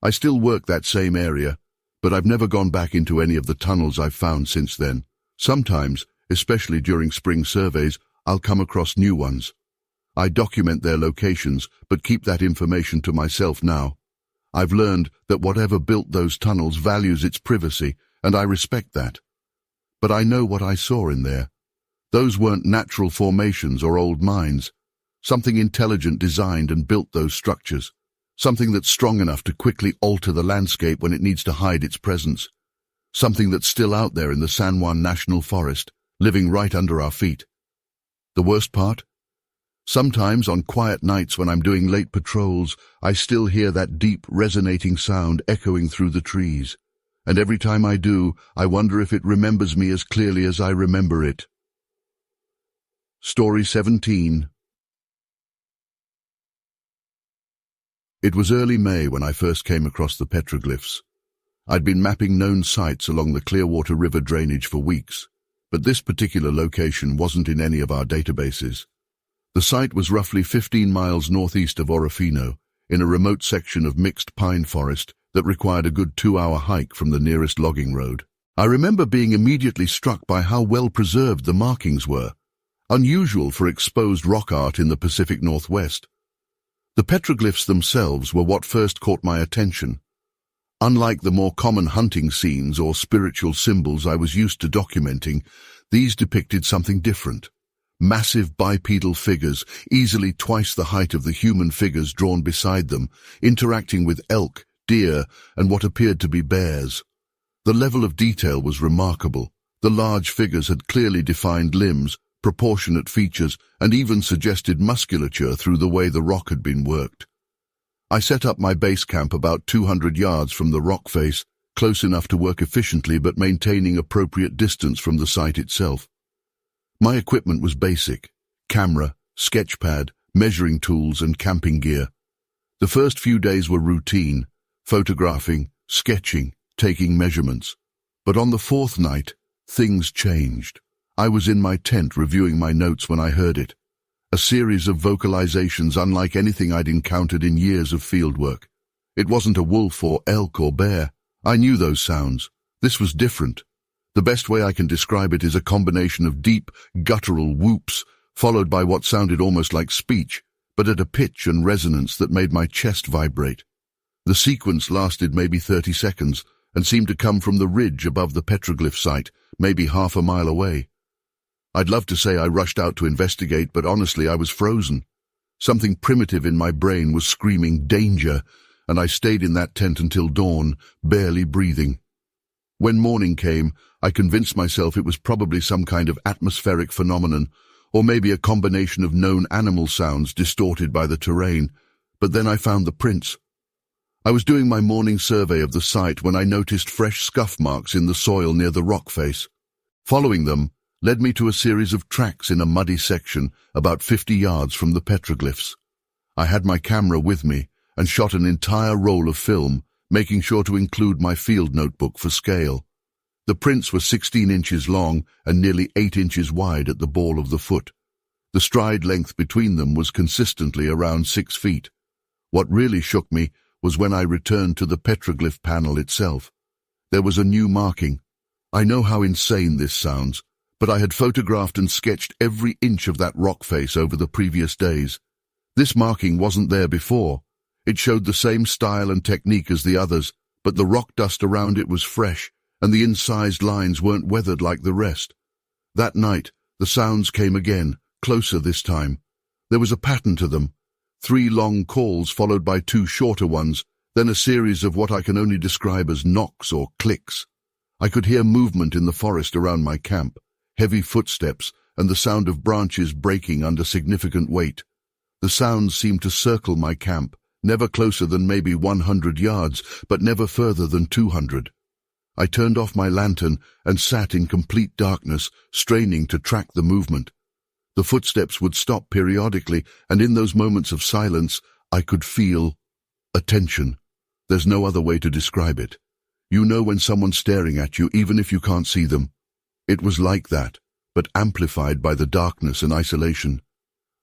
I still work that same area, but I've never gone back into any of the tunnels I've found since then. Sometimes, especially during spring surveys, I'll come across new ones. I document their locations, but keep that information to myself now. I've learned that whatever built those tunnels values its privacy, and I respect that. But I know what I saw in there. Those weren't natural formations or old mines. Something intelligent designed and built those structures. Something that's strong enough to quickly alter the landscape when it needs to hide its presence. Something that's still out there in the San Juan National Forest, living right under our feet. The worst part? Sometimes on quiet nights when I'm doing late patrols, I still hear that deep, resonating sound echoing through the trees. And every time I do, I wonder if it remembers me as clearly as I remember it. Story 17. It was early May when I first came across the petroglyphs. I'd been mapping known sites along the Clearwater River drainage for weeks, but this particular location wasn't in any of our databases. The site was roughly 15 miles northeast of Orofino, in a remote section of mixed pine forest that required a good 2-hour hike from the nearest logging road. I remember being immediately struck by how well preserved the markings were, unusual for exposed rock art in the Pacific Northwest. The petroglyphs themselves were what first caught my attention. Unlike the more common hunting scenes or spiritual symbols I was used to documenting, these depicted something different. Massive bipedal figures, easily twice the height of the human figures drawn beside them, interacting with elk, deer, and what appeared to be bears. The level of detail was remarkable. The large figures had clearly defined limbs, proportionate features, and even suggested musculature through the way the rock had been worked. I set up my base camp about 200 yards from the rock face, close enough to work efficiently but maintaining appropriate distance from the site itself. My equipment was basic: camera, sketch pad, measuring tools, and camping gear. The first few days were routine, photographing, sketching, taking measurements. But on the fourth night, things changed. I was in my tent reviewing my notes when I heard it. A series of vocalizations unlike anything I'd encountered in years of fieldwork. It wasn't a wolf or elk or bear. I knew those sounds. This was different. The best way I can describe it is a combination of deep, guttural whoops, followed by what sounded almost like speech, but at a pitch and resonance that made my chest vibrate. The sequence lasted maybe 30 seconds and seemed to come from the ridge above the petroglyph site, maybe half a mile away. I'd love to say I rushed out to investigate, but honestly I was frozen. Something primitive in my brain was screaming danger, and I stayed in that tent until dawn, barely breathing. When morning came, I convinced myself it was probably some kind of atmospheric phenomenon, or maybe a combination of known animal sounds distorted by the terrain, but then I found the prints. I was doing my morning survey of the site when I noticed fresh scuff marks in the soil near the rock face. Following them led me to a series of tracks in a muddy section about 50 yards from the petroglyphs. I had my camera with me and shot an entire roll of film, making sure to include my field notebook for scale. The prints were 16 inches long and nearly 8 inches wide at the ball of the foot. The stride length between them was consistently around 6 feet. What really shook me was when I returned to the petroglyph panel itself. There was a new marking. I know how insane this sounds, but I had photographed and sketched every inch of that rock face over the previous days. This marking wasn't there before. It showed the same style and technique as the others, but the rock dust around it was fresh, and the incised lines weren't weathered like the rest. That night, the sounds came again, closer this time. There was a pattern to them. 3 long calls followed by 2 shorter ones, then a series of what I can only describe as knocks or clicks. I could hear movement in the forest around my camp, heavy footsteps, and the sound of branches breaking under significant weight. The sounds seemed to circle my camp, never closer than maybe 100 yards, but never further than 200. I turned off my lantern and sat in complete darkness, straining to track the movement. The footsteps would stop periodically, and in those moments of silence, I could feel attention. There's no other way to describe it. You know when someone's staring at you, even if you can't see them. It was like that, but amplified by the darkness and isolation.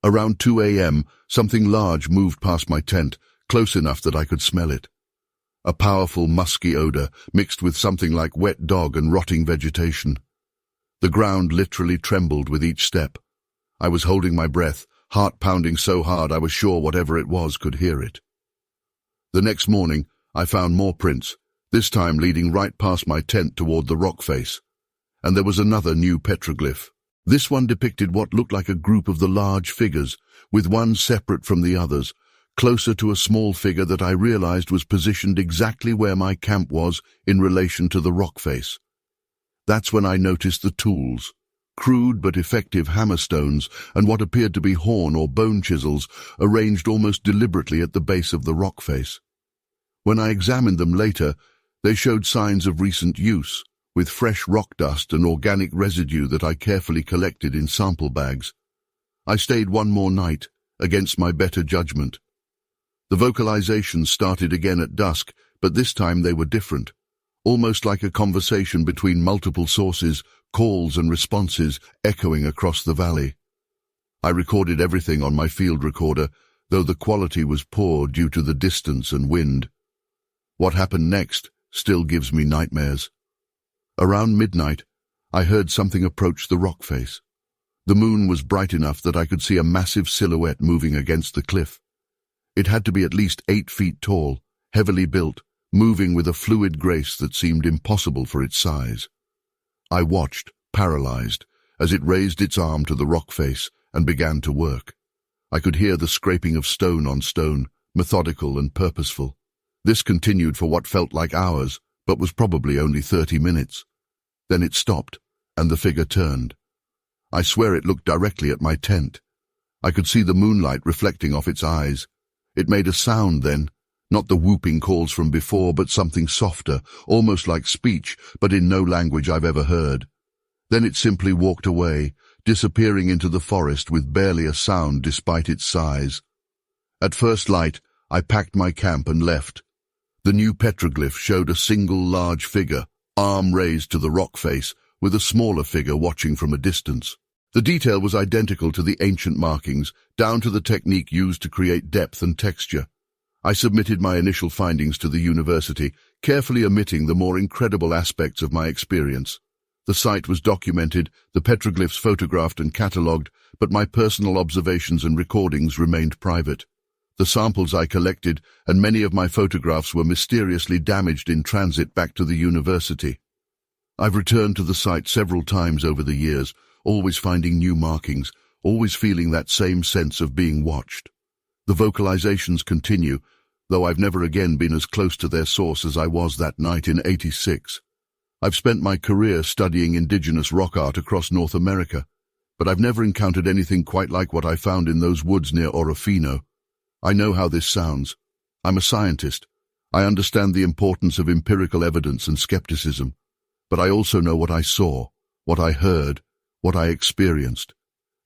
Around 2 a.m., something large moved past my tent, close enough that I could smell it. A powerful, musky odor, mixed with something like wet dog and rotting vegetation. The ground literally trembled with each step. I was holding my breath, heart pounding so hard I was sure whatever it was could hear it. The next morning, I found more prints, this time leading right past my tent toward the rock face. And there was another new petroglyph. This one depicted what looked like a group of the large figures, with one separate from the others, closer to a small figure that I realized was positioned exactly where my camp was in relation to the rock face. That's when I noticed the tools. Crude but effective hammerstones and what appeared to be horn or bone chisels arranged almost deliberately at the base of the rock face. When I examined them later, they showed signs of recent use, with fresh rock dust and organic residue that I carefully collected in sample bags. I stayed one more night, against my better judgment. The vocalizations started again at dusk, but this time they were different, almost like a conversation between multiple sources, calls and responses echoing across the valley. I recorded everything on my field recorder, though the quality was poor due to the distance and wind. What happened next still gives me nightmares. Around midnight, I heard something approach the rock face. The moon was bright enough that I could see a massive silhouette moving against the cliff. It had to be at least 8 feet tall, heavily built, moving with a fluid grace that seemed impossible for its size. I watched, paralyzed, as it raised its arm to the rock face and began to work. I could hear the scraping of stone on stone, methodical and purposeful. This continued for what felt like hours, but was probably only 30 minutes. Then it stopped, and the figure turned. I swear it looked directly at my tent. I could see the moonlight reflecting off its eyes. It made a sound then, not the whooping calls from before, but something softer, almost like speech, but in no language I've ever heard. Then it simply walked away, disappearing into the forest with barely a sound despite its size. At first light, I packed my camp and left. The new petroglyph showed a single large figure, arm raised to the rock face, with a smaller figure watching from a distance. The detail was identical to the ancient markings, down to the technique used to create depth and texture. I submitted my initial findings to the university, carefully omitting the more incredible aspects of my experience. The site was documented, the petroglyphs photographed and catalogued, but my personal observations and recordings remained private. The samples I collected and many of my photographs were mysteriously damaged in transit back to the university. I've returned to the site several times over the years, always finding new markings, always feeling that same sense of being watched. The vocalizations continue, though I've never again been as close to their source as I was that night in '86. I've spent my career studying indigenous rock art across North America, but I've never encountered anything quite like what I found in those woods near Orofino. I know how this sounds. I'm a scientist. I understand the importance of empirical evidence and skepticism, but I also know what I saw, what I heard, what I experienced.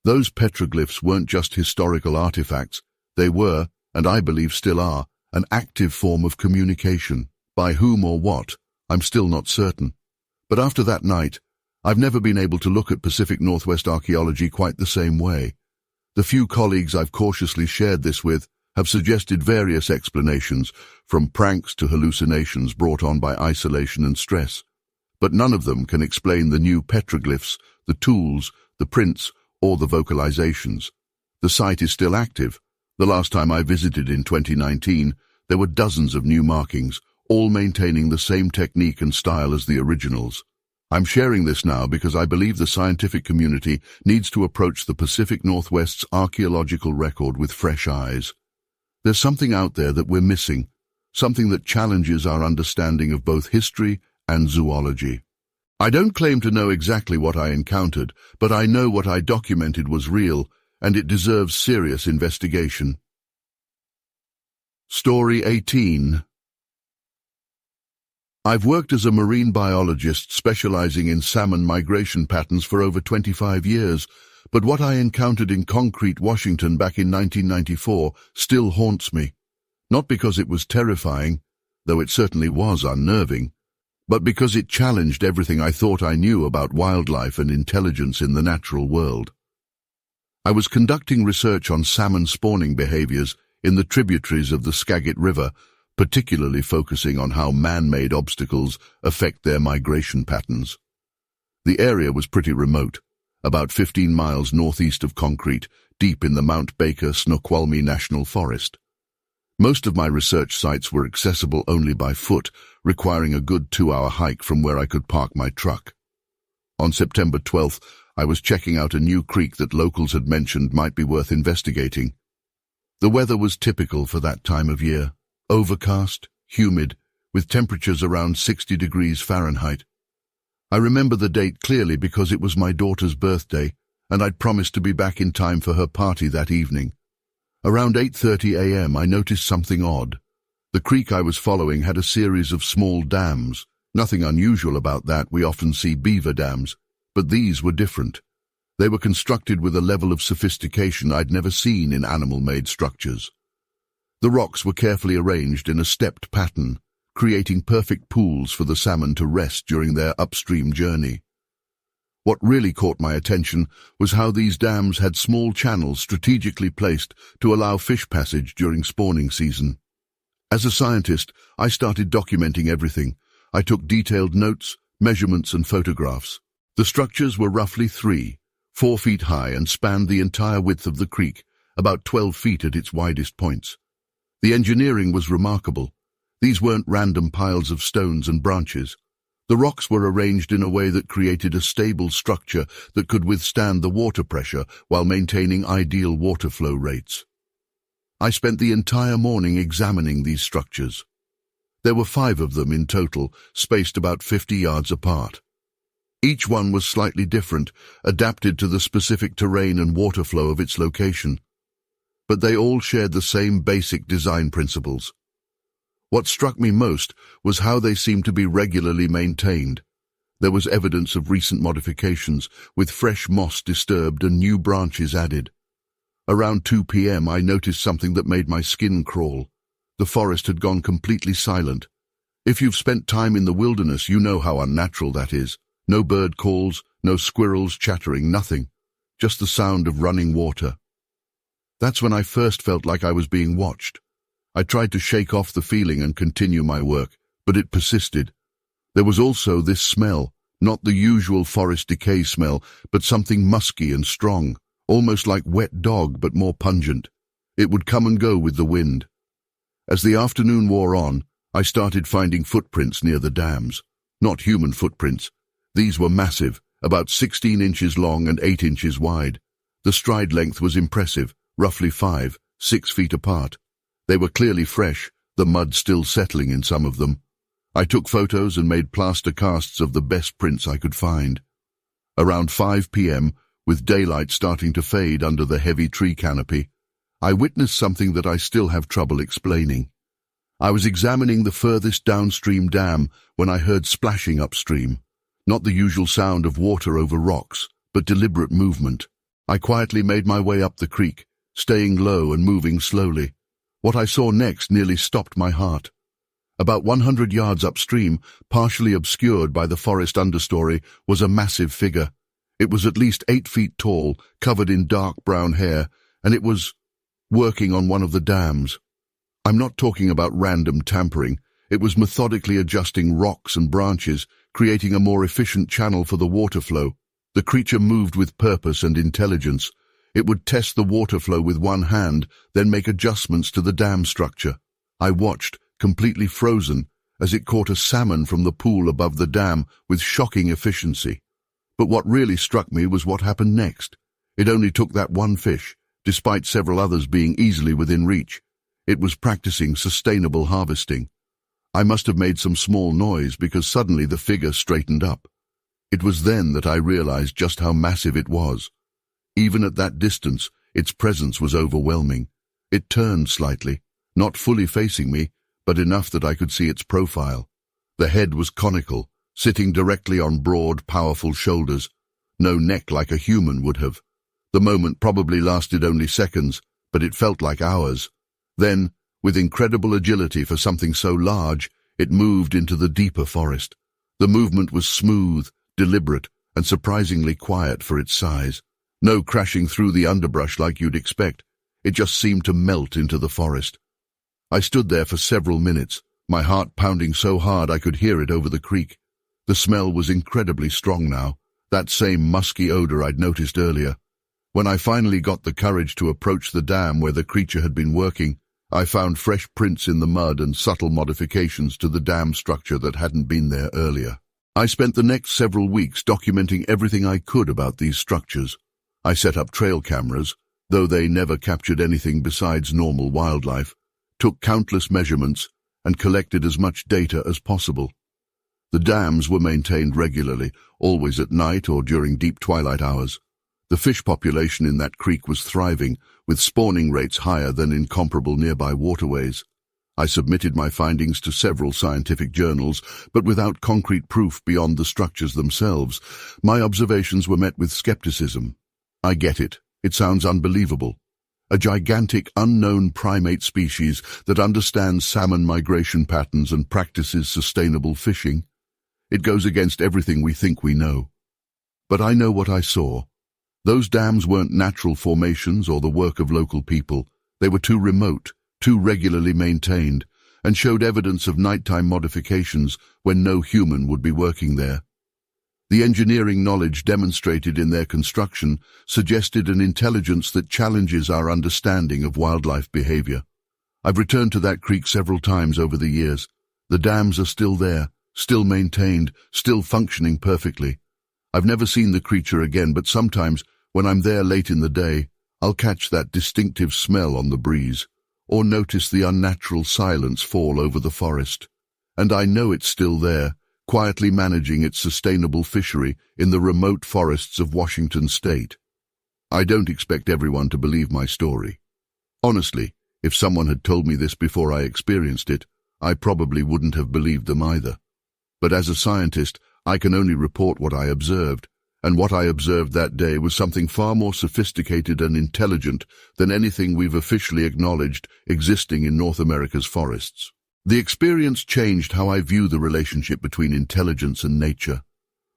Those petroglyphs weren't just historical artifacts. They were, and I believe still are, an active form of communication. By whom or what, I'm still not certain. But after that night, I've never been able to look at Pacific Northwest archaeology quite the same way. The few colleagues I've cautiously shared this with have suggested various explanations, from pranks to hallucinations brought on by isolation and stress. But none of them can explain the new petroglyphs, the tools, the prints, or the vocalizations. The site is still active. The last time I visited in 2019, there were dozens of new markings, all maintaining the same technique and style as the originals. I'm sharing this now because I believe the scientific community needs to approach the Pacific Northwest's archaeological record with fresh eyes. There's something out there that we're missing, something that challenges our understanding of both history and zoology. I don't claim to know exactly what I encountered, but I know what I documented was real, and it deserves serious investigation. Story 18. I've worked as a marine biologist specializing in salmon migration patterns for over 25 years, but what I encountered in Concrete, Washington back in 1994 still haunts me. Not because it was terrifying, though it certainly was unnerving, but because it challenged everything I thought I knew about wildlife and intelligence in the natural world. I was conducting research on salmon spawning behaviors in the tributaries of the Skagit River, particularly focusing on how man-made obstacles affect their migration patterns. The area was pretty remote, about 15 miles northeast of Concrete, deep in the Mount Baker-Snoqualmie National Forest. Most of my research sites were accessible only by foot, requiring a good 2-hour hike from where I could park my truck. On September 12th, I was checking out a new creek that locals had mentioned might be worth investigating. The weather was typical for that time of year, overcast, humid, with temperatures around 60 degrees Fahrenheit. I remember the date clearly because it was my daughter's birthday, and I'd promised to be back in time for her party that evening. Around 8:30 a.m. I noticed something odd. The creek I was following had a series of small dams. Nothing unusual about that, we often see beaver dams, but these were different. They were constructed with a level of sophistication I'd never seen in animal-made structures. The rocks were carefully arranged in a stepped pattern, creating perfect pools for the salmon to rest during their upstream journey. What really caught my attention was how these dams had small channels strategically placed to allow fish passage during spawning season. As a scientist, I started documenting everything. I took detailed notes, measurements, and photographs. The structures were roughly 3-4 feet high and spanned the entire width of the creek, about 12 feet at its widest points. The engineering was remarkable. These weren't random piles of stones and branches. The rocks were arranged in a way that created a stable structure that could withstand the water pressure while maintaining ideal water flow rates. I spent the entire morning examining these structures. There were 5 of them in total, spaced about 50 yards apart. Each one was slightly different, adapted to the specific terrain and water flow of its location. But they all shared the same basic design principles. What struck me most was how they seemed to be regularly maintained. There was evidence of recent modifications, with fresh moss disturbed and new branches added. Around 2 p.m. I noticed something that made my skin crawl. The forest had gone completely silent. If you've spent time in the wilderness, you know how unnatural that is. No bird calls, no squirrels chattering, nothing. Just the sound of running water. That's when I first felt like I was being watched. I tried to shake off the feeling and continue my work, but it persisted. There was also this smell, not the usual forest decay smell, but something musky and strong, almost like wet dog but more pungent. It would come and go with the wind. As the afternoon wore on, I started finding footprints near the dams. Not human footprints. These were massive, about 16 inches long and 8 inches wide. The stride length was impressive, roughly 5-6 feet apart. They were clearly fresh, the mud still settling in some of them. I took photos and made plaster casts of the best prints I could find. Around 5 p.m., with daylight starting to fade under the heavy tree canopy, I witnessed something that I still have trouble explaining. I was examining the furthest downstream dam when I heard splashing upstream. Not the usual sound of water over rocks, but deliberate movement. I quietly made my way up the creek, staying low and moving slowly. What I saw next nearly stopped my heart. About 100 yards upstream, partially obscured by the forest understory, was a massive figure. It was at least 8 feet tall, covered in dark brown hair, and it was working on one of the dams. I'm not talking about random tampering. It was methodically adjusting rocks and branches, creating a more efficient channel for the water flow. The creature moved with purpose and intelligence. It would test the water flow with one hand, then make adjustments to the dam structure. I watched, completely frozen, as it caught a salmon from the pool above the dam with shocking efficiency. But what really struck me was what happened next. It only took that one fish, despite several others being easily within reach. It was practicing sustainable harvesting. I must have made some small noise because suddenly the figure straightened up. It was then that I realized just how massive it was. Even at that distance, its presence was overwhelming. It turned slightly, not fully facing me, but enough that I could see its profile. The head was conical, sitting directly on broad, powerful shoulders. No neck like a human would have. The moment probably lasted only seconds, but it felt like hours. Then, with incredible agility for something so large, it moved into the deeper forest. The movement was smooth, deliberate, and surprisingly quiet for its size. No crashing through the underbrush like you'd expect. It just seemed to melt into the forest. I stood there for several minutes, my heart pounding so hard I could hear it over the creek. The smell was incredibly strong now, that same musky odor I'd noticed earlier. When I finally got the courage to approach the dam where the creature had been working, I found fresh prints in the mud and subtle modifications to the dam structure that hadn't been there earlier. I spent the next several weeks documenting everything I could about these structures. I set up trail cameras, though they never captured anything besides normal wildlife, took countless measurements, and collected as much data as possible. The dams were maintained regularly, always at night or during deep twilight hours. The fish population in that creek was thriving, with spawning rates higher than in comparable nearby waterways. I submitted my findings to several scientific journals, but without concrete proof beyond the structures themselves. My observations were met with skepticism. I get it. It sounds unbelievable. A gigantic, unknown primate species that understands salmon migration patterns and practices sustainable fishing. It goes against everything we think we know. But I know what I saw. Those dams weren't natural formations or the work of local people. They were too remote, too regularly maintained, and showed evidence of nighttime modifications when no human would be working there. The engineering knowledge demonstrated in their construction suggested an intelligence that challenges our understanding of wildlife behavior. I've returned to that creek several times over the years. The dams are still there, still maintained, still functioning perfectly. I've never seen the creature again, but sometimes, when I'm there late in the day, I'll catch that distinctive smell on the breeze, or notice the unnatural silence fall over the forest. And I know it's still there, quietly managing its sustainable fishery in the remote forests of Washington state. I don't expect everyone to believe my story. Honestly, if someone had told me this before I experienced it, I probably wouldn't have believed them either. But as a scientist, I can only report what I observed, and what I observed that day was something far more sophisticated and intelligent than anything we've officially acknowledged existing in North America's forests. The experience changed how I view the relationship between intelligence and nature.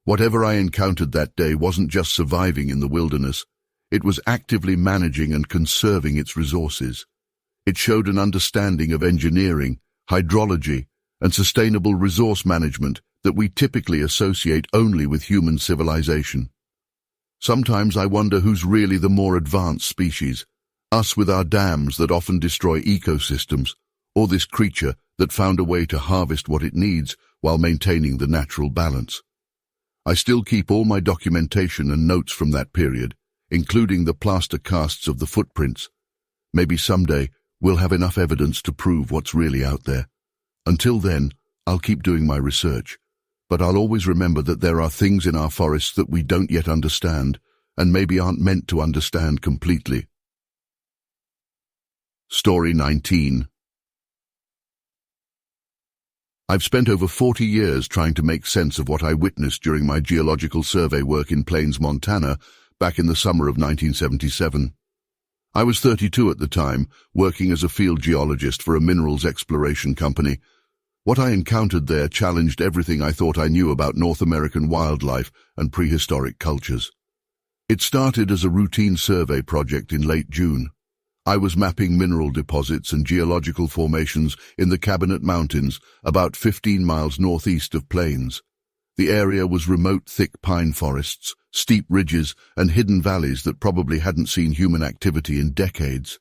Whatever I encountered that day wasn't just surviving in the wilderness, it was actively managing and conserving its resources. It showed an understanding of engineering, hydrology, and sustainable resource management that we typically associate only with human civilization. Sometimes I wonder who's really the more advanced species, us with our dams that often destroy ecosystems, or this creature that found a way to harvest what it needs while maintaining the natural balance. I still keep all my documentation and notes from that period, including the plaster casts of the footprints. Maybe someday we'll have enough evidence to prove what's really out there. Until then, I'll keep doing my research, but I'll always remember that there are things in our forests that we don't yet understand, and maybe aren't meant to understand completely. Story 19. I've spent over 40 years trying to make sense of what I witnessed during my geological survey work in Plains, Montana, back in the summer of 1977. I was 32 at the time, working as a field geologist for a minerals exploration company. What I encountered there challenged everything I thought I knew about North American wildlife and prehistoric cultures. It started as a routine survey project in late June. I was mapping mineral deposits and geological formations in the Cabinet Mountains, about 15 miles northeast of Plains. The area was remote, thick pine forests, steep ridges, and hidden valleys that probably hadn't seen human activity in decades.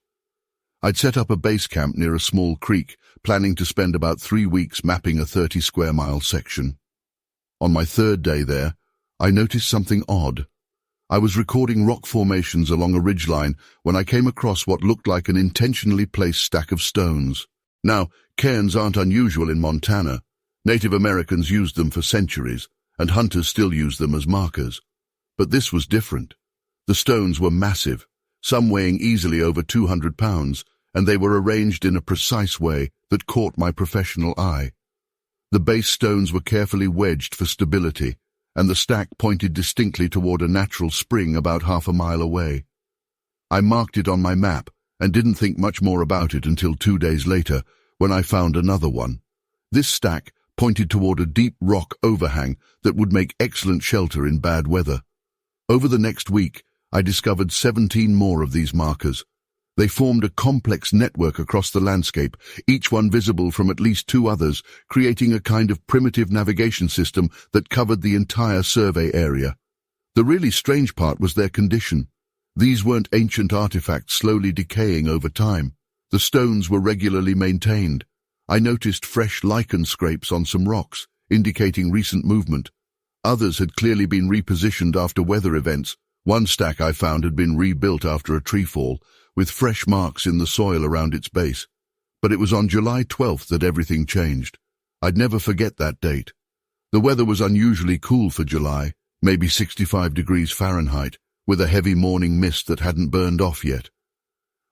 I'd set up a base camp near a small creek, planning to spend about 3 weeks mapping a 30-square-mile section. On my third day there, I noticed something odd. I was recording rock formations along a ridgeline when I came across what looked like an intentionally placed stack of stones. Now, cairns aren't unusual in Montana. Native Americans used them for centuries, and hunters still use them as markers. But this was different. The stones were massive, some weighing easily over 200 pounds, and they were arranged in a precise way that caught my professional eye. The base stones were carefully wedged for stability, and the stack pointed distinctly toward a natural spring about half a mile away. I marked it on my map and didn't think much more about it until 2 days later, when I found another one. This stack, pointed toward a deep rock overhang that would make excellent shelter in bad weather. Over the next week, I discovered 17 more of these markers. They formed a complex network across the landscape, each one visible from at least two others, creating a kind of primitive navigation system that covered the entire survey area. The really strange part was their condition. These weren't ancient artifacts slowly decaying over time. The stones were regularly maintained. I noticed fresh lichen scrapes on some rocks, indicating recent movement. Others had clearly been repositioned after weather events. One stack I found had been rebuilt after a tree fall, with fresh marks in the soil around its base. But it was on July 12th that everything changed. I'd never forget that date. The weather was unusually cool for July, maybe 65 degrees Fahrenheit, with a heavy morning mist that hadn't burned off yet.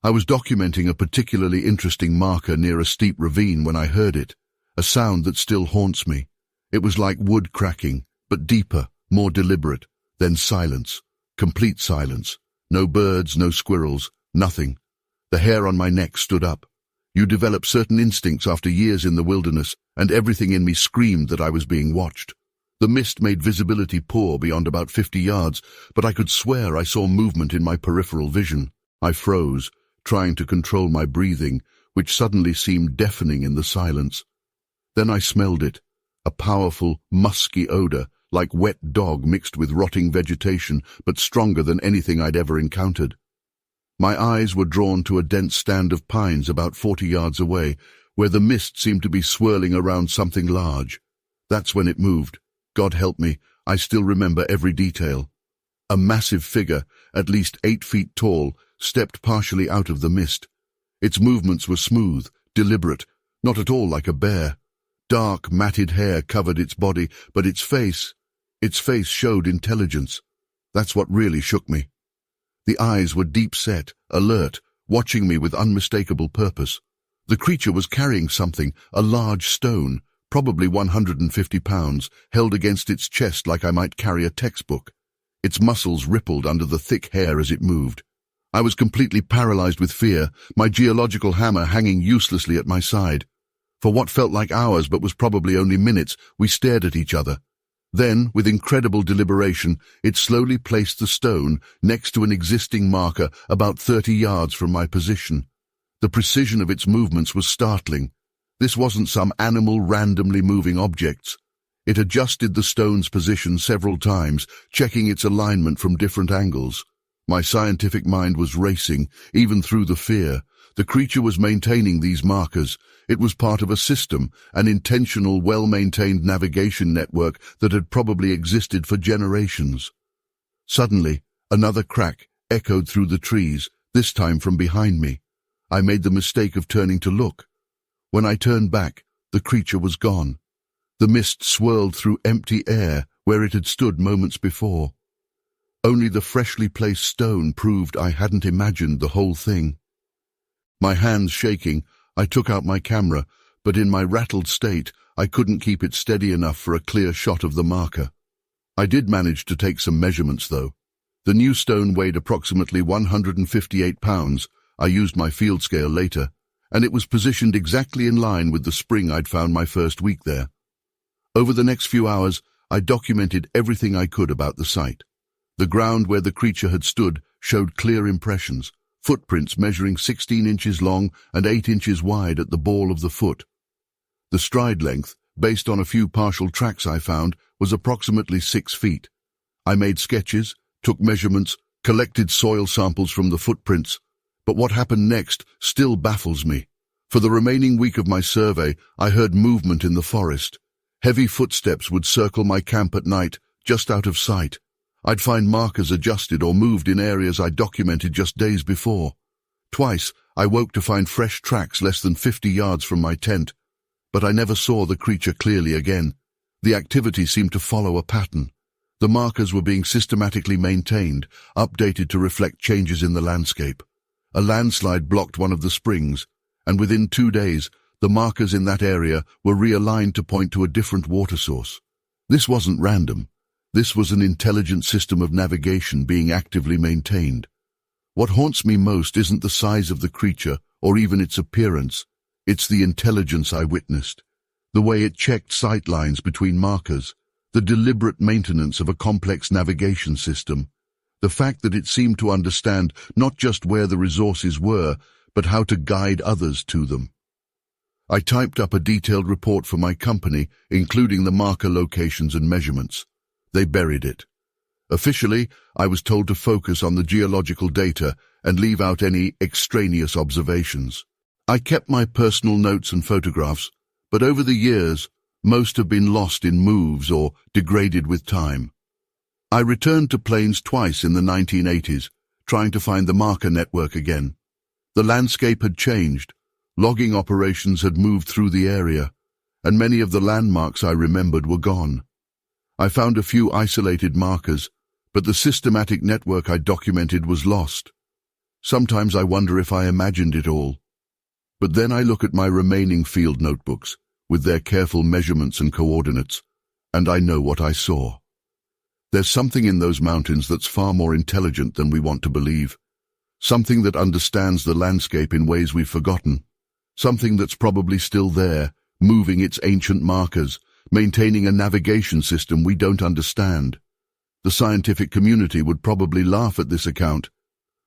I was documenting a particularly interesting marker near a steep ravine when I heard it, a sound that still haunts me. It was like wood cracking, but deeper, more deliberate. Then silence, complete silence. No birds, no squirrels, nothing. The hair on my neck stood up. You develop certain instincts after years in the wilderness, and everything in me screamed that I was being watched. The mist made visibility poor beyond about 50 yards, but I could swear I saw movement in my peripheral vision. I froze, trying to control my breathing, which suddenly seemed deafening in the silence. Then I smelled it, a powerful, musky odor, like wet dog mixed with rotting vegetation, but stronger than anything I'd ever encountered. My eyes were drawn to a dense stand of pines about 40 yards away, where the mist seemed to be swirling around something large. That's when it moved. God help me, I still remember every detail. A massive figure, at least 8 feet tall, stepped partially out of the mist. Its movements were smooth, deliberate, not at all like a bear. Dark, matted hair covered its body, but its face showed intelligence. That's what really shook me. The eyes were deep-set, alert, watching me with unmistakable purpose. The creature was carrying something, a large stone, probably 150 pounds, held against its chest like I might carry a textbook. Its muscles rippled under the thick hair as it moved. I was completely paralyzed with fear, my geological hammer hanging uselessly at my side. For what felt like hours but was probably only minutes, we stared at each other. Then, with incredible deliberation, it slowly placed the stone next to an existing marker about 30 yards from my position. The precision of its movements was startling. This wasn't some animal randomly moving objects. It adjusted the stone's position several times, checking its alignment from different angles. My scientific mind was racing, even through the fear. The creature was maintaining these markers. It was part of a system, an intentional, well-maintained navigation network that had probably existed for generations. Suddenly, another crack echoed through the trees, this time from behind me. I made the mistake of turning to look. When I turned back, the creature was gone. The mist swirled through empty air where it had stood moments before. Only the freshly placed stone proved I hadn't imagined the whole thing. My hands shaking, I took out my camera, but in my rattled state, I couldn't keep it steady enough for a clear shot of the marker. I did manage to take some measurements, though. The new stone weighed approximately 158 pounds. I used my field scale later, and it was positioned exactly in line with the spring I'd found my first week there. Over the next few hours, I documented everything I could about the site. The ground where the creature had stood showed clear impressions, footprints measuring 16 inches long and 8 inches wide at the ball of the foot. The stride length, based on a few partial tracks I found, was approximately 6 feet. I made sketches, took measurements, collected soil samples from the footprints, but what happened next still baffles me. For the remaining week of my survey, I heard movement in the forest. Heavy footsteps would circle my camp at night, just out of sight. I'd find markers adjusted or moved in areas I documented just days before. Twice, I woke to find fresh tracks less than 50 yards from my tent, but I never saw the creature clearly again. The activity seemed to follow a pattern. The markers were being systematically maintained, updated to reflect changes in the landscape. A landslide blocked one of the springs, and within 2 days, the markers in that area were realigned to point to a different water source. This wasn't random. This was an intelligent system of navigation being actively maintained. What haunts me most isn't the size of the creature or even its appearance. It's the intelligence I witnessed. The way it checked sight lines between markers, the deliberate maintenance of a complex navigation system, the fact that it seemed to understand not just where the resources were, but how to guide others to them. I typed up a detailed report for my company, including the marker locations and measurements. They buried it. Officially, I was told to focus on the geological data and leave out any extraneous observations. I kept my personal notes and photographs, but over the years, most have been lost in moves or degraded with time. I returned to plains twice in the 1980s, trying to find the marker network again. The landscape had changed. Logging operations had moved through the area, and many of the landmarks I remembered were gone. I found a few isolated markers, but the systematic network I documented was lost. Sometimes I wonder if I imagined it all. But then I look at my remaining field notebooks, with their careful measurements and coordinates, and I know what I saw. There's something in those mountains that's far more intelligent than we want to believe. Something that understands the landscape in ways we've forgotten. Something that's probably still there, moving its ancient markers, maintaining a navigation system we don't understand. The scientific community would probably laugh at this account.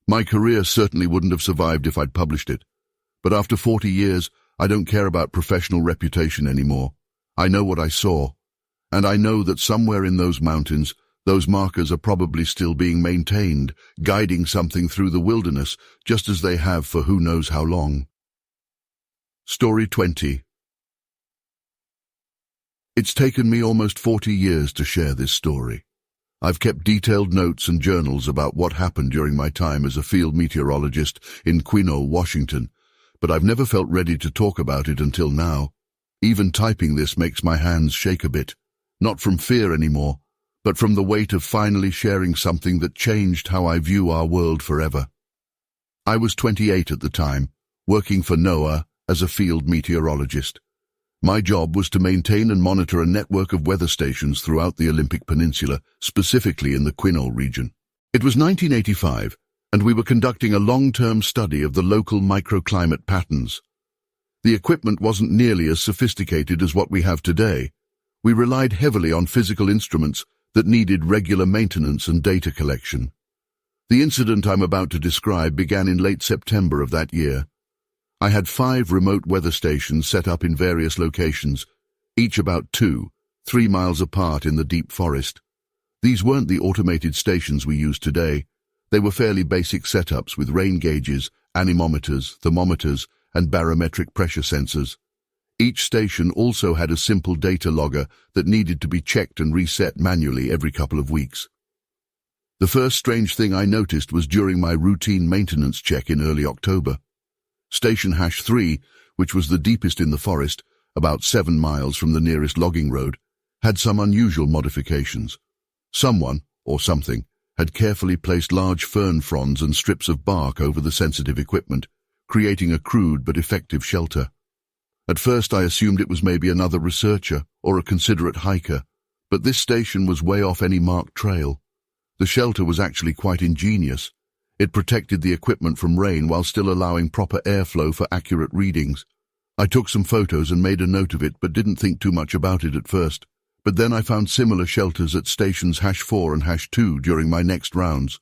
My career certainly wouldn't have survived if I'd published it. But after 40 years, I don't care about professional reputation anymore. I know what I saw, and I know that somewhere in those mountains, those markers are probably still being maintained, guiding something through the wilderness, just as they have for who knows how long. Story 20. It's taken me almost 40 years to share this story. I've kept detailed notes and journals about what happened during my time as a field meteorologist in Quinault, Washington, but I've never felt ready to talk about it until now. Even typing this makes my hands shake a bit, not from fear anymore, but from the weight of finally sharing something that changed how I view our world forever. I was 28 at the time, working for NOAA as a field meteorologist. My job was to maintain and monitor a network of weather stations throughout the Olympic Peninsula, specifically in the Quinault region. It was 1985, and we were conducting a long-term study of the local microclimate patterns. The equipment wasn't nearly as sophisticated as what we have today. We relied heavily on physical instruments that needed regular maintenance and data collection. The incident I'm about to describe began in late September of that year. I had 5 remote weather stations set up in various locations, each about 2-3 miles apart in the deep forest. These weren't the automated stations we use today. They were fairly basic setups with rain gauges, anemometers, thermometers, and barometric pressure sensors. Each station also had a simple data logger that needed to be checked and reset manually every couple of weeks. The first strange thing I noticed was during my routine maintenance check in early October. Station #3, which was the deepest in the forest, about 7 miles from the nearest logging road, had some unusual modifications. Someone, or something, had carefully placed large fern fronds and strips of bark over the sensitive equipment, creating a crude but effective shelter. At first I assumed it was maybe another researcher or a considerate hiker, but this station was way off any marked trail. The shelter was actually quite ingenious. It protected the equipment from rain while still allowing proper airflow for accurate readings. I took some photos and made a note of it, but didn't think too much about it at first. But then I found similar shelters at stations #4 and #2 during my next rounds.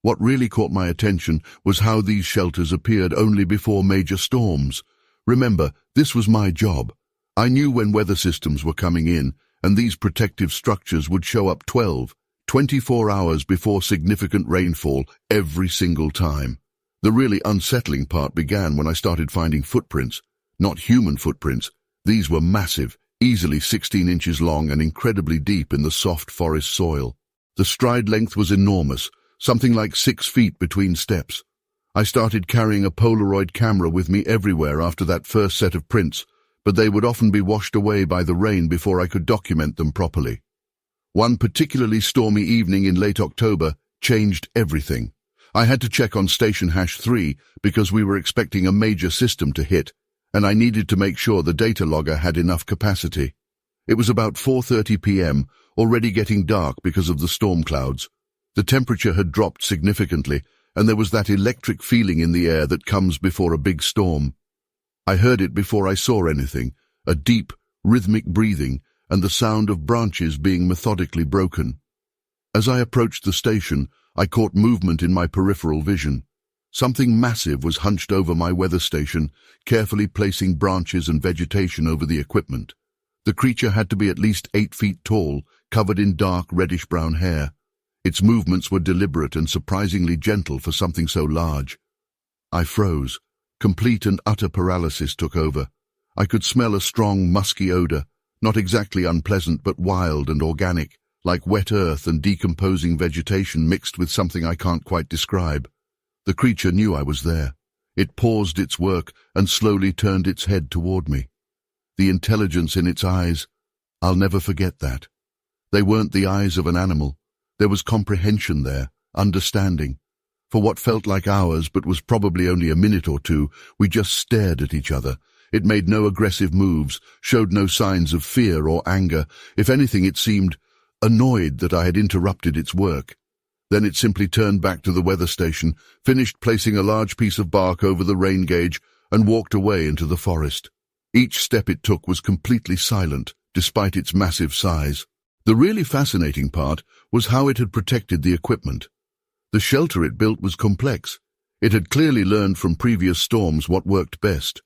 What really caught my attention was how these shelters appeared only before major storms. Remember, this was my job. I knew when weather systems were coming in, and these protective structures would show up 24 hours before significant rainfall every single time. The really unsettling part began when I started finding footprints. Not human footprints. These were massive, easily 16 inches long and incredibly deep in the soft forest soil. The stride length was enormous, something like 6 feet between steps. I started carrying a Polaroid camera with me everywhere after that first set of prints, but they would often be washed away by the rain before I could document them properly. One particularly stormy evening in late October changed everything. I had to check on station #3 because we were expecting a major system to hit, and I needed to make sure the data logger had enough capacity. It was about 4:30 p.m., already getting dark because of the storm clouds. The temperature had dropped significantly, and there was that electric feeling in the air that comes before a big storm. I heard it before I saw anything, a deep, rhythmic breathing, and the sound of branches being methodically broken. As I approached the station, I caught movement in my peripheral vision. Something massive was hunched over my weather station, carefully placing branches and vegetation over the equipment. The creature had to be at least 8 feet tall, covered in dark reddish-brown hair. Its movements were deliberate and surprisingly gentle for something so large. I froze. Complete and utter paralysis took over. I could smell a strong, musky odor, not exactly unpleasant but wild and organic, like wet earth and decomposing vegetation mixed with something I can't quite describe. The creature knew I was there. It paused its work and slowly turned its head toward me. The intelligence in its eyes, I'll never forget that. They weren't the eyes of an animal. There was comprehension there, understanding. For what felt like hours but was probably only a minute or two, we just stared at each other. It made no aggressive moves, showed no signs of fear or anger. If anything, it seemed annoyed that I had interrupted its work. Then it simply turned back to the weather station, finished placing a large piece of bark over the rain gauge, and walked away into the forest. Each step it took was completely silent, despite its massive size. The really fascinating part was how it had protected the equipment. The shelter it built was complex. It had clearly learned from previous storms what worked best.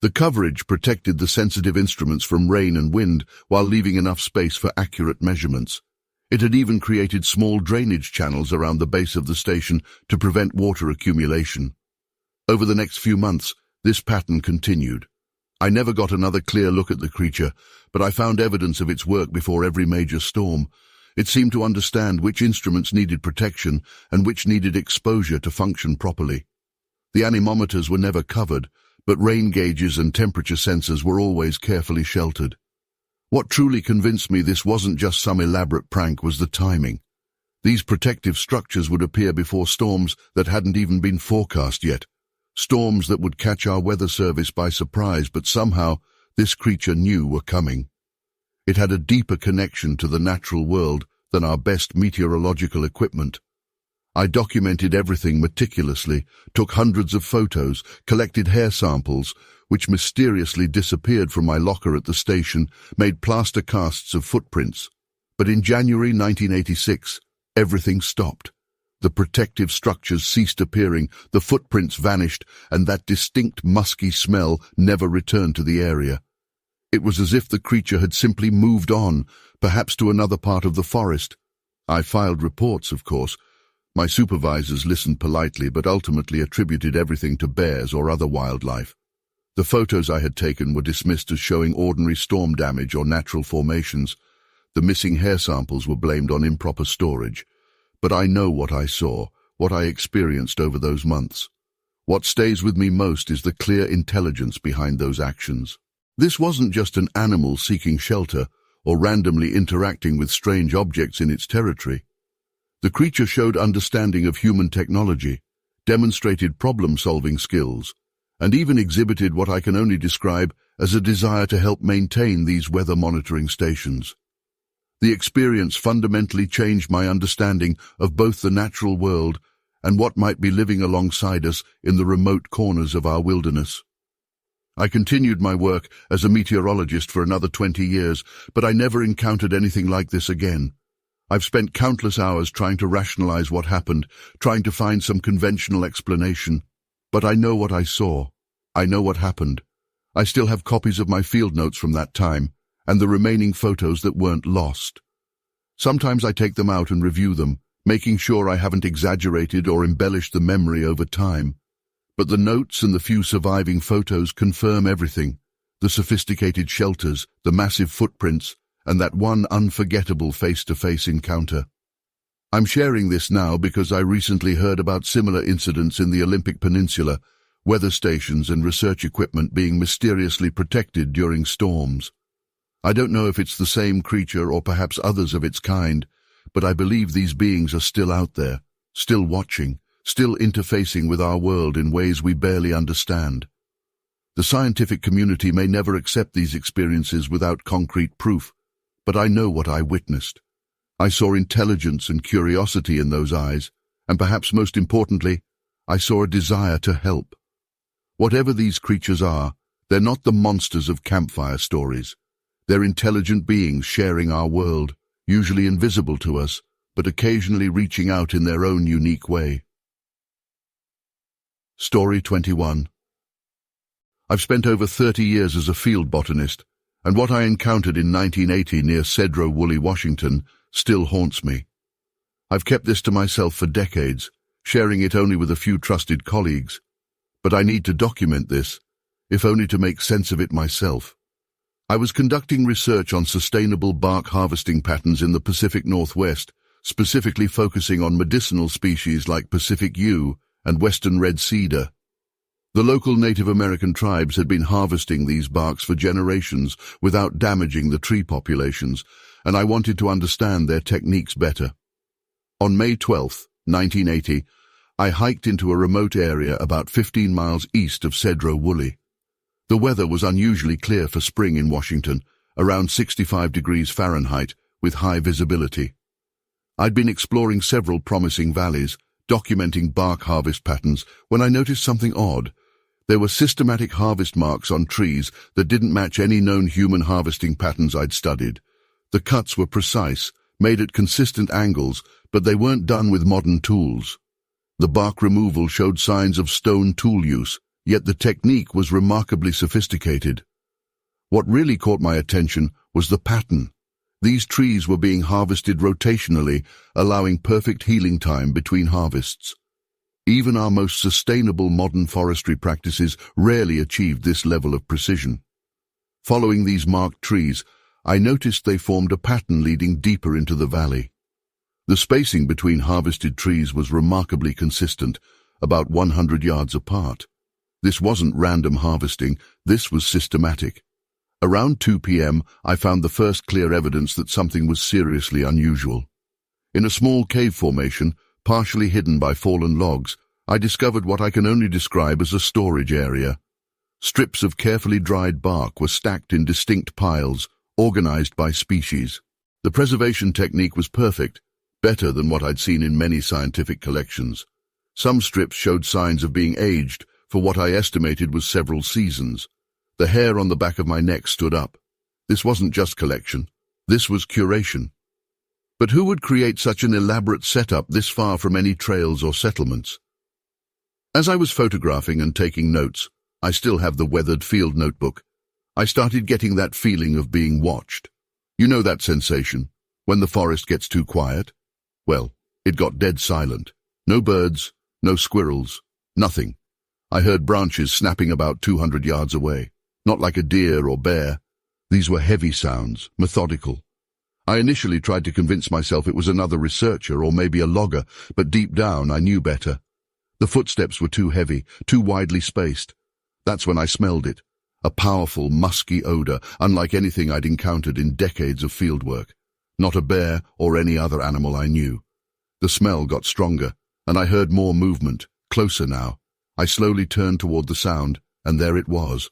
The coverage protected the sensitive instruments from rain and wind while leaving enough space for accurate measurements. It had even created small drainage channels around the base of the station to prevent water accumulation. Over the next few months, this pattern continued. I never got another clear look at the creature, but I found evidence of its work before every major storm. It seemed to understand which instruments needed protection and which needed exposure to function properly. The anemometers were never covered, but rain gauges and temperature sensors were always carefully sheltered. What truly convinced me this wasn't just some elaborate prank was the timing. These protective structures would appear before storms that hadn't even been forecast yet. Storms that would catch our weather service by surprise, but somehow this creature knew were coming. It had a deeper connection to the natural world than our best meteorological equipment. I documented everything meticulously, took hundreds of photos, collected hair samples, which mysteriously disappeared from my locker at the station, made plaster casts of footprints. But in January 1986, everything stopped. The protective structures ceased appearing, the footprints vanished, and that distinct musky smell never returned to the area. It was as if the creature had simply moved on, perhaps to another part of the forest. I filed reports, of course. My supervisors listened politely, but ultimately attributed everything to bears or other wildlife. The photos I had taken were dismissed as showing ordinary storm damage or natural formations. The missing hair samples were blamed on improper storage. But I know what I saw, what I experienced over those months. What stays with me most is the clear intelligence behind those actions. This wasn't just an animal seeking shelter or randomly interacting with strange objects in its territory. The creature showed understanding of human technology, demonstrated problem-solving skills, and even exhibited what I can only describe as a desire to help maintain these weather monitoring stations. The experience fundamentally changed my understanding of both the natural world and what might be living alongside us in the remote corners of our wilderness. I continued my work as a meteorologist for another 20 years, but I never encountered anything like this again. I've spent countless hours trying to rationalize what happened, trying to find some conventional explanation. But I know what I saw. I know what happened. I still have copies of my field notes from that time, and the remaining photos that weren't lost. Sometimes I take them out and review them, making sure I haven't exaggerated or embellished the memory over time. But the notes and the few surviving photos confirm everything: the sophisticated shelters, the massive footprints, and that one unforgettable face-to-face encounter. I'm sharing this now because I recently heard about similar incidents in the Olympic Peninsula, weather stations and research equipment being mysteriously protected during storms. I don't know if it's the same creature or perhaps others of its kind, but I believe these beings are still out there, still watching, still interfacing with our world in ways we barely understand. The scientific community may never accept these experiences without concrete proof, but I know what I witnessed. I saw intelligence and curiosity in those eyes, and perhaps most importantly, I saw a desire to help. Whatever these creatures are, they're not the monsters of campfire stories. They're intelligent beings sharing our world, usually invisible to us, but occasionally reaching out in their own unique way. Story 21. I've spent over 30 years as a field botanist, and what I encountered in 1980 near Cedro Woolley, Washington, still haunts me. I've kept this to myself for decades, sharing it only with a few trusted colleagues, but I need to document this, if only to make sense of it myself. I was conducting research on sustainable bark harvesting patterns in the Pacific Northwest, specifically focusing on medicinal species like Pacific yew and western red cedar. The local Native American tribes had been harvesting these barks for generations without damaging the tree populations, and I wanted to understand their techniques better. On May 12, 1980, I hiked into a remote area about 15 miles east of Cedro Woolley. The weather was unusually clear for spring in Washington, around 65 degrees Fahrenheit, with high visibility. I'd been exploring several promising valleys, documenting bark harvest patterns, when I noticed something odd. There were systematic harvest marks on trees that didn't match any known human harvesting patterns I'd studied. The cuts were precise, made at consistent angles, but they weren't done with modern tools. The bark removal showed signs of stone tool use, yet the technique was remarkably sophisticated. What really caught my attention was the pattern. These trees were being harvested rotationally, allowing perfect healing time between harvests. Even our most sustainable modern forestry practices rarely achieved this level of precision. Following these marked trees, I noticed they formed a pattern leading deeper into the valley. The spacing between harvested trees was remarkably consistent, about 100 yards apart. This wasn't random harvesting, this was systematic. Around 2 p.m., I found the first clear evidence that something was seriously unusual. In a small cave formation, partially hidden by fallen logs, I discovered what I can only describe as a storage area. Strips of carefully dried bark were stacked in distinct piles, organized by species. The preservation technique was perfect, better than what I'd seen in many scientific collections. Some strips showed signs of being aged for what I estimated was several seasons. The hair on the back of my neck stood up. This wasn't just collection, this was curation. But who would create such an elaborate setup this far from any trails or settlements? As I was photographing and taking notes, I still have the weathered field notebook, I started getting that feeling of being watched. You know that sensation, when the forest gets too quiet? Well, it got dead silent. No birds, no squirrels, nothing. I heard branches snapping about 200 yards away, not like a deer or bear. These were heavy sounds, methodical. I initially tried to convince myself it was another researcher or maybe a logger, but deep down I knew better. The footsteps were too heavy, too widely spaced. That's when I smelled it, a powerful, musky odor, unlike anything I'd encountered in decades of fieldwork. Not a bear or any other animal I knew. The smell got stronger, and I heard more movement, closer now. I slowly turned toward the sound, and there it was.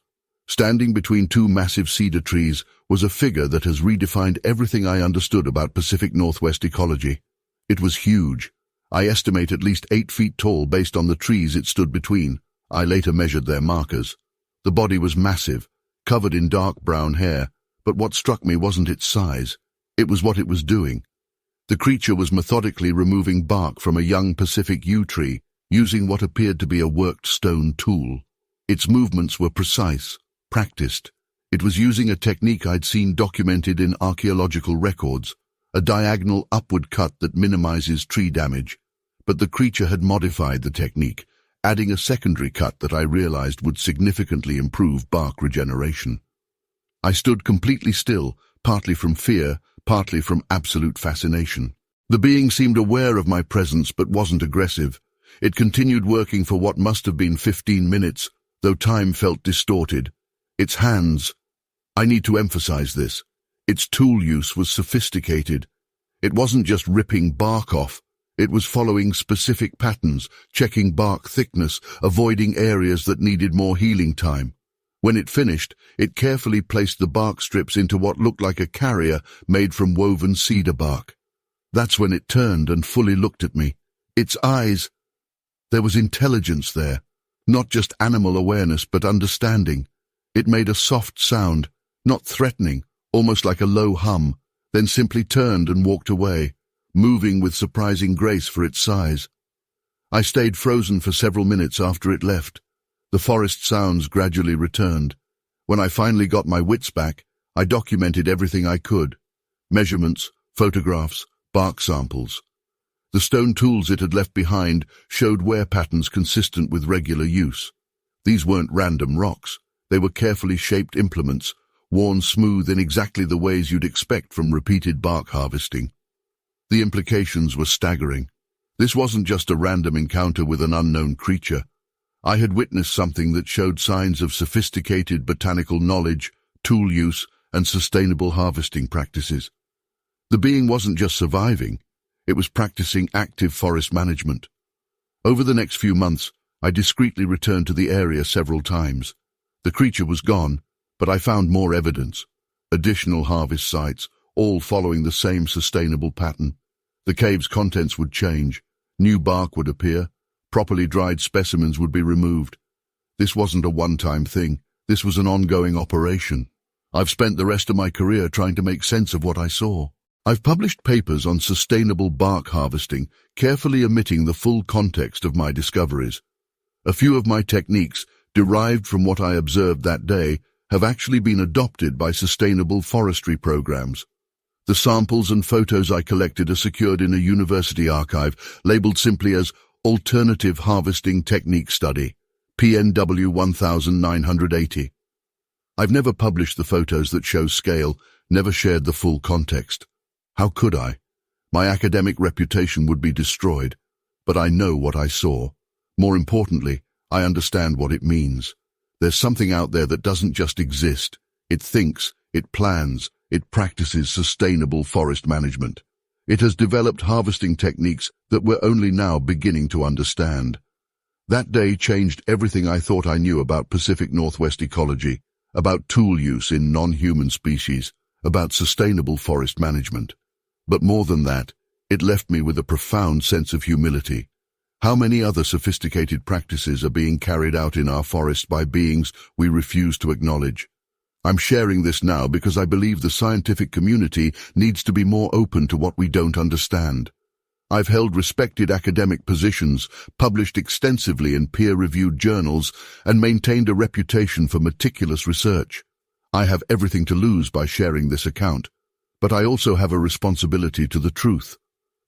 Standing between two massive cedar trees was a figure that has redefined everything I understood about Pacific Northwest ecology. It was huge. I estimate at least 8 feet tall based on the trees it stood between. I later measured their markers. The body was massive, covered in dark brown hair, but what struck me wasn't its size. It was what it was doing. The creature was methodically removing bark from a young Pacific yew tree, using what appeared to be a worked stone tool. Its movements were precise, practiced. It was using a technique I'd seen documented in archaeological records, a diagonal upward cut that minimizes tree damage. But the creature had modified the technique, adding a secondary cut that I realized would significantly improve bark regeneration. I stood completely still, partly from fear, partly from absolute fascination. The being seemed aware of my presence but wasn't aggressive. It continued working for what must have been 15 minutes, though time felt distorted. Its hands, I need to emphasize this, its tool use was sophisticated. It wasn't just ripping bark off, it was following specific patterns, checking bark thickness, avoiding areas that needed more healing time. When it finished, it carefully placed the bark strips into what looked like a carrier made from woven cedar bark. That's when it turned and fully looked at me. Its eyes, there was intelligence there, not just animal awareness but understanding. It made a soft sound, not threatening, almost like a low hum, then simply turned and walked away, moving with surprising grace for its size. I stayed frozen for several minutes after it left. The forest sounds gradually returned. When I finally got my wits back, I documented everything I could. Measurements, photographs, bark samples. The stone tools it had left behind showed wear patterns consistent with regular use. These weren't random rocks. They were carefully shaped implements, worn smooth in exactly the ways you'd expect from repeated bark harvesting. The implications were staggering. This wasn't just a random encounter with an unknown creature. I had witnessed something that showed signs of sophisticated botanical knowledge, tool use, and sustainable harvesting practices. The being wasn't just surviving, it was practicing active forest management. Over the next few months, I discreetly returned to the area several times. The creature was gone, but I found more evidence. Additional harvest sites, all following the same sustainable pattern. The cave's contents would change, new bark would appear, properly dried specimens would be removed. This wasn't a one-time thing, this was an ongoing operation. I've spent the rest of my career trying to make sense of what I saw. I've published papers on sustainable bark harvesting, carefully omitting the full context of my discoveries. A few of my techniques, derived from what I observed that day, have actually been adopted by sustainable forestry programs. The samples and photos I collected are secured in a university archive, labeled simply as Alternative Harvesting Technique Study, PNW 1980. I've never published the photos that show scale, never shared the full context. How could I? My academic reputation would be destroyed. But I know what I saw. More importantly, I understand what it means. There's something out there that doesn't just exist. It thinks, it plans, it practices sustainable forest management. It has developed harvesting techniques that we're only now beginning to understand. That day changed everything I thought I knew about Pacific Northwest ecology, about tool use in non-human species, about sustainable forest management. But more than that, it left me with a profound sense of humility. How many other sophisticated practices are being carried out in our forests by beings we refuse to acknowledge? I'm sharing this now because I believe the scientific community needs to be more open to what we don't understand. I've held respected academic positions, published extensively in peer-reviewed journals, and maintained a reputation for meticulous research. I have everything to lose by sharing this account, but I also have a responsibility to the truth.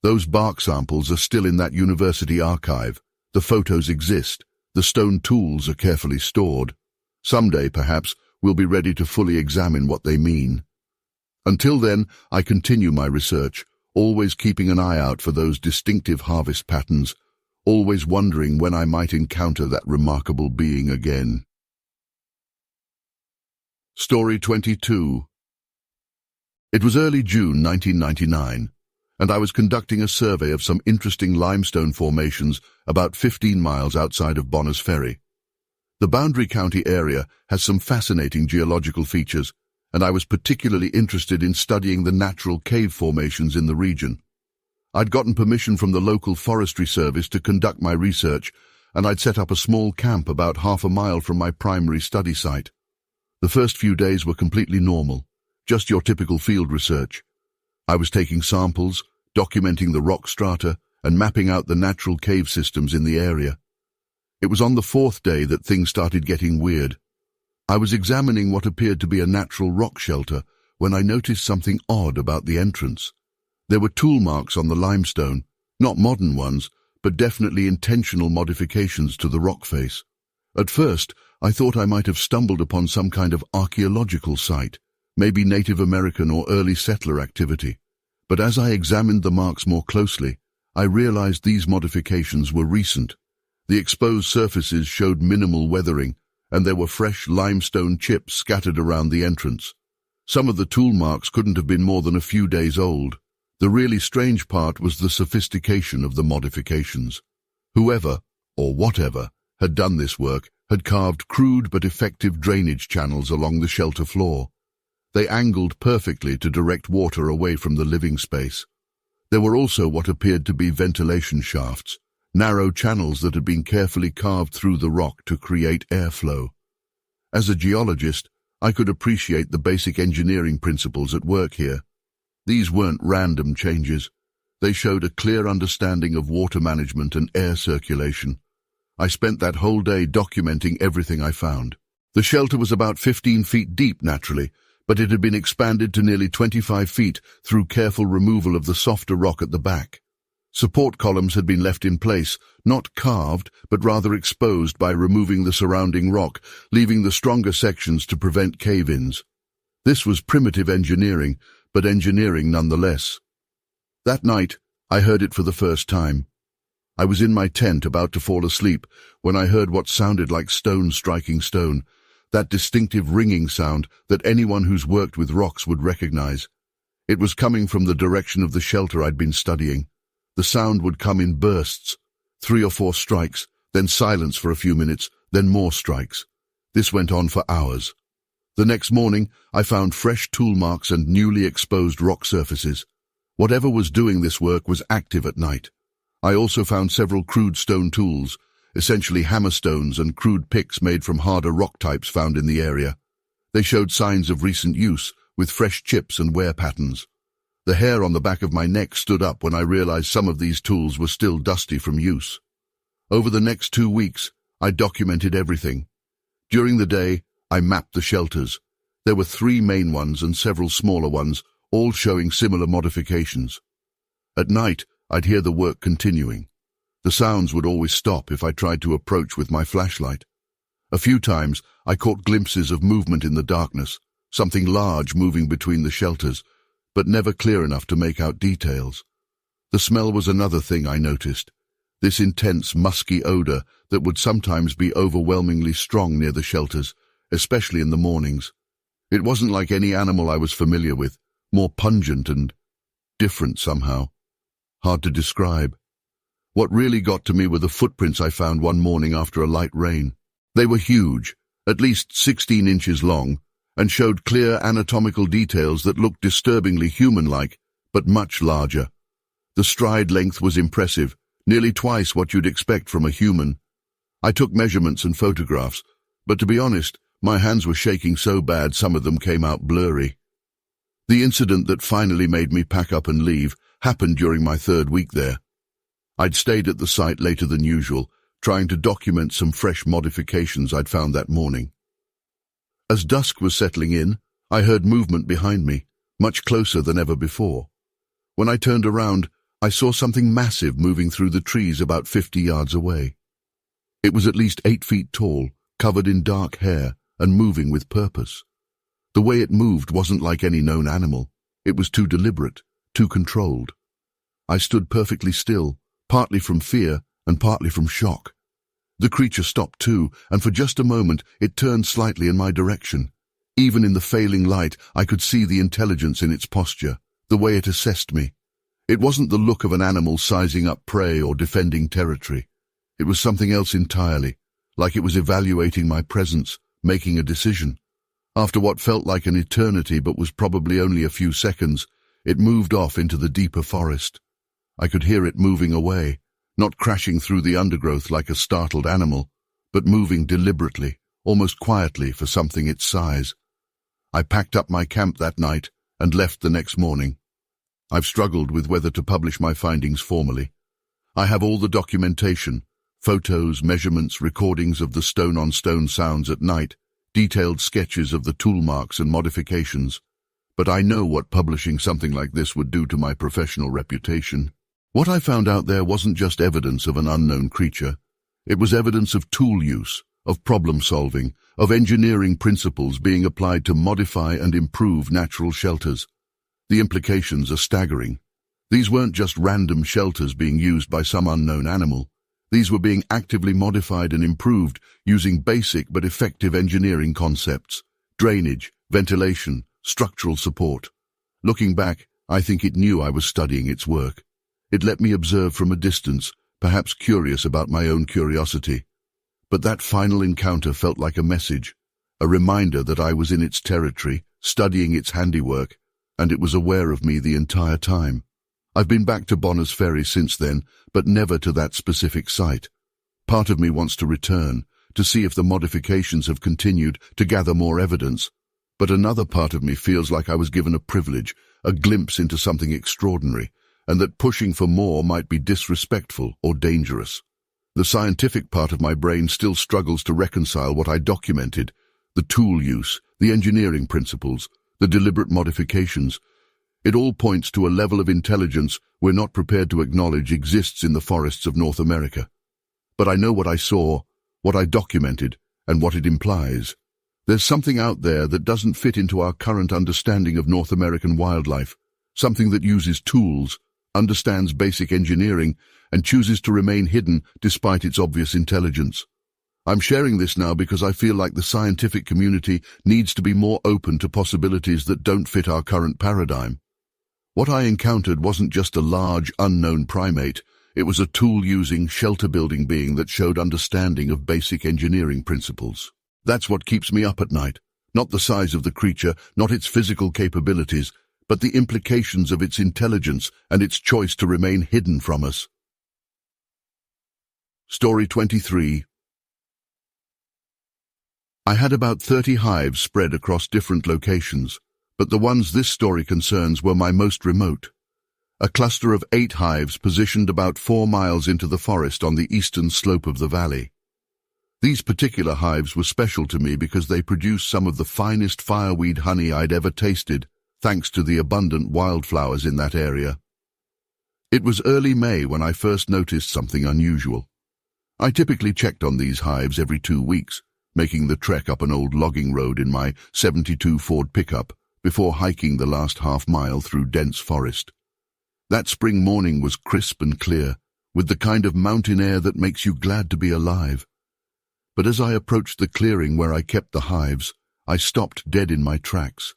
Those bark samples are still in that university archive. The photos exist. The stone tools are carefully stored. Someday, perhaps, we'll be ready to fully examine what they mean. Until then, I continue my research, always keeping an eye out for those distinctive harvest patterns, always wondering when I might encounter that remarkable being again. Story 22. It was early June 1999, and I was conducting a survey of some interesting limestone formations about 15 miles outside of Bonners Ferry. The Boundary County area has some fascinating geological features, and I was particularly interested in studying the natural cave formations in the region. I'd gotten permission from the local Forestry service to conduct my research, and I'd set up a small camp about half a mile from my primary study site. The first few days were completely normal, just your typical field research. I was taking samples, documenting the rock strata, and mapping out the natural cave systems in the area. It was on the fourth day that things started getting weird. I was examining what appeared to be a natural rock shelter when I noticed something odd about the entrance. There were tool marks on the limestone, not modern ones, but definitely intentional modifications to the rock face. At first, I thought I might have stumbled upon some kind of archaeological site, maybe Native American or early settler activity. But as I examined the marks more closely, I realized these modifications were recent. The exposed surfaces showed minimal weathering, and there were fresh limestone chips scattered around the entrance. Some of the tool marks couldn't have been more than a few days old. The really strange part was the sophistication of the modifications. Whoever, or whatever, had done this work had carved crude but effective drainage channels along the shelter floor. They angled perfectly to direct water away from the living space. There were also what appeared to be ventilation shafts, narrow channels that had been carefully carved through the rock to create airflow. As a geologist, I could appreciate the basic engineering principles at work here. These weren't random changes. They showed a clear understanding of water management and air circulation. I spent that whole day documenting everything I found. The shelter was about 15 feet deep naturally, but it had been expanded to nearly 25 feet through careful removal of the softer rock at the back. Support columns had been left in place, not carved, but rather exposed by removing the surrounding rock, leaving the stronger sections to prevent cave-ins. This was primitive engineering, but engineering nonetheless. That night, I heard it for the first time. I was in my tent about to fall asleep when I heard what sounded like stone striking stone, that distinctive ringing sound that anyone who's worked with rocks would recognize. It was coming from the direction of the shelter I'd been studying. The sound would come in bursts, 3 or 4 strikes, then silence for a few minutes, then more strikes. This went on for hours. The next morning, I found fresh tool marks and newly exposed rock surfaces. Whatever was doing this work was active at night. I also found several crude stone tools, essentially hammerstones and crude picks made from harder rock types found in the area. They showed signs of recent use, with fresh chips and wear patterns. The hair on the back of my neck stood up when I realized some of these tools were still dusty from use. Over the next 2 weeks, I documented everything. During the day, I mapped the shelters. There were 3 main ones and several smaller ones, all showing similar modifications. At night, I'd hear the work continuing. The sounds would always stop if I tried to approach with my flashlight. A few times, I caught glimpses of movement in the darkness, something large moving between the shelters, but never clear enough to make out details. The smell was another thing I noticed. This intense, musky odor that would sometimes be overwhelmingly strong near the shelters, especially in the mornings. It wasn't like any animal I was familiar with, more pungent and different somehow. Hard to describe. What really got to me were the footprints I found one morning after a light rain. They were huge, at least 16 inches long, and showed clear anatomical details that looked disturbingly human-like, but much larger. The stride length was impressive, nearly twice what you'd expect from a human. I took measurements and photographs, but to be honest, my hands were shaking so bad some of them came out blurry. The incident that finally made me pack up and leave happened during my 3rd week there. I'd stayed at the site later than usual, trying to document some fresh modifications I'd found that morning. As dusk was settling in, I heard movement behind me, much closer than ever before. When I turned around, I saw something massive moving through the trees about 50 yards away. It was at least 8 feet tall, covered in dark hair, and moving with purpose. The way it moved wasn't like any known animal. It was too deliberate, too controlled. I stood perfectly still, partly from fear and partly from shock. The creature stopped too, and for just a moment it turned slightly in my direction. Even in the failing light, I could see the intelligence in its posture, the way it assessed me. It wasn't the look of an animal sizing up prey or defending territory. It was something else entirely, like it was evaluating my presence, making a decision. After what felt like an eternity but was probably only a few seconds, it moved off into the deeper forest. I could hear it moving away, not crashing through the undergrowth like a startled animal, but moving deliberately, almost quietly for something its size. I packed up my camp that night and left the next morning. I've struggled with whether to publish my findings formally. I have all the documentation, photos, measurements, recordings of the stone-on-stone sounds at night, detailed sketches of the tool marks and modifications, but I know what publishing something like this would do to my professional reputation. What I found out there wasn't just evidence of an unknown creature. It was evidence of tool use, of problem-solving, of engineering principles being applied to modify and improve natural shelters. The implications are staggering. These weren't just random shelters being used by some unknown animal. These were being actively modified and improved using basic but effective engineering concepts: drainage, ventilation, structural support. Looking back, I think it knew I was studying its work. It let me observe from a distance, perhaps curious about my own curiosity. But that final encounter felt like a message, a reminder that I was in its territory, studying its handiwork, and it was aware of me the entire time. I've been back to Bonner's Ferry since then, but never to that specific site. Part of me wants to return, to see if the modifications have continued, to gather more evidence. But another part of me feels like I was given a privilege, a glimpse into something extraordinary, and that pushing for more might be disrespectful or dangerous. The scientific part of my brain still struggles to reconcile what I documented, the tool use, the engineering principles, the deliberate modifications. It all points to a level of intelligence we're not prepared to acknowledge exists in the forests of North America. But I know what I saw, what I documented, and what it implies. There's something out there that doesn't fit into our current understanding of North American wildlife, something that uses tools, understands basic engineering, and chooses to remain hidden despite its obvious intelligence. I'm sharing this now because I feel like the scientific community needs to be more open to possibilities that don't fit our current paradigm. What I encountered wasn't just a large, unknown primate. It was a tool-using, shelter-building being that showed understanding of basic engineering principles. That's what keeps me up at night. Not the size of the creature, not its physical capabilities, but the implications of its intelligence and its choice to remain hidden from us. Story 23. I had about 30 hives spread across different locations, but the ones this story concerns were my most remote. A cluster of 8 hives positioned about 4 miles into the forest on the eastern slope of the valley. These particular hives were special to me because they produced some of the finest fireweed honey I'd ever tasted, thanks to the abundant wildflowers in that area. It was early May when I first noticed something unusual. I typically checked on these hives every 2 weeks, making the trek up an old logging road in my '72 Ford pickup before hiking the last half-mile through dense forest. That spring morning was crisp and clear, with the kind of mountain air that makes you glad to be alive. But as I approached the clearing where I kept the hives, I stopped dead in my tracks.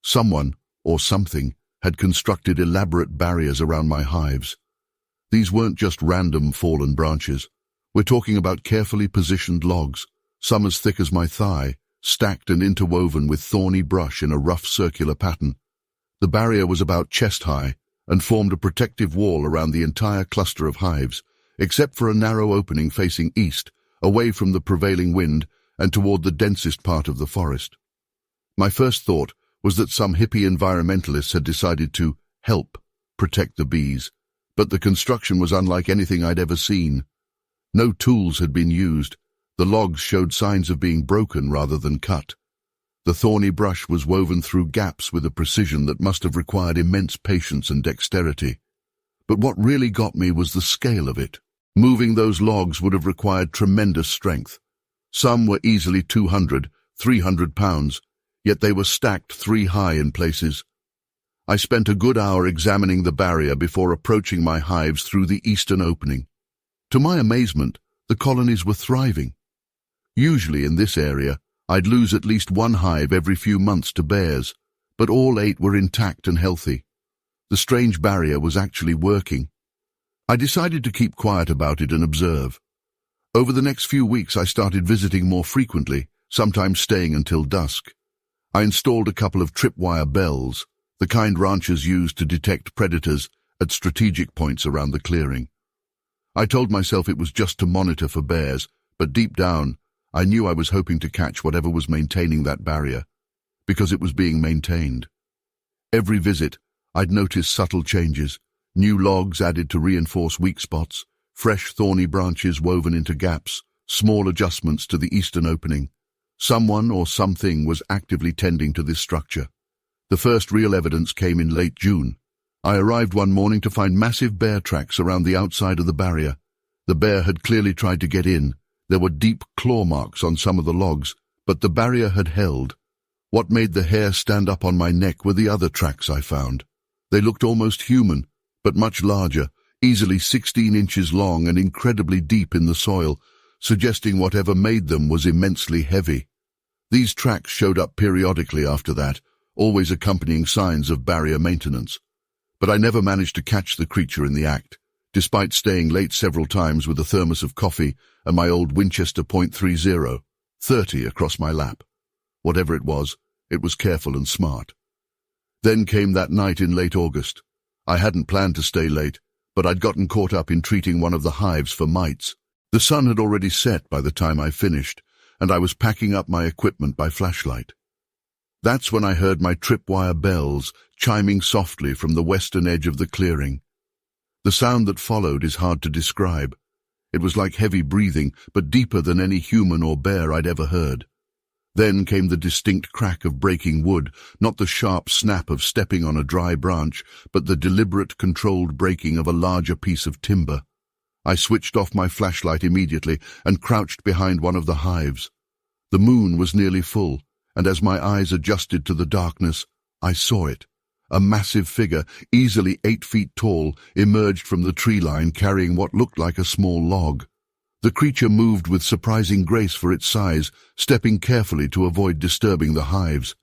Someone, or something, had constructed elaborate barriers around my hives. These weren't just random fallen branches. We're talking about carefully positioned logs, some as thick as my thigh, stacked and interwoven with thorny brush in a rough circular pattern. The barrier was about chest-high and formed a protective wall around the entire cluster of hives, except for a narrow opening facing east, away from the prevailing wind and toward the densest part of the forest. My first thought was that some hippie environmentalists had decided to help protect the bees, but the construction was unlike anything I'd ever seen. No tools had been used. The logs showed signs of being broken rather than cut. The thorny brush was woven through gaps with a precision that must have required immense patience and dexterity. But what really got me was the scale of it. Moving those logs would have required tremendous strength. Some were easily 200, 300 pounds, yet they were stacked 3 high in places. I spent a good hour examining the barrier before approaching my hives through the eastern opening. To my amazement, the colonies were thriving. Usually in this area, I'd lose at least 1 hive every few months to bears, but all 8 were intact and healthy. The strange barrier was actually working. I decided to keep quiet about it and observe. Over the next few weeks I started visiting more frequently, sometimes staying until dusk. I installed a couple of tripwire bells, the kind ranchers use to detect predators at strategic points around the clearing. I told myself it was just to monitor for bears, but deep down, I knew I was hoping to catch whatever was maintaining that barrier, because it was being maintained. Every visit, I'd notice subtle changes, new logs added to reinforce weak spots, fresh thorny branches woven into gaps, small adjustments to the eastern opening. Someone or something was actively tending to this structure. The first real evidence came in late June. I arrived one morning to find massive bear tracks around the outside of the barrier. The bear had clearly tried to get in. There were deep claw marks on some of the logs, but the barrier had held. What made the hair stand up on my neck were the other tracks I found. They looked almost human, but much larger, easily 16 inches long and incredibly deep in the soil, suggesting whatever made them was immensely heavy. These tracks showed up periodically after that, always accompanying signs of barrier maintenance. But I never managed to catch the creature in the act, despite staying late several times with a thermos of coffee and my old Winchester .30, 30 across my lap. Whatever it was careful and smart. Then came that night in late August. I hadn't planned to stay late, but I'd gotten caught up in treating one of the hives for mites. The sun had already set by the time I finished, and I was packing up my equipment by flashlight. That's when I heard my tripwire bells chiming softly from the western edge of the clearing. The sound that followed is hard to describe. It was like heavy breathing, but deeper than any human or bear I'd ever heard. Then came the distinct crack of breaking wood, not the sharp snap of stepping on a dry branch, but the deliberate, controlled breaking of a larger piece of timber. I switched off my flashlight immediately and crouched behind one of the hives. The moon was nearly full, and as my eyes adjusted to the darkness, I saw it. A massive figure, easily 8 feet tall, emerged from the tree line carrying what looked like a small log. The creature moved with surprising grace for its size, stepping carefully to avoid disturbing the hives.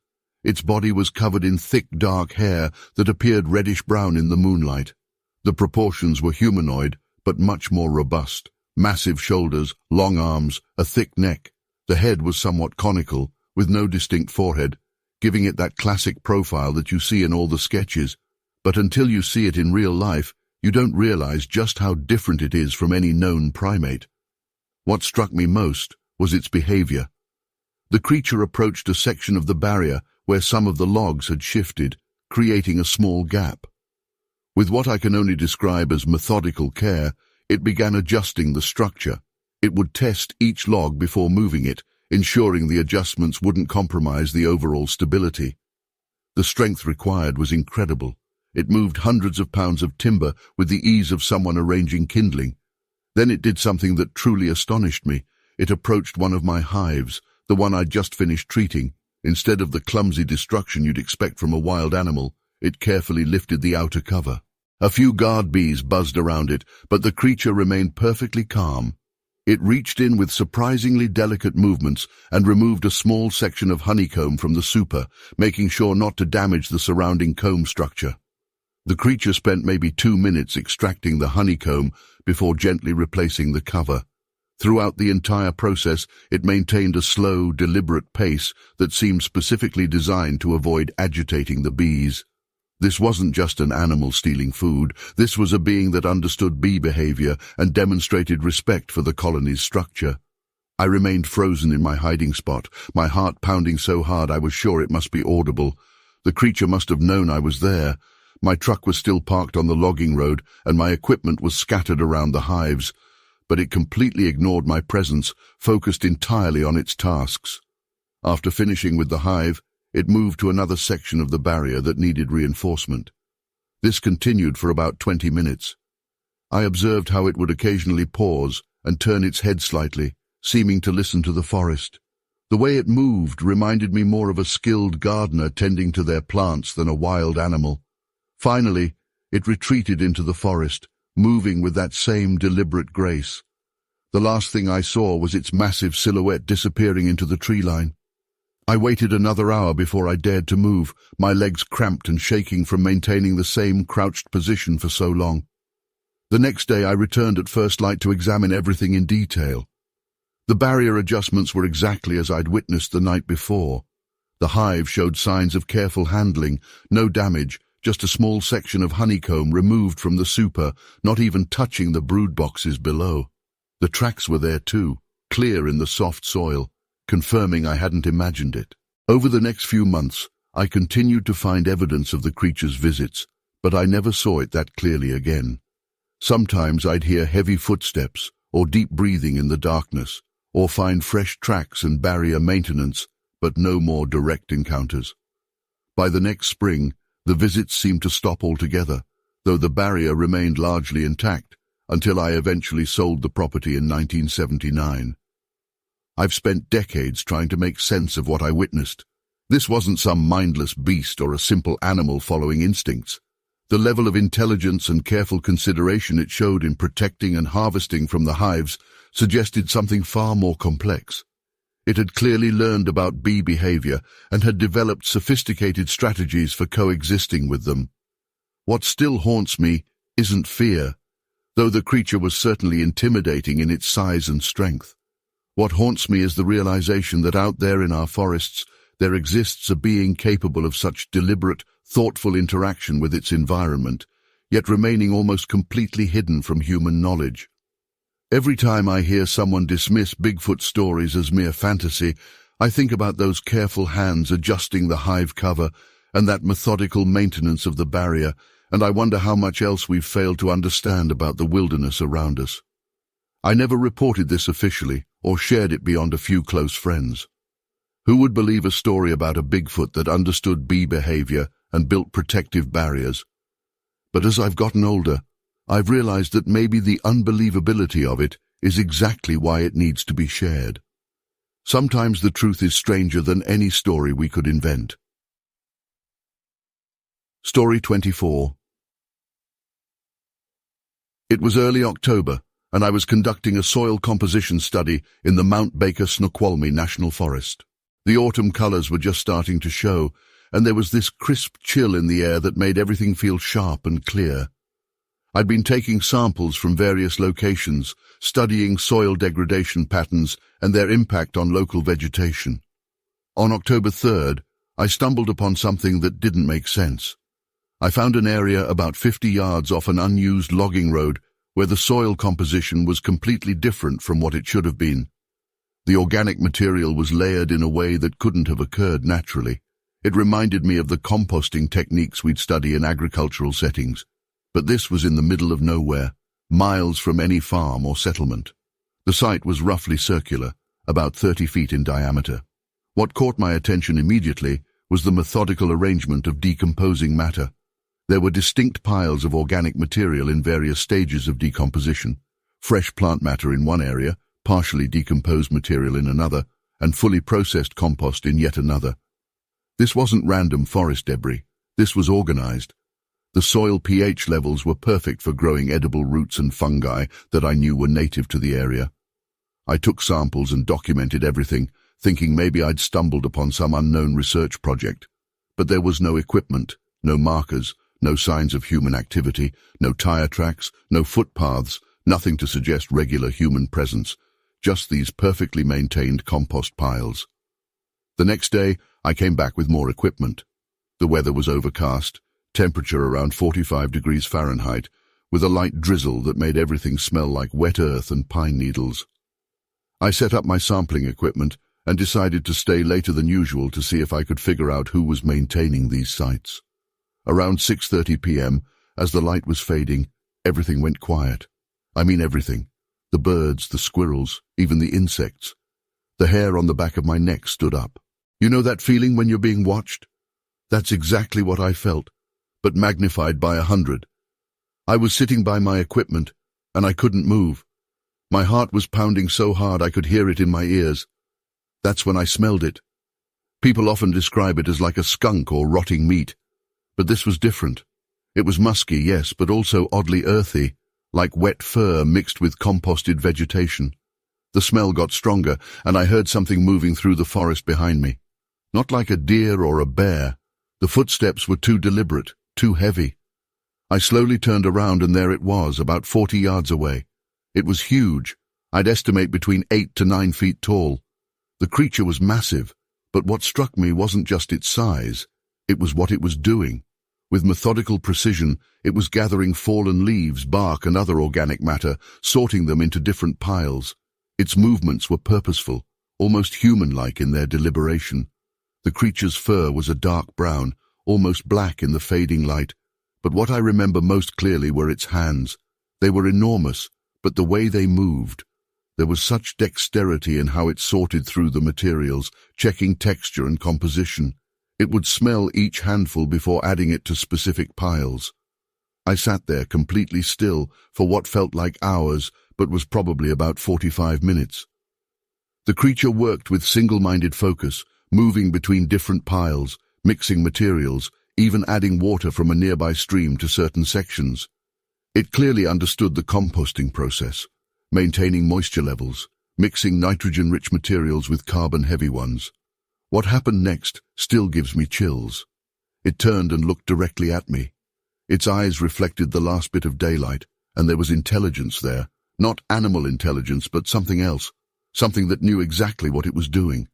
Its body was covered in thick, dark hair that appeared reddish-brown in the moonlight. The proportions were humanoid, but much more robust. Massive shoulders, long arms, a thick neck. The head was somewhat conical, with no distinct forehead, giving it that classic profile that you see in all the sketches. But until you see it in real life, you don't realize just how different it is from any known primate. What struck me most was its behavior. The creature approached a section of the barrier where some of the logs had shifted, creating a small gap. With what I can only describe as methodical care, it began adjusting the structure. It would test each log before moving it, ensuring the adjustments wouldn't compromise the overall stability. The strength required was incredible. It moved hundreds of pounds of timber with the ease of someone arranging kindling. Then it did something that truly astonished me. It approached one of my hives, the one I'd just finished treating. Instead of the clumsy destruction you'd expect from a wild animal, it carefully lifted the outer cover. A few guard bees buzzed around it, but the creature remained perfectly calm. It reached in with surprisingly delicate movements and removed a small section of honeycomb from the super, making sure not to damage the surrounding comb structure. The creature spent maybe 2 minutes extracting the honeycomb before gently replacing the cover. Throughout the entire process, it maintained a slow, deliberate pace that seemed specifically designed to avoid agitating the bees. This wasn't just an animal stealing food. This was a being that understood bee behavior and demonstrated respect for the colony's structure. I remained frozen in my hiding spot, my heart pounding so hard I was sure it must be audible. The creature must have known I was there. My truck was still parked on the logging road, and my equipment was scattered around the hives, but it completely ignored my presence, focused entirely on its tasks. After finishing with the hive, it moved to another section of the barrier that needed reinforcement. This continued for about 20 minutes. I observed how it would occasionally pause and turn its head slightly, seeming to listen to the forest. The way it moved reminded me more of a skilled gardener tending to their plants than a wild animal. Finally, it retreated into the forest, moving with that same deliberate grace. The last thing I saw was its massive silhouette disappearing into the tree line. I waited another hour before I dared to move, my legs cramped and shaking from maintaining the same crouched position for so long. The next day I returned at first light to examine everything in detail. The barrier adjustments were exactly as I'd witnessed the night before. The hive showed signs of careful handling, no damage, just a small section of honeycomb removed from the super, not even touching the brood boxes below. The tracks were there too, clear in the soft soil, confirming I hadn't imagined it. Over the next few months, I continued to find evidence of the creature's visits, but I never saw it that clearly again. Sometimes I'd hear heavy footsteps or deep breathing in the darkness, or find fresh tracks and barrier maintenance, but no more direct encounters. By the next spring, the visits seemed to stop altogether, though the barrier remained largely intact until I eventually sold the property in 1979. I've spent decades trying to make sense of what I witnessed. This wasn't some mindless beast or a simple animal following instincts. The level of intelligence and careful consideration it showed in protecting and harvesting from the hives suggested something far more complex. It had clearly learned about bee behavior and had developed sophisticated strategies for coexisting with them. What still haunts me isn't fear, though the creature was certainly intimidating in its size and strength. What haunts me is the realization that out there in our forests there exists a being capable of such deliberate, thoughtful interaction with its environment, yet remaining almost completely hidden from human knowledge. Every time I hear someone dismiss Bigfoot stories as mere fantasy, I think about those careful hands adjusting the hive cover and that methodical maintenance of the barrier, and I wonder how much else we've failed to understand about the wilderness around us. I never reported this officially or shared it beyond a few close friends. Who would believe a story about a Bigfoot that understood bee behavior and built protective barriers? But as I've gotten older, I've realized that maybe the unbelievability of it is exactly why it needs to be shared. Sometimes the truth is stranger than any story we could invent. Story 24. It was early October, and I was conducting a soil composition study in the Mount Baker Snoqualmie National Forest. The autumn colors were just starting to show, and there was this crisp chill in the air that made everything feel sharp and clear. I'd been taking samples from various locations, studying soil degradation patterns and their impact on local vegetation. On October 3rd, I stumbled upon something that didn't make sense. I found an area about 50 yards off an unused logging road where the soil composition was completely different from what it should have been. The organic material was layered in a way that couldn't have occurred naturally. It reminded me of the composting techniques we'd study in agricultural settings. But this was in the middle of nowhere, miles from any farm or settlement. The site was roughly circular, about 30 feet in diameter. What caught my attention immediately was the methodical arrangement of decomposing matter. There were distinct piles of organic material in various stages of decomposition, fresh plant matter in one area, partially decomposed material in another, and fully processed compost in yet another. This wasn't random forest debris. This was organized. The soil pH levels were perfect for growing edible roots and fungi that I knew were native to the area. I took samples and documented everything, thinking maybe I'd stumbled upon some unknown research project. But there was no equipment, no markers, no signs of human activity, no tire tracks, no footpaths, nothing to suggest regular human presence. Just these perfectly maintained compost piles. The next day, I came back with more equipment. The weather was overcast, temperature around 45 degrees Fahrenheit, with a light drizzle that made everything smell like wet earth and pine needles. I set up my sampling equipment and decided to stay later than usual to see if I could figure out who was maintaining these sites. Around 6:30 p.m., as the light was fading, everything went quiet. I mean everything. The birds, the squirrels, even the insects. The hair on the back of my neck stood up. You know that feeling when you're being watched? That's exactly what I felt, but magnified by 100. I was sitting by my equipment, and I couldn't move. My heart was pounding so hard I could hear it in my ears. That's when I smelled it. People often describe it as like a skunk or rotting meat, but this was different. It was musky, yes, but also oddly earthy, like wet fur mixed with composted vegetation. The smell got stronger, and I heard something moving through the forest behind me. Not like a deer or a bear. The footsteps were too deliberate, too heavy. I slowly turned around, and there it was, about 40 yards away. It was huge. I'd estimate between 8 to 9 feet tall. The creature was massive, but what struck me wasn't just its size. It was what it was doing. With methodical precision, it was gathering fallen leaves, bark, and other organic matter, sorting them into different piles. Its movements were purposeful, almost human-like in their deliberation. The creature's fur was a dark brown, almost black in the fading light, but what I remember most clearly were its hands. They were enormous, but the way they moved. There was such dexterity in how it sorted through the materials, checking texture and composition. It would smell each handful before adding it to specific piles. I sat there completely still for what felt like hours, but was probably about 45 minutes. The creature worked with single-minded focus, moving between different piles, mixing materials, even adding water from a nearby stream to certain sections. It clearly understood the composting process, maintaining moisture levels, mixing nitrogen-rich materials with carbon-heavy ones. What happened next still gives me chills. It turned and looked directly at me. Its eyes reflected the last bit of daylight, and there was intelligence there. Not animal intelligence, but something else. Something that knew exactly what it was doing.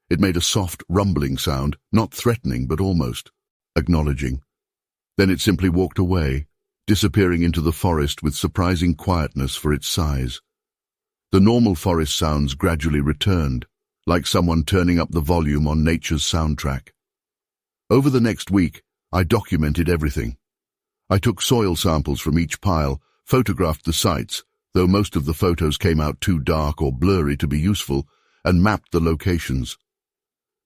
It made a soft, rumbling sound, not threatening, but almost acknowledging. Then it simply walked away, disappearing into the forest with surprising quietness for its size. The normal forest sounds gradually returned, like someone turning up the volume on nature's soundtrack. Over the next week, I documented everything. I took soil samples from each pile, photographed the sites, though most of the photos came out too dark or blurry to be useful, and mapped the locations.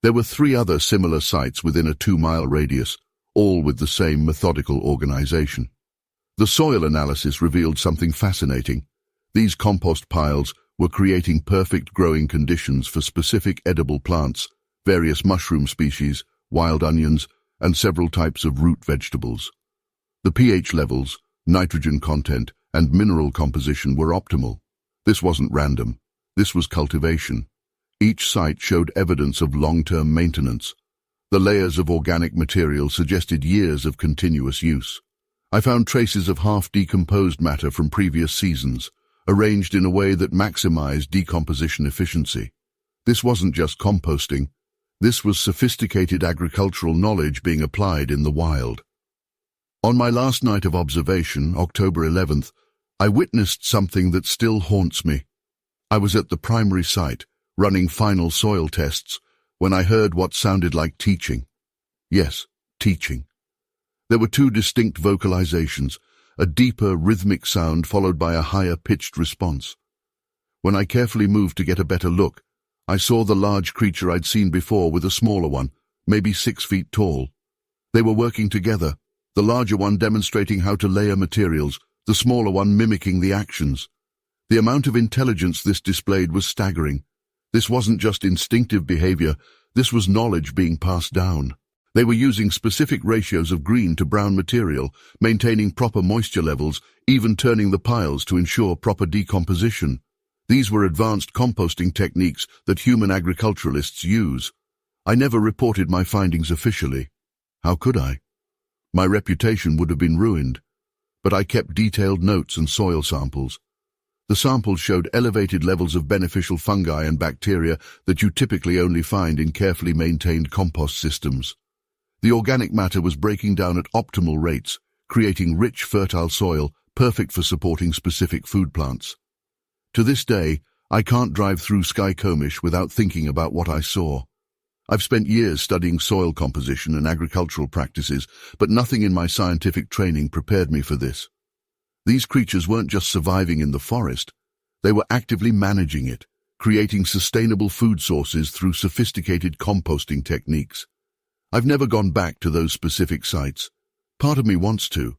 There were 3 other similar sites within a 2-mile radius, all with the same methodical organization. The soil analysis revealed something fascinating. These compost piles were creating perfect growing conditions for specific edible plants, various mushroom species, wild onions, and several types of root vegetables. The pH levels, nitrogen content, and mineral composition were optimal. This wasn't random. This was cultivation. Each site showed evidence of long-term maintenance. The layers of organic material suggested years of continuous use. I found traces of half-decomposed matter from previous seasons, arranged in a way that maximized decomposition efficiency. This wasn't just composting. This was sophisticated agricultural knowledge being applied in the wild. On my last night of observation, October 11th, I witnessed something that still haunts me. I was at the primary site, running final soil tests, when I heard what sounded like teaching. Yes, teaching. There were 2 distinct vocalizations, a deeper rhythmic sound followed by a higher pitched response. When I carefully moved to get a better look, I saw the large creature I'd seen before with a smaller one, maybe 6 feet tall. They were working together, the larger one demonstrating how to layer materials, the smaller one mimicking the actions. The amount of intelligence this displayed was staggering. This wasn't just instinctive behavior, this was knowledge being passed down. They were using specific ratios of green to brown material, maintaining proper moisture levels, even turning the piles to ensure proper decomposition. These were advanced composting techniques that human agriculturalists use. I never reported my findings officially. How could I? My reputation would have been ruined. But I kept detailed notes and soil samples. The samples showed elevated levels of beneficial fungi and bacteria that you typically only find in carefully maintained compost systems. The organic matter was breaking down at optimal rates, creating rich, fertile soil, perfect for supporting specific food plants. To this day, I can't drive through Skycomish without thinking about what I saw. I've spent years studying soil composition and agricultural practices, but nothing in my scientific training prepared me for this. These creatures weren't just surviving in the forest, they were actively managing it, creating sustainable food sources through sophisticated composting techniques. I've never gone back to those specific sites. Part of me wants to,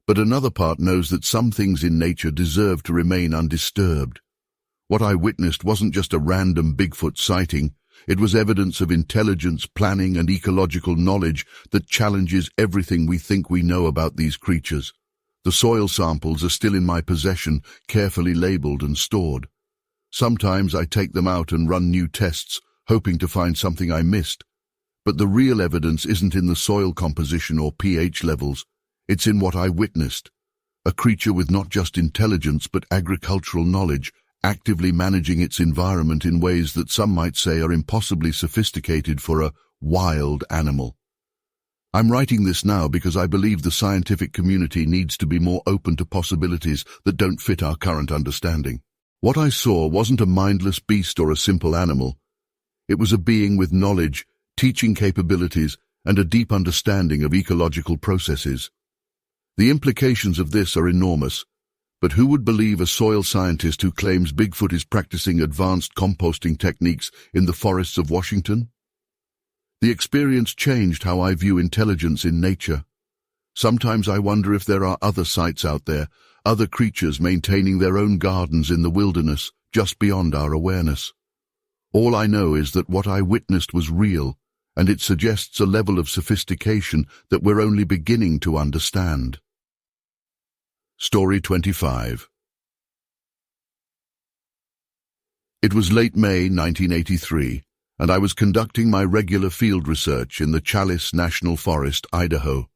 but another part knows that some things in nature deserve to remain undisturbed. What I witnessed wasn't just a random Bigfoot sighting, it was evidence of intelligence, planning, and ecological knowledge that challenges everything we think we know about these creatures. The soil samples are still in my possession, carefully labeled and stored. Sometimes I take them out and run new tests, hoping to find something I missed. But the real evidence isn't in the soil composition or pH levels, it's in what I witnessed. A creature with not just intelligence but agricultural knowledge, actively managing its environment in ways that some might say are impossibly sophisticated for a wild animal. I'm writing this now because I believe the scientific community needs to be more open to possibilities that don't fit our current understanding. What I saw wasn't a mindless beast or a simple animal. It was a being with knowledge, teaching capabilities, and a deep understanding of ecological processes. The implications of this are enormous, but who would believe a soil scientist who claims Bigfoot is practicing advanced composting techniques in the forests of Washington? The experience changed how I view intelligence in nature. Sometimes I wonder if there are other sites out there, other creatures maintaining their own gardens in the wilderness, just beyond our awareness. All I know is that what I witnessed was real, and it suggests a level of sophistication that we're only beginning to understand. Story 25. It was late May 1983, and I was conducting my regular field research in the Chalice National Forest, Idaho.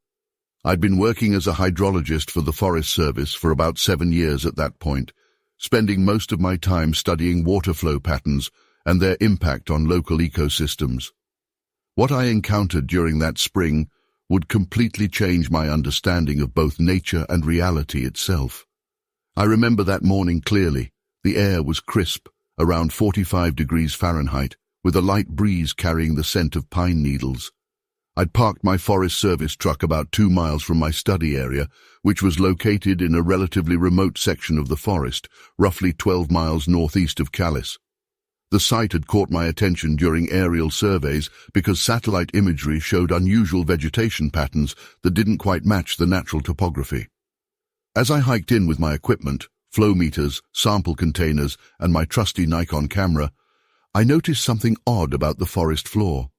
I'd been working as a hydrologist for the Forest Service for about 7 years at that point, spending most of my time studying water flow patterns and their impact on local ecosystems. What I encountered during that spring would completely change my understanding of both nature and reality itself. I remember that morning clearly. The air was crisp, around 45 degrees Fahrenheit, with a light breeze carrying the scent of pine needles. I'd parked my Forest Service truck about 2 miles from my study area, which was located in a relatively remote section of the forest, roughly 12 miles northeast of Calais. The site had caught my attention during aerial surveys because satellite imagery showed unusual vegetation patterns that didn't quite match the natural topography. As I hiked in with my equipment, flow meters, sample containers, and my trusty Nikon camera, I noticed something odd about the forest floor.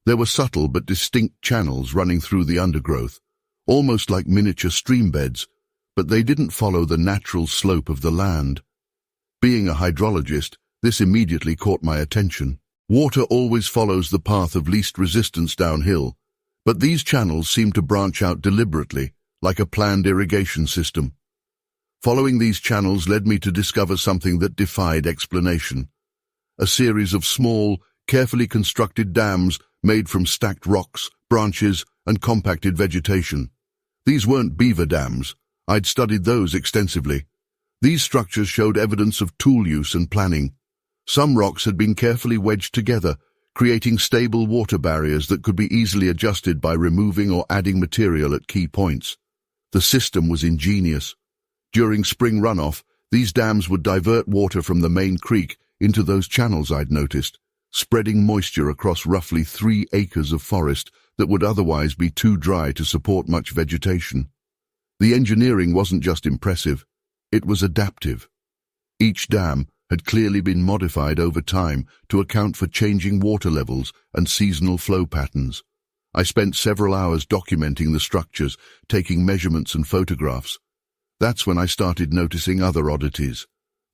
There were subtle but distinct channels running through the undergrowth, almost like miniature stream beds, but they didn't follow the natural slope of the land. Being a hydrologist, this immediately caught my attention. Water always follows the path of least resistance downhill, but these channels seemed to branch out deliberately, like a planned irrigation system. Following these channels led me to discover something that defied explanation. A series of small, carefully constructed dams made from stacked rocks, branches, and compacted vegetation. These weren't beaver dams. I'd studied those extensively. These structures showed evidence of tool use and planning. Some rocks had been carefully wedged together, creating stable water barriers that could be easily adjusted by removing or adding material at key points. The system was ingenious. During spring runoff, these dams would divert water from the main creek into those channels I'd noticed, spreading moisture across roughly 3 acres of forest that would otherwise be too dry to support much vegetation. The engineering wasn't just impressive, it was adaptive. Each dam had clearly been modified over time to account for changing water levels and seasonal flow patterns. I spent several hours documenting the structures, taking measurements and photographs. That's when I started noticing other oddities.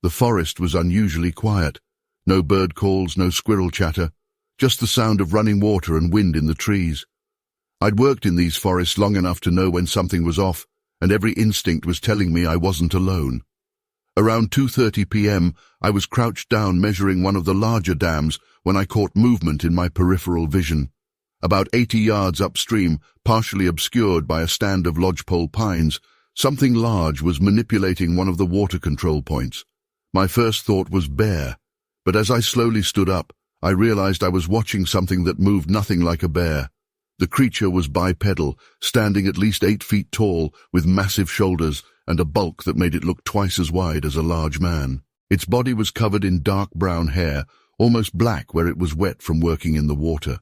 The forest was unusually quiet. No bird calls, no squirrel chatter, just the sound of running water and wind in the trees. I'd worked in these forests long enough to know when something was off, and every instinct was telling me I wasn't alone. Around 2:30 p.m., I was crouched down measuring one of the larger dams when I caught movement in my peripheral vision. About 80 yards upstream, partially obscured by a stand of lodgepole pines, something large was manipulating one of the water control points. My first thought was bear. But as I slowly stood up, I realized I was watching something that moved nothing like a bear. The creature was bipedal, standing at least 8 feet tall, with massive shoulders and a bulk that made it look twice as wide as a large man. Its body was covered in dark brown hair, almost black where it was wet from working in the water.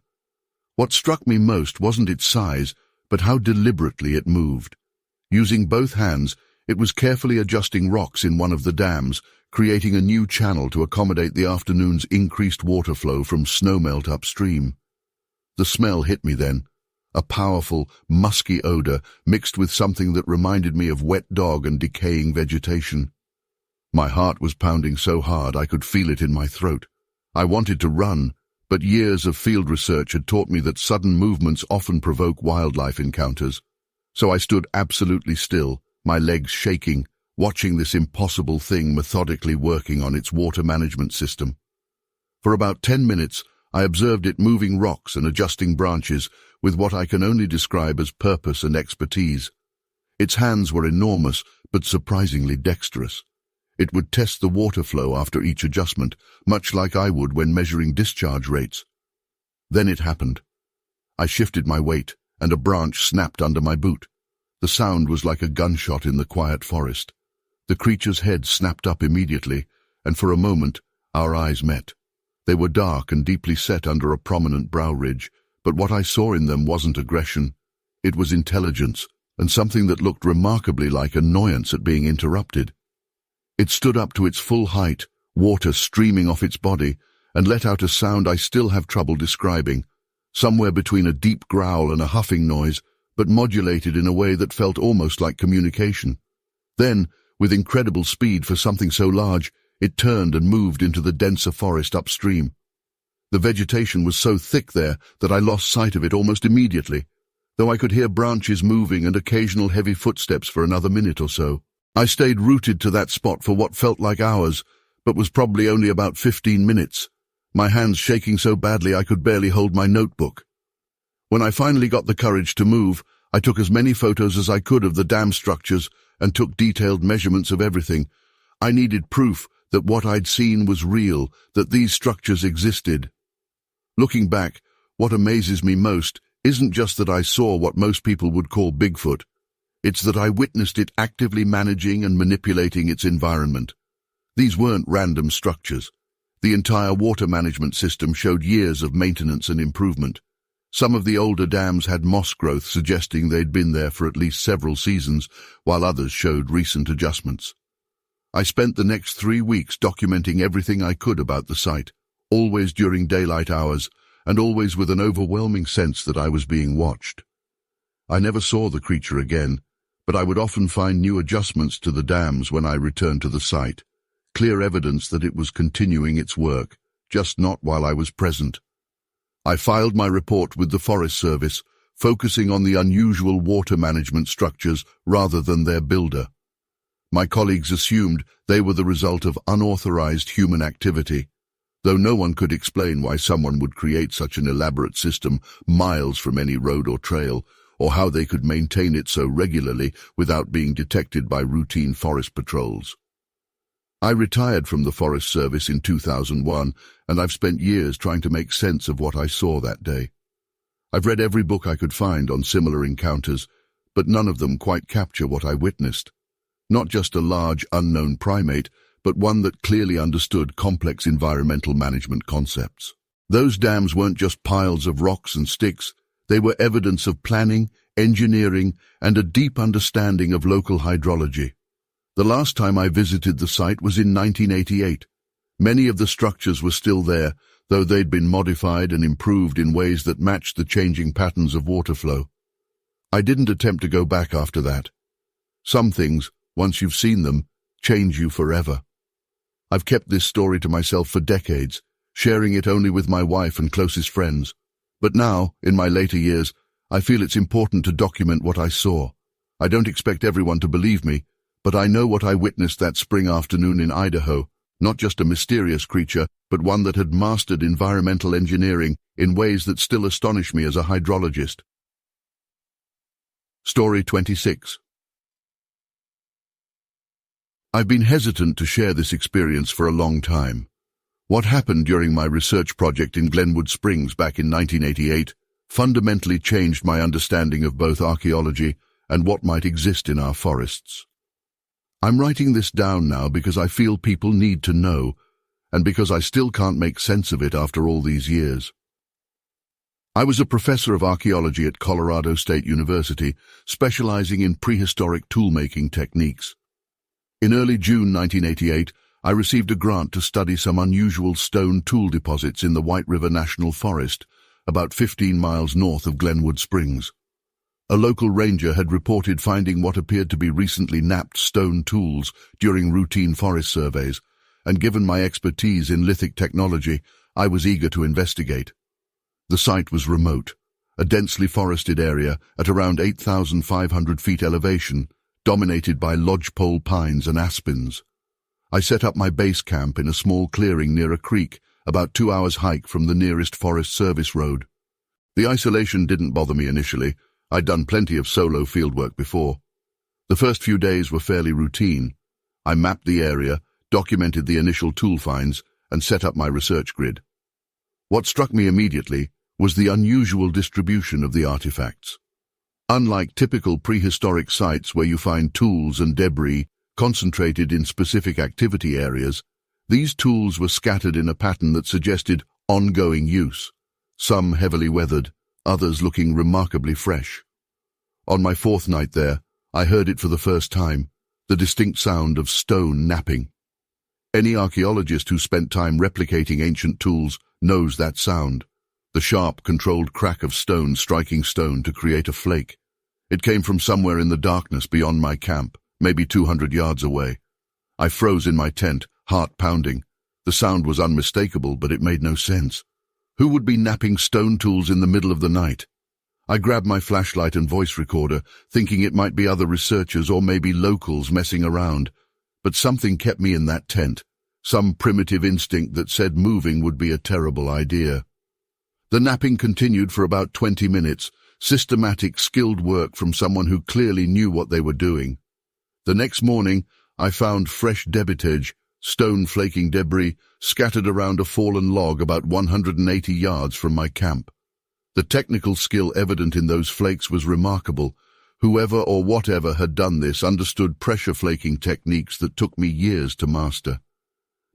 What struck me most wasn't its size, but how deliberately it moved. Using both hands, it was carefully adjusting rocks in one of the dams, creating a new channel to accommodate the afternoon's increased water flow from snowmelt upstream. The smell hit me then, a powerful, musky odor mixed with something that reminded me of wet dog and decaying vegetation. My heart was pounding so hard I could feel it in my throat. I wanted to run, but years of field research had taught me that sudden movements often provoke wildlife encounters. So I stood absolutely still, my legs shaking, watching this impossible thing methodically working on its water management system. For about 10 minutes, I observed it moving rocks and adjusting branches with what I can only describe as purpose and expertise. Its hands were enormous, but surprisingly dexterous. It would test the water flow after each adjustment, much like I would when measuring discharge rates. Then it happened. I shifted my weight, and a branch snapped under my boot. The sound was like a gunshot in the quiet forest. The creature's head snapped up immediately, and for a moment our eyes met. They were dark and deeply set under a prominent brow ridge, but what I saw in them wasn't aggression. It was intelligence, and something that looked remarkably like annoyance at being interrupted. It stood up to its full height, water streaming off its body, and let out a sound I still have trouble describing, somewhere between a deep growl and a huffing noise, but modulated in a way that felt almost like communication. Then, with incredible speed for something so large, it turned and moved into the denser forest upstream. The vegetation was so thick there that I lost sight of it almost immediately, though I could hear branches moving and occasional heavy footsteps for another minute or so. I stayed rooted to that spot for what felt like hours, but was probably only about 15 minutes, my hands shaking so badly I could barely hold my notebook. When I finally got the courage to move, I took as many photos as I could of the dam structures and took detailed measurements of everything. I needed proof that what I'd seen was real, that these structures existed. Looking back, what amazes me most isn't just that I saw what most people would call Bigfoot. It's that I witnessed it actively managing and manipulating its environment. These weren't random structures. The entire water management system showed years of maintenance and improvement. Some of the older dams had moss growth suggesting they'd been there for at least several seasons, while others showed recent adjustments. I spent the next 3 weeks documenting everything I could about the site, always during daylight hours, and always with an overwhelming sense that I was being watched. I never saw the creature again, but I would often find new adjustments to the dams when I returned to the site, clear evidence that it was continuing its work, just not while I was present. I filed my report with the Forest Service, focusing on the unusual water management structures rather than their builder. My colleagues assumed they were the result of unauthorized human activity, though no one could explain why someone would create such an elaborate system miles from any road or trail, or how they could maintain it so regularly without being detected by routine forest patrols. I retired from the Forest Service in 2001, and I've spent years trying to make sense of what I saw that day. I've read every book I could find on similar encounters, but none of them quite capture what I witnessed. Not just a large, unknown primate, but one that clearly understood complex environmental management concepts. Those dams weren't just piles of rocks and sticks. They were evidence of planning, engineering, and a deep understanding of local hydrology. The last time I visited the site was in 1988. Many of the structures were still there, though they'd been modified and improved in ways that matched the changing patterns of water flow. I didn't attempt to go back after that. Some things, once you've seen them, change you forever. I've kept this story to myself for decades, sharing it only with my wife and closest friends. But now, in my later years, I feel it's important to document what I saw. I don't expect everyone to believe me, but I know what I witnessed that spring afternoon in Idaho, not just a mysterious creature, but one that had mastered environmental engineering in ways that still astonish me as a hydrologist. Story 26. I've been hesitant to share this experience for a long time. What happened during my research project in Glenwood Springs back in 1988 fundamentally changed my understanding of both archaeology and what might exist in our forests. I'm writing this down now because I feel people need to know, and because I still can't make sense of it after all these years. I was a professor of archaeology at Colorado State University, specializing in prehistoric toolmaking techniques. In early June 1988, I received a grant to study some unusual stone tool deposits in the White River National Forest, about 15 miles north of Glenwood Springs. A local ranger had reported finding what appeared to be recently knapped stone tools during routine forest surveys, and given my expertise in lithic technology, I was eager to investigate. The site was remote, a densely forested area at around 8,500 feet elevation, dominated by lodgepole pines and aspens. I set up my base camp in a small clearing near a creek, about 2 hours' hike from the nearest Forest Service road. The isolation didn't bother me initially. I'd done plenty of solo fieldwork before. The first few days were fairly routine. I mapped the area, documented the initial tool finds, and set up my research grid. What struck me immediately was the unusual distribution of the artifacts. Unlike typical prehistoric sites where you find tools and debris concentrated in specific activity areas, these tools were scattered in a pattern that suggested ongoing use, some heavily weathered, others looking remarkably fresh. On my fourth night there, I heard it for the first time, the distinct sound of stone napping. Any archaeologist who spent time replicating ancient tools knows that sound, the sharp, controlled crack of stone striking stone to create a flake. It came from somewhere in the darkness beyond my camp, maybe 200 yards away. I froze in my tent, heart pounding. The sound was unmistakable, but it made no sense. Who would be napping stone tools in the middle of the night? I grabbed my flashlight and voice recorder, thinking it might be other researchers or maybe locals messing around. But something kept me in that tent, some primitive instinct that said moving would be a terrible idea. The napping continued for about 20 minutes, systematic, skilled work from someone who clearly knew what they were doing. The next morning, I found fresh debitage, stone flaking debris scattered around a fallen log about 180 yards from my camp. The technical skill evident in those flakes was remarkable. Whoever or whatever had done this understood pressure flaking techniques that took me years to master.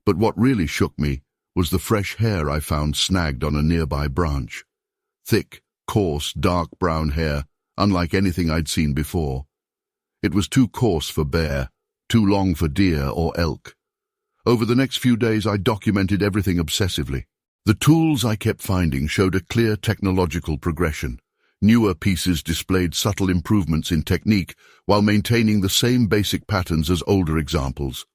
But what really shook me was the fresh hair I found snagged on a nearby branch. Thick, coarse, dark brown hair, unlike anything I'd seen before. It was too coarse for bear, too long for deer or elk. Over the next few days I documented everything obsessively. The tools I kept finding showed a clear technological progression. Newer pieces displayed subtle improvements in technique while maintaining the same basic patterns as older examples.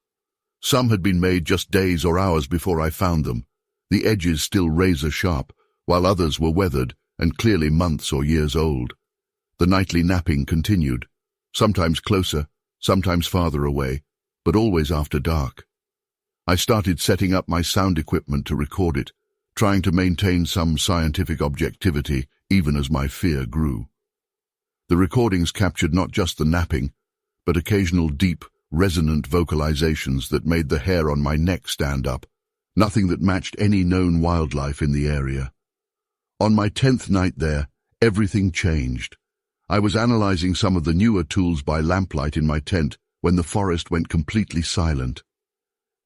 Some had been made just days or hours before I found them, the edges still razor-sharp, while others were weathered and clearly months or years old. The nightly napping continued, sometimes closer, sometimes farther away, but always after dark. I started setting up my sound equipment to record it, trying to maintain some scientific objectivity even as my fear grew. The recordings captured not just the napping, but occasional deep, resonant vocalizations that made the hair on my neck stand up, nothing that matched any known wildlife in the area. On my 10th night there, everything changed. I was analyzing some of the newer tools by lamplight in my tent when the forest went completely silent.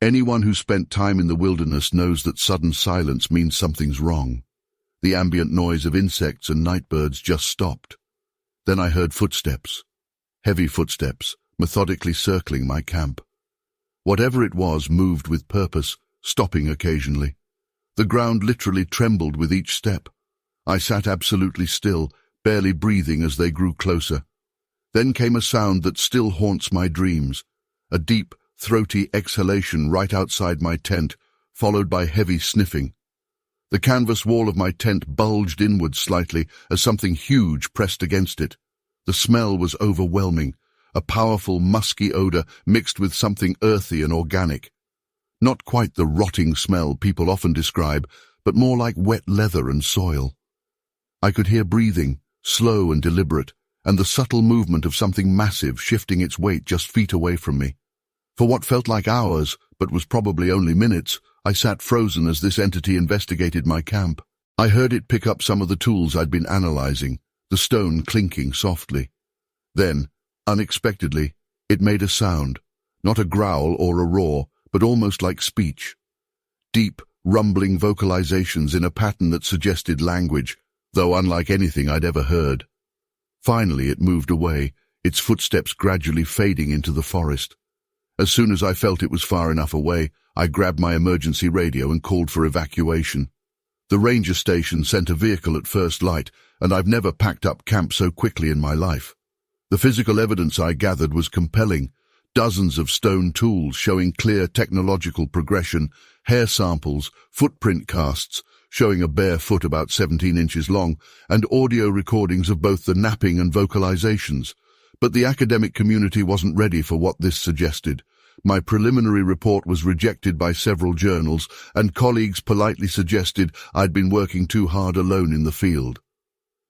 Anyone who spent time in the wilderness knows that sudden silence means something's wrong. The ambient noise of insects and nightbirds just stopped. Then I heard footsteps, heavy footsteps, methodically circling my camp. Whatever it was moved with purpose, stopping occasionally. The ground literally trembled with each step. I sat absolutely still, barely breathing as they grew closer. Then came a sound that still haunts my dreams, a deep, throaty exhalation right outside my tent, followed by heavy sniffing. The canvas wall of my tent bulged inward slightly as something huge pressed against it. The smell was overwhelming, a powerful, musky odor mixed with something earthy and organic. Not quite the rotting smell people often describe, but more like wet leather and soil. I could hear breathing, slow and deliberate, and the subtle movement of something massive shifting its weight just feet away from me. For what felt like hours, but was probably only minutes, I sat frozen as this entity investigated my camp. I heard it pick up some of the tools I'd been analyzing, the stone clinking softly. Then, unexpectedly, it made a sound, not a growl or a roar, but almost like speech. Deep, rumbling vocalizations in a pattern that suggested language, though unlike anything I'd ever heard. Finally it moved away, its footsteps gradually fading into the forest. As soon as I felt it was far enough away, I grabbed my emergency radio and called for evacuation. The ranger station sent a vehicle at first light, and I've never packed up camp so quickly in my life. The physical evidence I gathered was compelling. Dozens of stone tools showing clear technological progression, hair samples, footprint casts, showing a bare foot about 17 inches long, and audio recordings of both the napping and vocalizations. But the academic community wasn't ready for what this suggested. My preliminary report was rejected by several journals, and colleagues politely suggested I'd been working too hard alone in the field.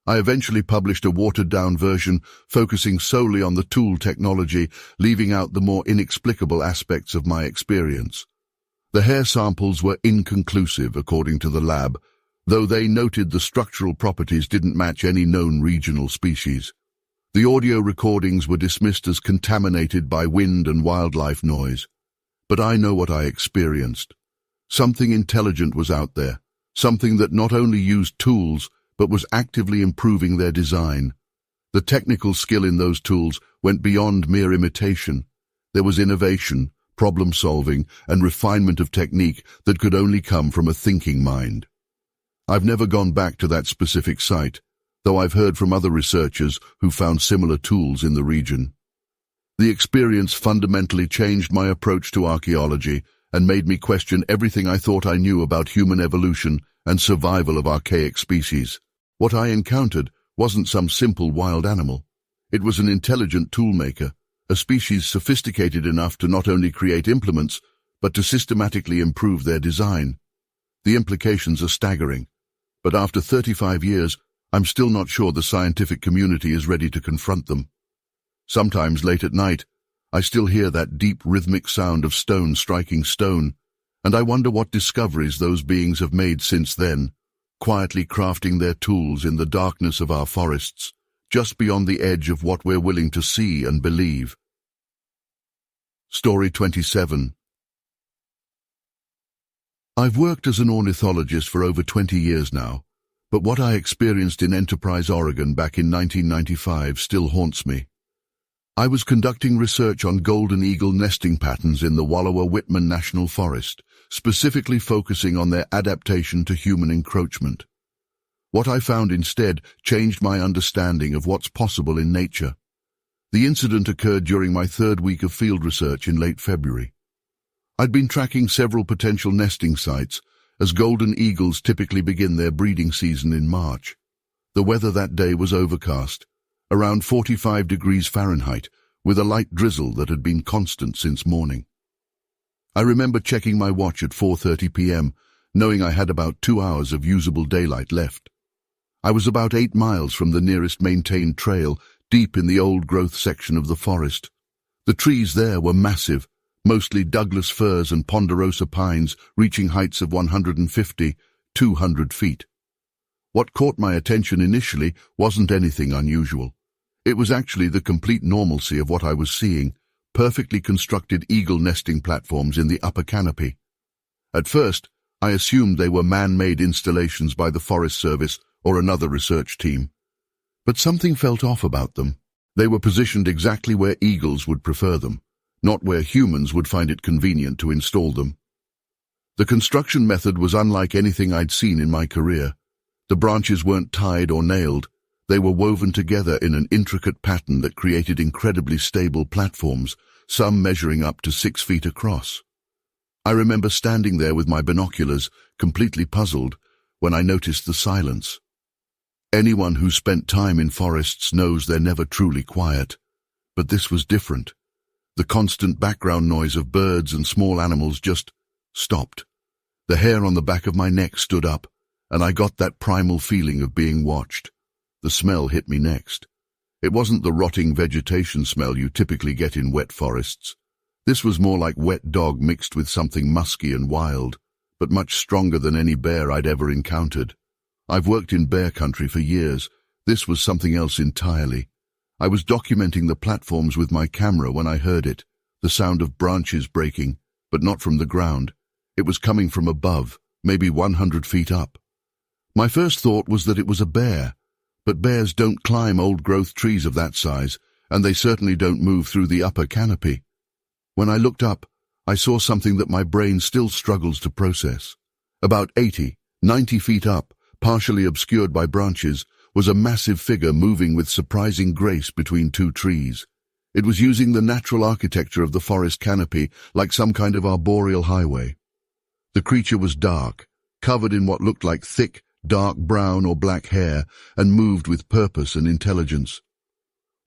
I eventually published a watered-down version focusing solely on the tool technology, leaving out the more inexplicable aspects of my experience. The hair samples were inconclusive, according to the lab, though they noted the structural properties didn't match any known regional species. The audio recordings were dismissed as contaminated by wind and wildlife noise. But I know what I experienced. Something intelligent was out there, something that not only used tools, but was actively improving their design. The technical skill in those tools went beyond mere imitation. There was innovation, problem-solving, and refinement of technique that could only come from a thinking mind. I've never gone back to that specific site, though I've heard from other researchers who found similar tools in the region. The experience fundamentally changed my approach to archaeology and made me question everything I thought I knew about human evolution and survival of archaic species. What I encountered wasn't some simple wild animal. It was an intelligent toolmaker, a species sophisticated enough to not only create implements, but to systematically improve their design. The implications are staggering, but after 35 years, I'm still not sure the scientific community is ready to confront them. Sometimes late at night, I still hear that deep rhythmic sound of stone striking stone, and I wonder what discoveries those beings have made since then, quietly crafting their tools in the darkness of our forests, just beyond the edge of what we're willing to see and believe. Story 27. I've worked as an ornithologist for over 20 years now, but what I experienced in Enterprise, Oregon back in 1995 still haunts me. I was conducting research on golden eagle nesting patterns in the Wallowa National Forest, specifically focusing on their adaptation to human encroachment. What I found instead changed my understanding of what's possible in nature. The incident occurred during my third week of field research in late February. I'd been tracking several potential nesting sites, as golden eagles typically begin their breeding season in March. The weather that day was overcast, around 45 degrees Fahrenheit, with a light drizzle that had been constant since morning. I remember checking my watch at 4:30 p.m., knowing I had about 2 hours of usable daylight left. I was about 8 miles from the nearest maintained trail, deep in the old-growth section of the forest. The trees there were massive, mostly Douglas firs and ponderosa pines, reaching heights of 150, 200 feet. What caught my attention initially wasn't anything unusual. It was actually the complete normalcy of what I was seeing, perfectly constructed eagle nesting platforms in the upper canopy. At first, I assumed they were man-made installations by the Forest Service or another research team. But something felt off about them. They were positioned exactly where eagles would prefer them, not where humans would find it convenient to install them. The construction method was unlike anything I'd seen in my career. The branches weren't tied or nailed. They were woven together in an intricate pattern that created incredibly stable platforms, some measuring up to 6 feet across. I remember standing there with my binoculars, completely puzzled, when I noticed the silence. Anyone who spent time in forests knows they're never truly quiet. But this was different. The constant background noise of birds and small animals just stopped. The hair on the back of my neck stood up, and I got that primal feeling of being watched. The smell hit me next. It wasn't the rotting vegetation smell you typically get in wet forests. This was more like wet dog mixed with something musky and wild, but much stronger than any bear I'd ever encountered. I've worked in bear country for years. This was something else entirely. I was documenting the platforms with my camera when I heard it, the sound of branches breaking, but not from the ground. It was coming from above, maybe 100 feet up. My first thought was that it was a bear, but bears don't climb old-growth trees of that size, and they certainly don't move through the upper canopy. When I looked up, I saw something that my brain still struggles to process. About 80, 90 feet up, partially obscured by branches, was a massive figure moving with surprising grace between two trees. It was using the natural architecture of the forest canopy like some kind of arboreal highway. The creature was dark, covered in what looked like thick, dark brown or black hair, and moved with purpose and intelligence.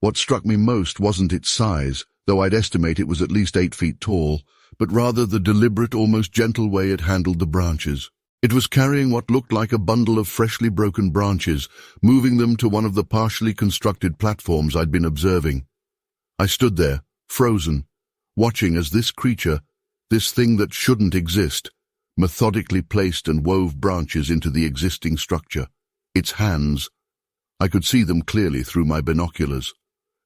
What struck me most wasn't its size, though I'd estimate it was at least 8 feet tall, but rather the deliberate, almost gentle way it handled the branches. It was carrying what looked like a bundle of freshly broken branches, moving them to one of the partially constructed platforms I'd been observing. I stood there, frozen, watching as this creature, this thing that shouldn't exist, methodically placed and wove branches into the existing structure. Its hands, I could see them clearly through my binoculars.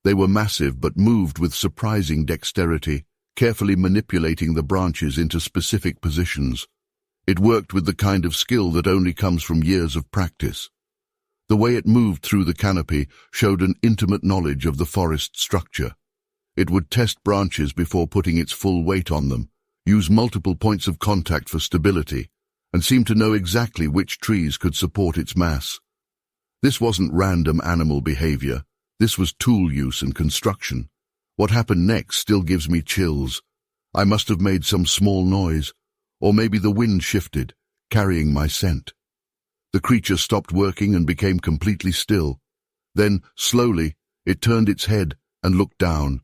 They were massive but moved with surprising dexterity, carefully manipulating the branches into specific positions. It worked with the kind of skill that only comes from years of practice. The way it moved through the canopy showed an intimate knowledge of the forest structure. It would test branches before putting its full weight on them, use multiple points of contact for stability, and seemed to know exactly which trees could support its mass. This wasn't random animal behavior. This was tool use and construction. What happened next still gives me chills. I must have made some small noise, or maybe the wind shifted, carrying my scent. The creature stopped working and became completely still. Then, slowly, it turned its head and looked down.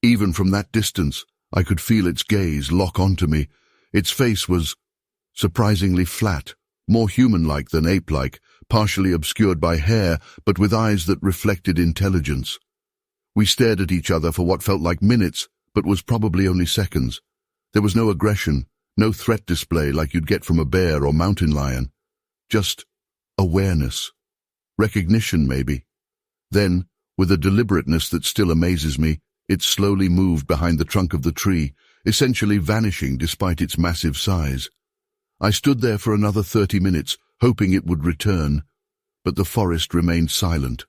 Even from that distance, I could feel its gaze lock onto me. Its face was surprisingly flat, more human-like than ape-like, partially obscured by hair, but with eyes that reflected intelligence. We stared at each other for what felt like minutes, but was probably only seconds. There was no aggression, no threat display like you'd get from a bear or mountain lion. Just awareness. Recognition, maybe. Then, with a deliberateness that still amazes me, it slowly moved behind the trunk of the tree, essentially vanishing despite its massive size. I stood there for another 30 minutes, hoping it would return, but the forest remained silent.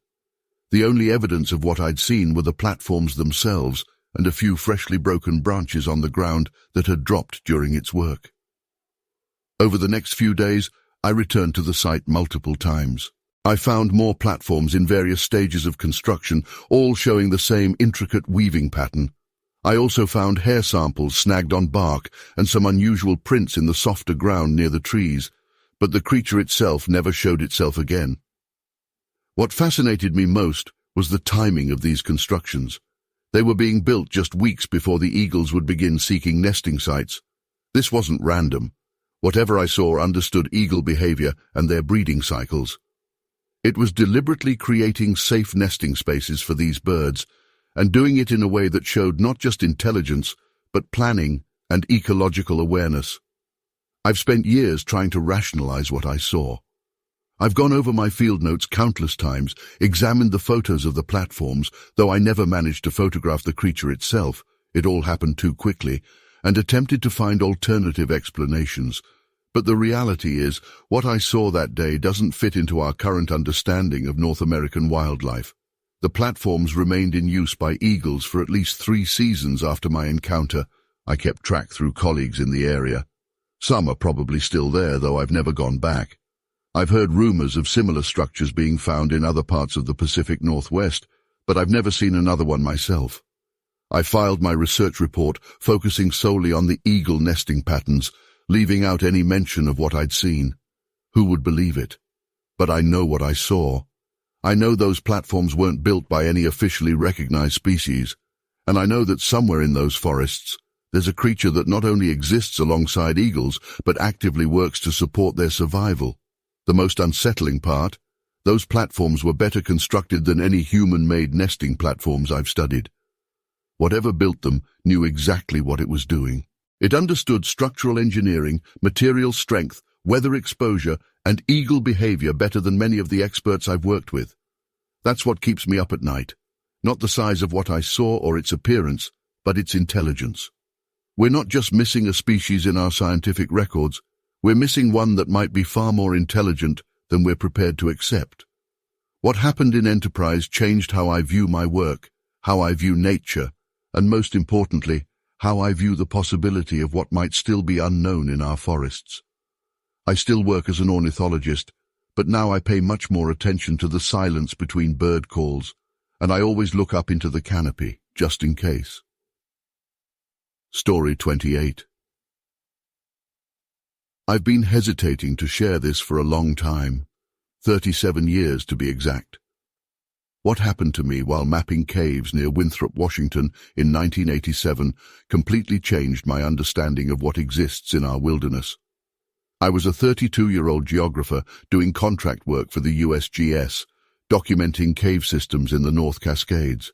The only evidence of what I'd seen were the platforms themselves and a few freshly broken branches on the ground that had dropped during its work. Over the next few days, I returned to the site multiple times. I found more platforms in various stages of construction, all showing the same intricate weaving pattern. I also found hair samples snagged on bark and some unusual prints in the softer ground near the trees, but the creature itself never showed itself again. What fascinated me most was the timing of these constructions. They were being built just weeks before the eagles would begin seeking nesting sites. This wasn't random. Whatever I saw understood eagle behavior and their breeding cycles. It was deliberately creating safe nesting spaces for these birds, and doing it in a way that showed not just intelligence, but planning and ecological awareness. I've spent years trying to rationalize what I saw. I've gone over my field notes countless times, examined the photos of the platforms, though I never managed to photograph the creature itself, it all happened too quickly, and attempted to find alternative explanations. But the reality is, what I saw that day doesn't fit into our current understanding of North American wildlife. The platforms remained in use by eagles for at least 3 seasons after my encounter. I kept track through colleagues in the area. Some are probably still there, though I've never gone back. I've heard rumors of similar structures being found in other parts of the Pacific Northwest, but I've never seen another one myself. I filed my research report focusing solely on the eagle nesting patterns, leaving out any mention of what I'd seen. Who would believe it? But I know what I saw. I know those platforms weren't built by any officially recognized species, and I know that somewhere in those forests, there's a creature that not only exists alongside eagles, but actively works to support their survival. The most unsettling part, those platforms were better constructed than any human-made nesting platforms I've studied. Whatever built them knew exactly what it was doing. It understood structural engineering, material strength, weather exposure, and eagle behavior better than many of the experts I've worked with. That's what keeps me up at night. Not the size of what I saw or its appearance, but its intelligence. We're not just missing a species in our scientific records, we're missing one that might be far more intelligent than we're prepared to accept. What happened in Enterprise changed how I view my work, how I view nature, and most importantly, how I view the possibility of what might still be unknown in our forests. I still work as an ornithologist, but now I pay much more attention to the silence between bird calls, and I always look up into the canopy, just in case. Story 28. I've been hesitating to share this for a long time, 37 years to be exact. What happened to me while mapping caves near Winthrop, Washington in 1987 completely changed my understanding of what exists in our wilderness. I was a 32-year-old geographer doing contract work for the USGS, documenting cave systems in the North Cascades.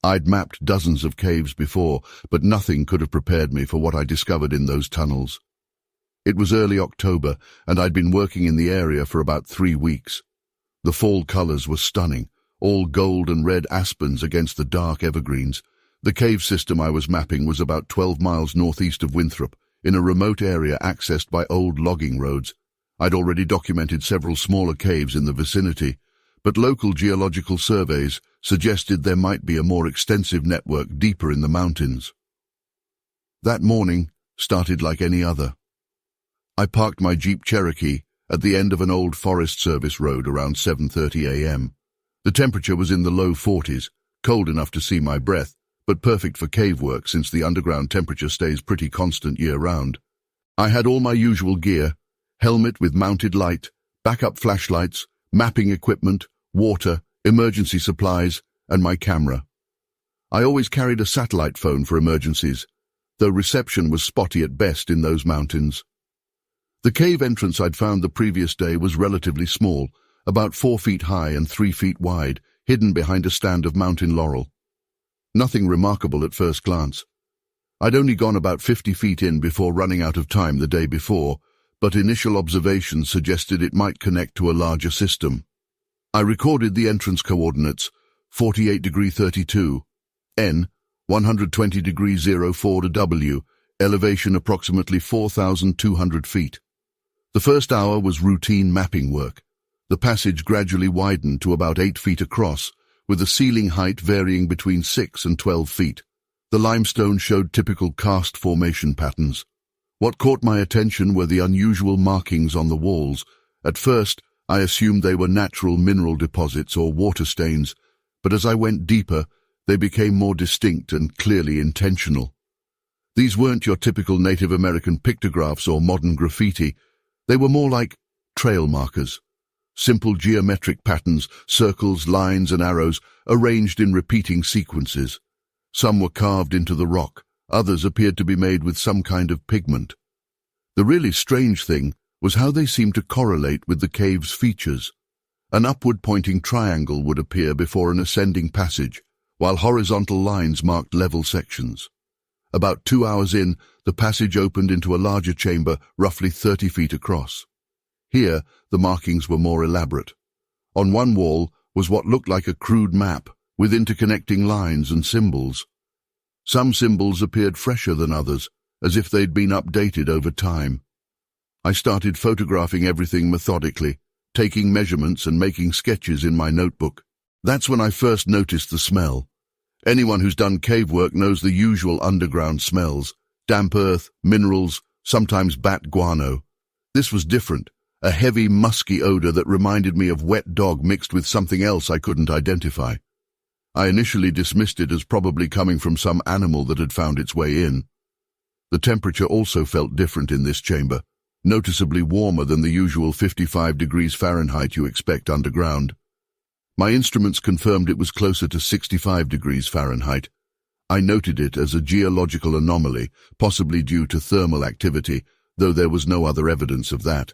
I'd mapped dozens of caves before, but nothing could have prepared me for what I discovered in those tunnels. It was early October, and I'd been working in the area for about 3 weeks. The fall colors were stunning, all gold and red aspens against the dark evergreens. The cave system I was mapping was about 12 miles northeast of Winthrop, in a remote area accessed by old logging roads. I'd already documented several smaller caves in the vicinity, but local geological surveys suggested there might be a more extensive network deeper in the mountains. That morning started like any other. I parked my Jeep Cherokee at the end of an old Forest Service road around 7:30 a.m. The temperature was in the low 40s, cold enough to see my breath, but perfect for cave work since the underground temperature stays pretty constant year-round. I had all my usual gear, helmet with mounted light, backup flashlights, mapping equipment, water, emergency supplies, and my camera. I always carried a satellite phone for emergencies, though reception was spotty at best in those mountains. The cave entrance I'd found the previous day was relatively small, about 4 feet high and 3 feet wide, hidden behind a stand of mountain laurel. Nothing remarkable at first glance. I'd only gone about 50 feet in before running out of time the day before, but initial observations suggested it might connect to a larger system. I recorded the entrance coordinates, 48°32, N, 120°04 to W, elevation approximately 4,200 feet. The first hour was routine mapping work. The passage gradually widened to about 8 feet across, with the ceiling height varying between 6 and 12 feet. The limestone showed typical karst formation patterns. What caught my attention were the unusual markings on the walls. At first, I assumed they were natural mineral deposits or water stains, but as I went deeper, they became more distinct and clearly intentional. These weren't your typical Native American pictographs or modern graffiti. They were more like trail markers. Simple geometric patterns, circles, lines, and arrows, arranged in repeating sequences. Some were carved into the rock, others appeared to be made with some kind of pigment. The really strange thing was how they seemed to correlate with the cave's features. An upward-pointing triangle would appear before an ascending passage, while horizontal lines marked level sections. About 2 hours in, the passage opened into a larger chamber roughly 30 feet across. Here, the markings were more elaborate. On one wall was what looked like a crude map, with interconnecting lines and symbols. Some symbols appeared fresher than others, as if they'd been updated over time. I started photographing everything methodically, taking measurements and making sketches in my notebook. That's when I first noticed the smell. Anyone who's done cave work knows the usual underground smells: damp earth, minerals, sometimes bat guano. This was different, a heavy, musky odor that reminded me of wet dog mixed with something else I couldn't identify. I initially dismissed it as probably coming from some animal that had found its way in. The temperature also felt different in this chamber, noticeably warmer than the usual 55 degrees Fahrenheit you expect underground. My instruments confirmed it was closer to 65 degrees Fahrenheit. I noted it as a geological anomaly, possibly due to thermal activity, though there was no other evidence of that.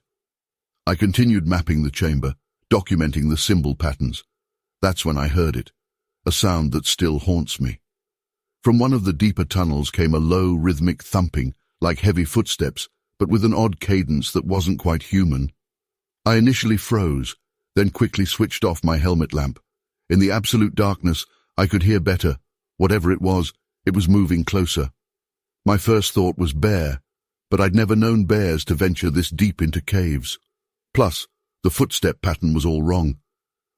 I continued mapping the chamber, documenting the symbol patterns. That's when I heard it, a sound that still haunts me. From one of the deeper tunnels came a low, rhythmic thumping, like heavy footsteps, but with an odd cadence that wasn't quite human. I initially froze, then quickly switched off my helmet lamp. In the absolute darkness, I could hear better. Whatever it was moving closer. My first thought was bear, but I'd never known bears to venture this deep into caves. Plus, the footstep pattern was all wrong.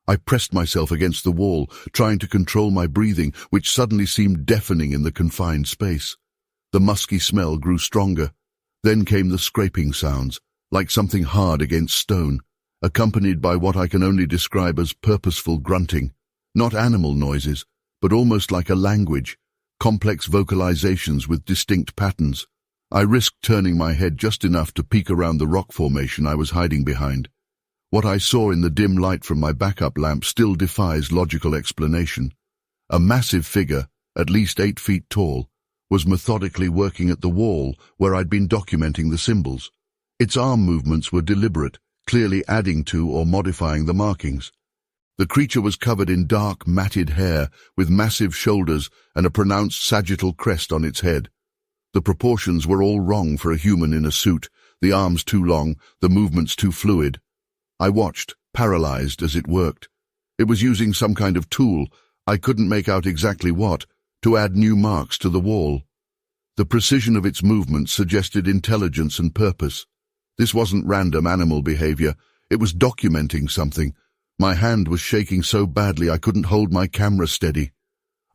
I pressed myself against the wall, trying to control my breathing, which suddenly seemed deafening in the confined space. The musky smell grew stronger. Then came the scraping sounds, like something hard against stone, accompanied by what I can only describe as purposeful grunting. Not animal noises, but almost like a language, complex vocalizations with distinct patterns. I risked turning my head just enough to peek around the rock formation I was hiding behind. What I saw in the dim light from my backup lamp still defies logical explanation. A massive figure, at least 8 feet tall, was methodically working at the wall where I'd been documenting the symbols. Its arm movements were deliberate, clearly adding to or modifying the markings. The creature was covered in dark, matted hair, with massive shoulders and a pronounced sagittal crest on its head. The proportions were all wrong for a human in a suit, the arms too long, the movements too fluid. I watched, paralyzed, as it worked. It was using some kind of tool, I couldn't make out exactly what, to add new marks to the wall. The precision of its movements suggested intelligence and purpose. This wasn't random animal behavior, it was documenting something. My hand was shaking so badly I couldn't hold my camera steady.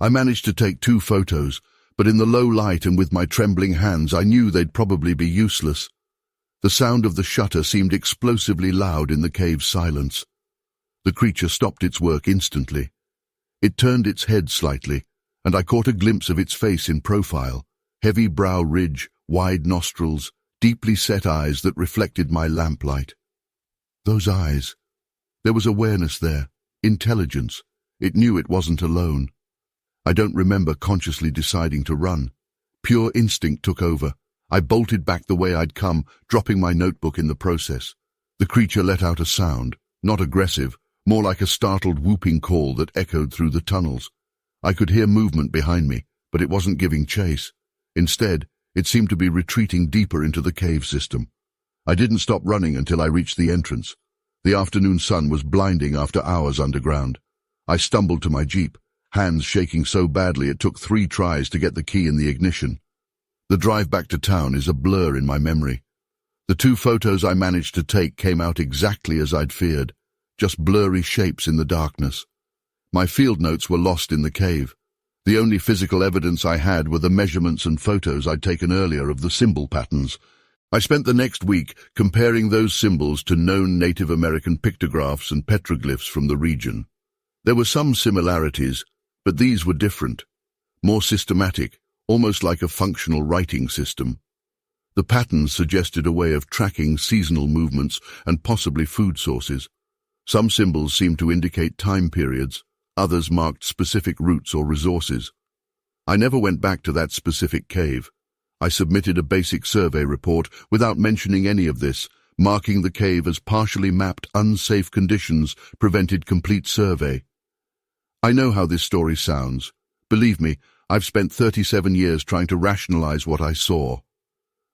I managed to take 2 photos, but in the low light and with my trembling hands I knew they'd probably be useless. The sound of the shutter seemed explosively loud in the cave's silence. The creature stopped its work instantly. It turned its head slightly, and I caught a glimpse of its face in profile, heavy brow ridge, wide nostrils, deeply set eyes that reflected my lamplight. Those eyes. There was awareness there, intelligence. It knew it wasn't alone. I don't remember consciously deciding to run. Pure instinct took over. I bolted back the way I'd come, dropping my notebook in the process. The creature let out a sound, not aggressive, more like a startled whooping call that echoed through the tunnels. I could hear movement behind me, but it wasn't giving chase. Instead, it seemed to be retreating deeper into the cave system. I didn't stop running until I reached the entrance. The afternoon sun was blinding after hours underground. I stumbled to my jeep, hands shaking so badly it took 3 tries to get the key in the ignition. The drive back to town is a blur in my memory. The 2 photos I managed to take came out exactly as I'd feared, just blurry shapes in the darkness. My field notes were lost in the cave. The only physical evidence I had were the measurements and photos I'd taken earlier of the symbol patterns. I spent the next week comparing those symbols to known Native American pictographs and petroglyphs from the region. There were some similarities, but these were different, more systematic, almost like a functional writing system. The patterns suggested a way of tracking seasonal movements and possibly food sources. Some symbols seemed to indicate time periods, others marked specific routes or resources. I never went back to that specific cave. I submitted a basic survey report without mentioning any of this, marking the cave as partially mapped unsafe conditions prevented complete survey. I know how this story sounds. Believe me, I've spent 37 years trying to rationalize what I saw.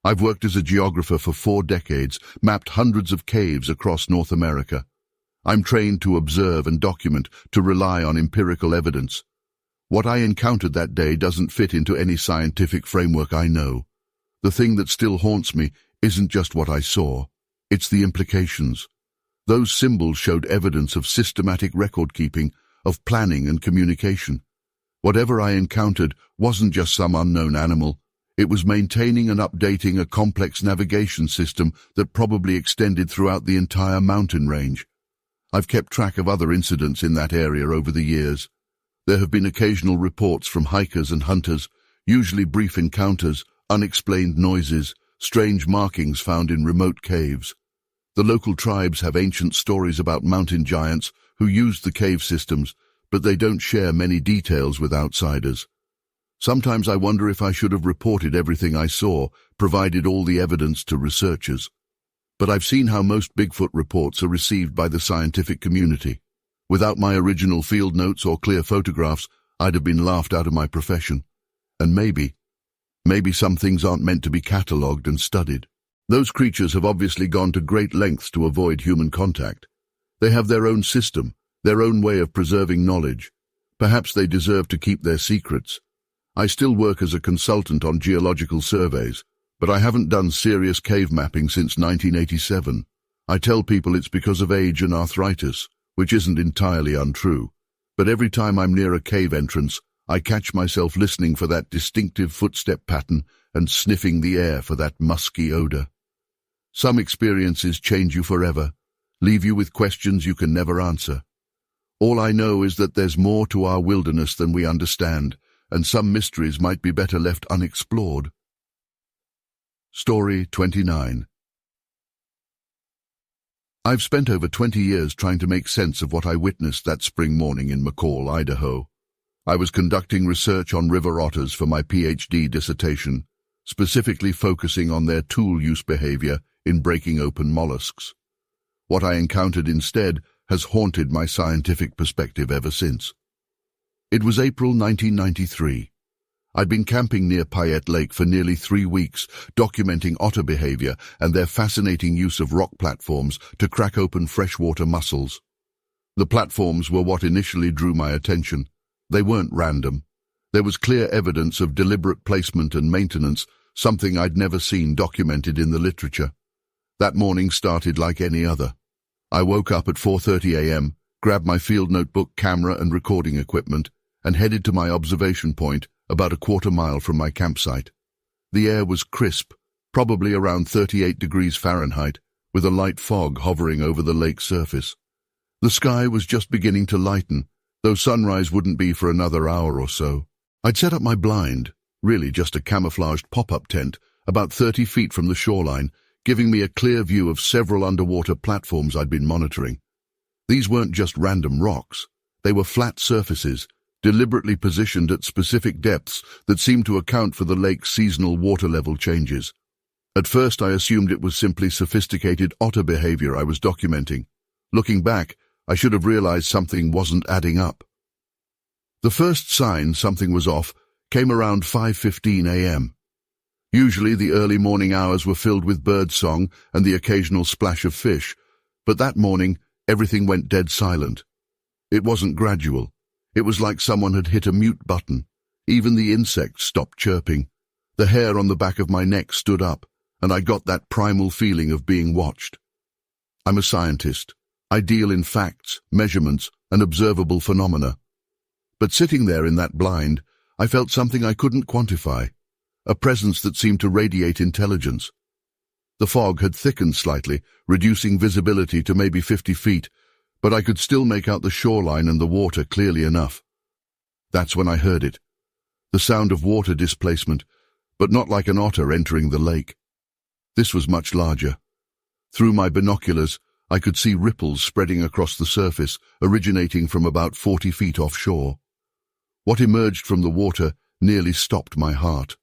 I've worked as a geographer for 4 decades, mapped hundreds of caves across North America. I'm trained to observe and document, to rely on empirical evidence. What I encountered that day doesn't fit into any scientific framework I know. The thing that still haunts me isn't just what I saw, it's the implications. Those symbols showed evidence of systematic record-keeping, of planning and communication. Whatever I encountered wasn't just some unknown animal. It was maintaining and updating a complex navigation system that probably extended throughout the entire mountain range. I've kept track of other incidents in that area over the years. There have been occasional reports from hikers and hunters, usually brief encounters, unexplained noises, strange markings found in remote caves. The local tribes have ancient stories about mountain giants who used the cave systems, but they don't share many details with outsiders. Sometimes I wonder if I should have reported everything I saw, provided all the evidence to researchers. But I've seen how most Bigfoot reports are received by the scientific community. Without my original field notes or clear photographs, I'd have been laughed out of my profession. And maybe some things aren't meant to be catalogued and studied. Those creatures have obviously gone to great lengths to avoid human contact. They have their own system, their own way of preserving knowledge. Perhaps they deserve to keep their secrets. I still work as a consultant on geological surveys, but I haven't done serious cave mapping since 1987. I tell people it's because of age and arthritis, which isn't entirely untrue. But every time I'm near a cave entrance, I catch myself listening for that distinctive footstep pattern and sniffing the air for that musky odor. Some experiences change you forever, leave you with questions you can never answer. All I know is that there's more to our wilderness than we understand, and some mysteries might be better left unexplored. Story 29. I've spent over 20 years trying to make sense of what I witnessed that spring morning in McCall, Idaho. I was conducting research on river otters for my PhD dissertation, specifically focusing on their tool use behavior in breaking open mollusks. What I encountered instead has haunted my scientific perspective ever since. It was April 1993. I'd been camping near Payette Lake for nearly 3 weeks, documenting otter behavior and their fascinating use of rock platforms to crack open freshwater mussels. The platforms were what initially drew my attention. They weren't random. There was clear evidence of deliberate placement and maintenance, something I'd never seen documented in the literature. That morning started like any other. I woke up at 4:30 a.m., grabbed my field notebook, camera and recording equipment, and headed to my observation point about a quarter mile from my campsite. The air was crisp, probably around 38 degrees Fahrenheit, with a light fog hovering over the lake's surface. The sky was just beginning to lighten, though sunrise wouldn't be for another hour or so. I'd set up my blind, really just a camouflaged pop-up tent, about 30 feet from the shoreline, giving me a clear view of several underwater platforms I'd been monitoring. These weren't just random rocks. They were flat surfaces, deliberately positioned at specific depths that seemed to account for the lake's seasonal water level changes. At first I assumed it was simply sophisticated otter behavior I was documenting. Looking back, I should have realized something wasn't adding up. The first sign something was off came around 5:15 a.m. Usually the early morning hours were filled with bird song and the occasional splash of fish, but that morning everything went dead silent. It wasn't gradual. It was like someone had hit a mute button. Even the insects stopped chirping. The hair on the back of my neck stood up, and I got that primal feeling of being watched. I'm a scientist. I deal in facts, measurements, and observable phenomena. But sitting there in that blind, I felt something I couldn't quantify, a presence that seemed to radiate intelligence. The fog had thickened slightly, reducing visibility to maybe 50 feet, but I could still make out the shoreline and the water clearly enough. That's when I heard it. The sound of water displacement, but not like an otter entering the lake. This was much larger. Through my binoculars, I could see ripples spreading across the surface, originating from about 40 feet offshore. What emerged from the water nearly stopped my heart.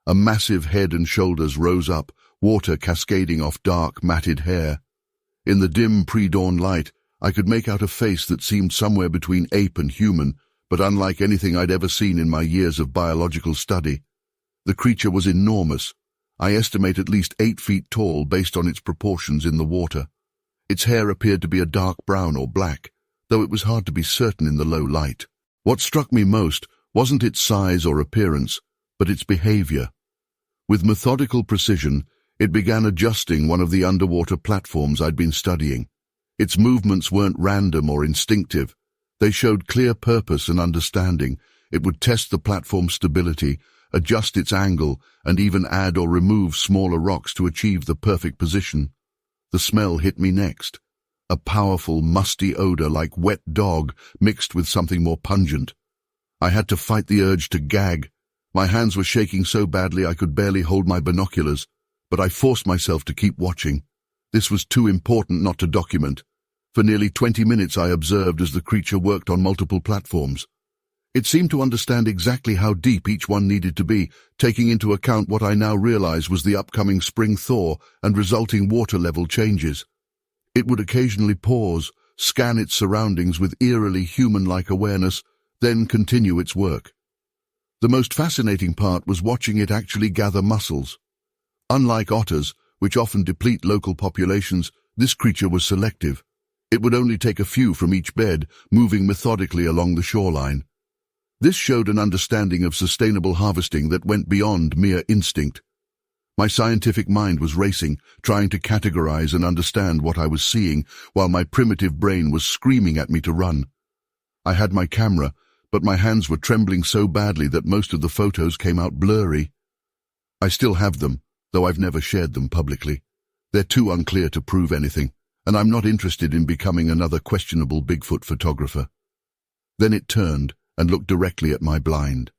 A massive head and shoulders rose up, water cascading off dark, matted hair. In the dim pre-dawn light, I could make out a face that seemed somewhere between ape and human, but unlike anything I'd ever seen in my years of biological study. The creature was enormous. I estimate at least 8 feet tall based on its proportions in the water. Its hair appeared to be a dark brown or black, though it was hard to be certain in the low light. What struck me most wasn't its size or appearance, but its behavior. With methodical precision, it began adjusting one of the underwater platforms I'd been studying. Its movements weren't random or instinctive. They showed clear purpose and understanding. It would test the platform's stability, adjust its angle, and even add or remove smaller rocks to achieve the perfect position. The smell hit me next. A powerful, musty odor like wet dog mixed with something more pungent. I had to fight the urge to gag. My hands were shaking so badly I could barely hold my binoculars, but I forced myself to keep watching. This was too important not to document. For nearly 20 minutes I observed as the creature worked on multiple platforms. It seemed to understand exactly how deep each one needed to be, taking into account what I now realize was the upcoming spring thaw and resulting water level changes. It would occasionally pause, scan its surroundings with eerily human-like awareness, then continue its work. The most fascinating part was watching it actually gather mussels. Unlike otters, which often deplete local populations, this creature was selective. It would only take a few from each bed, moving methodically along the shoreline. This showed an understanding of sustainable harvesting that went beyond mere instinct. My scientific mind was racing, trying to categorize and understand what I was seeing, while my primitive brain was screaming at me to run. I had my camera, but my hands were trembling so badly that most of the photos came out blurry. I still have them, though I've never shared them publicly. They're too unclear to prove anything, and I'm not interested in becoming another questionable Bigfoot photographer. Then it turned and looked directly at my blind.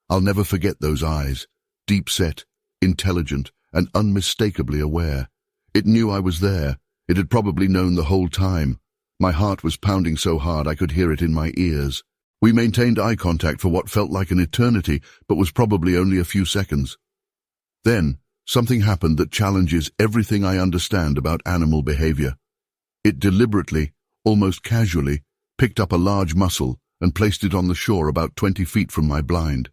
I'll never forget those eyes, deep-set, intelligent, and unmistakably aware. It knew I was there. It had probably known the whole time. My heart was pounding so hard I could hear it in my ears. We maintained eye contact for what felt like an eternity, but was probably only a few seconds. Then, something happened that challenges everything I understand about animal behavior. It deliberately, almost casually, picked up a large mussel and placed it on the shore about 20 feet from my blind.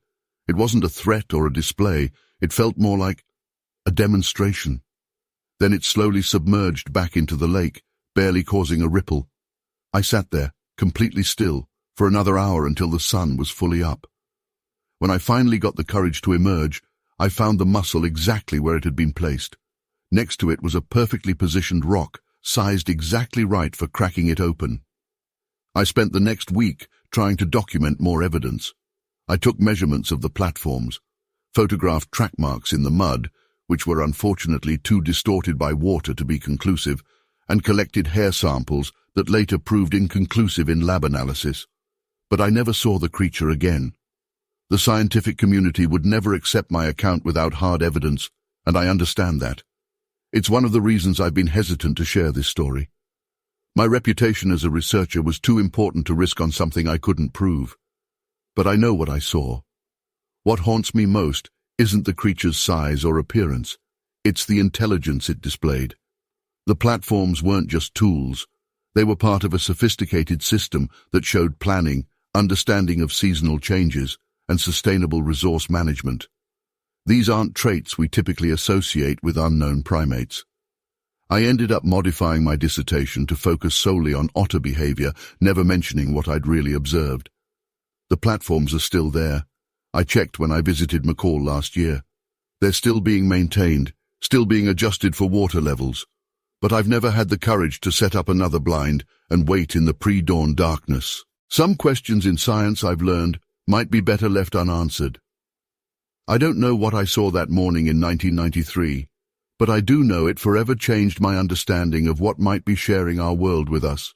It wasn't a threat or a display. It felt more like a demonstration. Then it slowly submerged back into the lake, barely causing a ripple. I sat there, completely still, for another hour until the sun was fully up. When I finally got the courage to emerge, I found the mussel exactly where it had been placed. Next to it was a perfectly positioned rock, sized exactly right for cracking it open. I spent the next week trying to document more evidence. I took measurements of the platforms, photographed track marks in the mud, which were unfortunately too distorted by water to be conclusive, and collected hair samples that later proved inconclusive in lab analysis. But I never saw the creature again. The scientific community would never accept my account without hard evidence, and I understand that. It's one of the reasons I've been hesitant to share this story. My reputation as a researcher was too important to risk on something I couldn't prove. But I know what I saw. What haunts me most isn't the creature's size or appearance. It's the intelligence it displayed. The platforms weren't just tools. They were part of a sophisticated system that showed planning, understanding of seasonal changes, and sustainable resource management. These aren't traits we typically associate with unknown primates. I ended up modifying my dissertation to focus solely on otter behavior, never mentioning what I'd really observed. The platforms are still there. I checked when I visited McCall last year. They're still being maintained, still being adjusted for water levels. But I've never had the courage to set up another blind and wait in the pre-dawn darkness. Some questions in science, I've learned, might be better left unanswered. I don't know what I saw that morning in 1993, but I do know it forever changed my understanding of what might be sharing our world with us.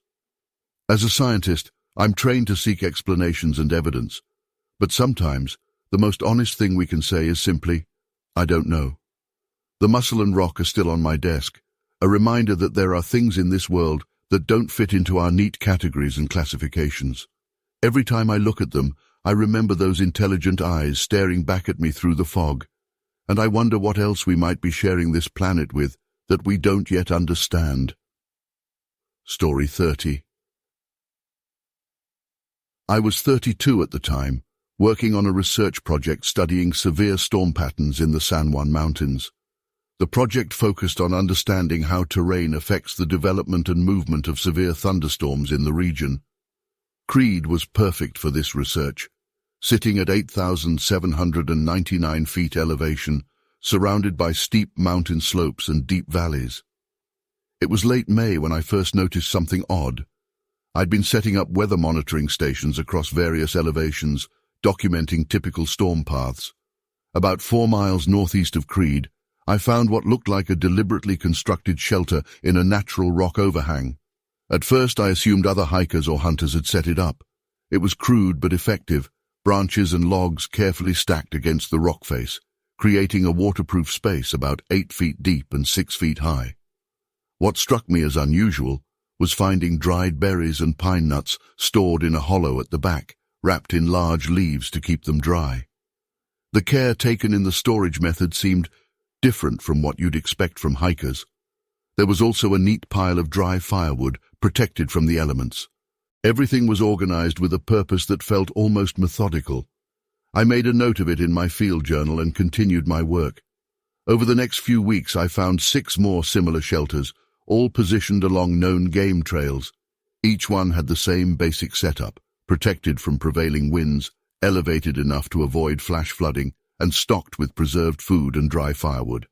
As a scientist, I'm trained to seek explanations and evidence, but sometimes the most honest thing we can say is simply, I don't know. The mussel and rock are still on my desk, a reminder that there are things in this world that don't fit into our neat categories and classifications. Every time I look at them, I remember those intelligent eyes staring back at me through the fog, and I wonder what else we might be sharing this planet with that we don't yet understand. Story 30. I was 32 at the time, working on a research project studying severe storm patterns in the San Juan Mountains. The project focused on understanding how terrain affects the development and movement of severe thunderstorms in the region. Creed was perfect for this research, sitting at 8,799 feet elevation, surrounded by steep mountain slopes and deep valleys. It was late May when I first noticed something odd. I'd been setting up weather monitoring stations across various elevations, documenting typical storm paths. About 4 miles northeast of Creed, I found what looked like a deliberately constructed shelter in a natural rock overhang. At first I assumed other hikers or hunters had set it up. It was crude but effective, branches and logs carefully stacked against the rock face, creating a waterproof space about 8 feet deep and 6 feet high. What struck me as unusual was finding dried berries and pine nuts stored in a hollow at the back, wrapped in large leaves to keep them dry. The care taken in the storage method seemed different from what you'd expect from hikers. There was also a neat pile of dry firewood, protected from the elements. Everything was organized with a purpose that felt almost methodical. I made a note of it in my field journal and continued my work. Over the next few weeks I found 6 more similar shelters, all positioned along known game trails. Each one had the same basic setup, protected from prevailing winds, elevated enough to avoid flash flooding, and stocked with preserved food and dry firewood.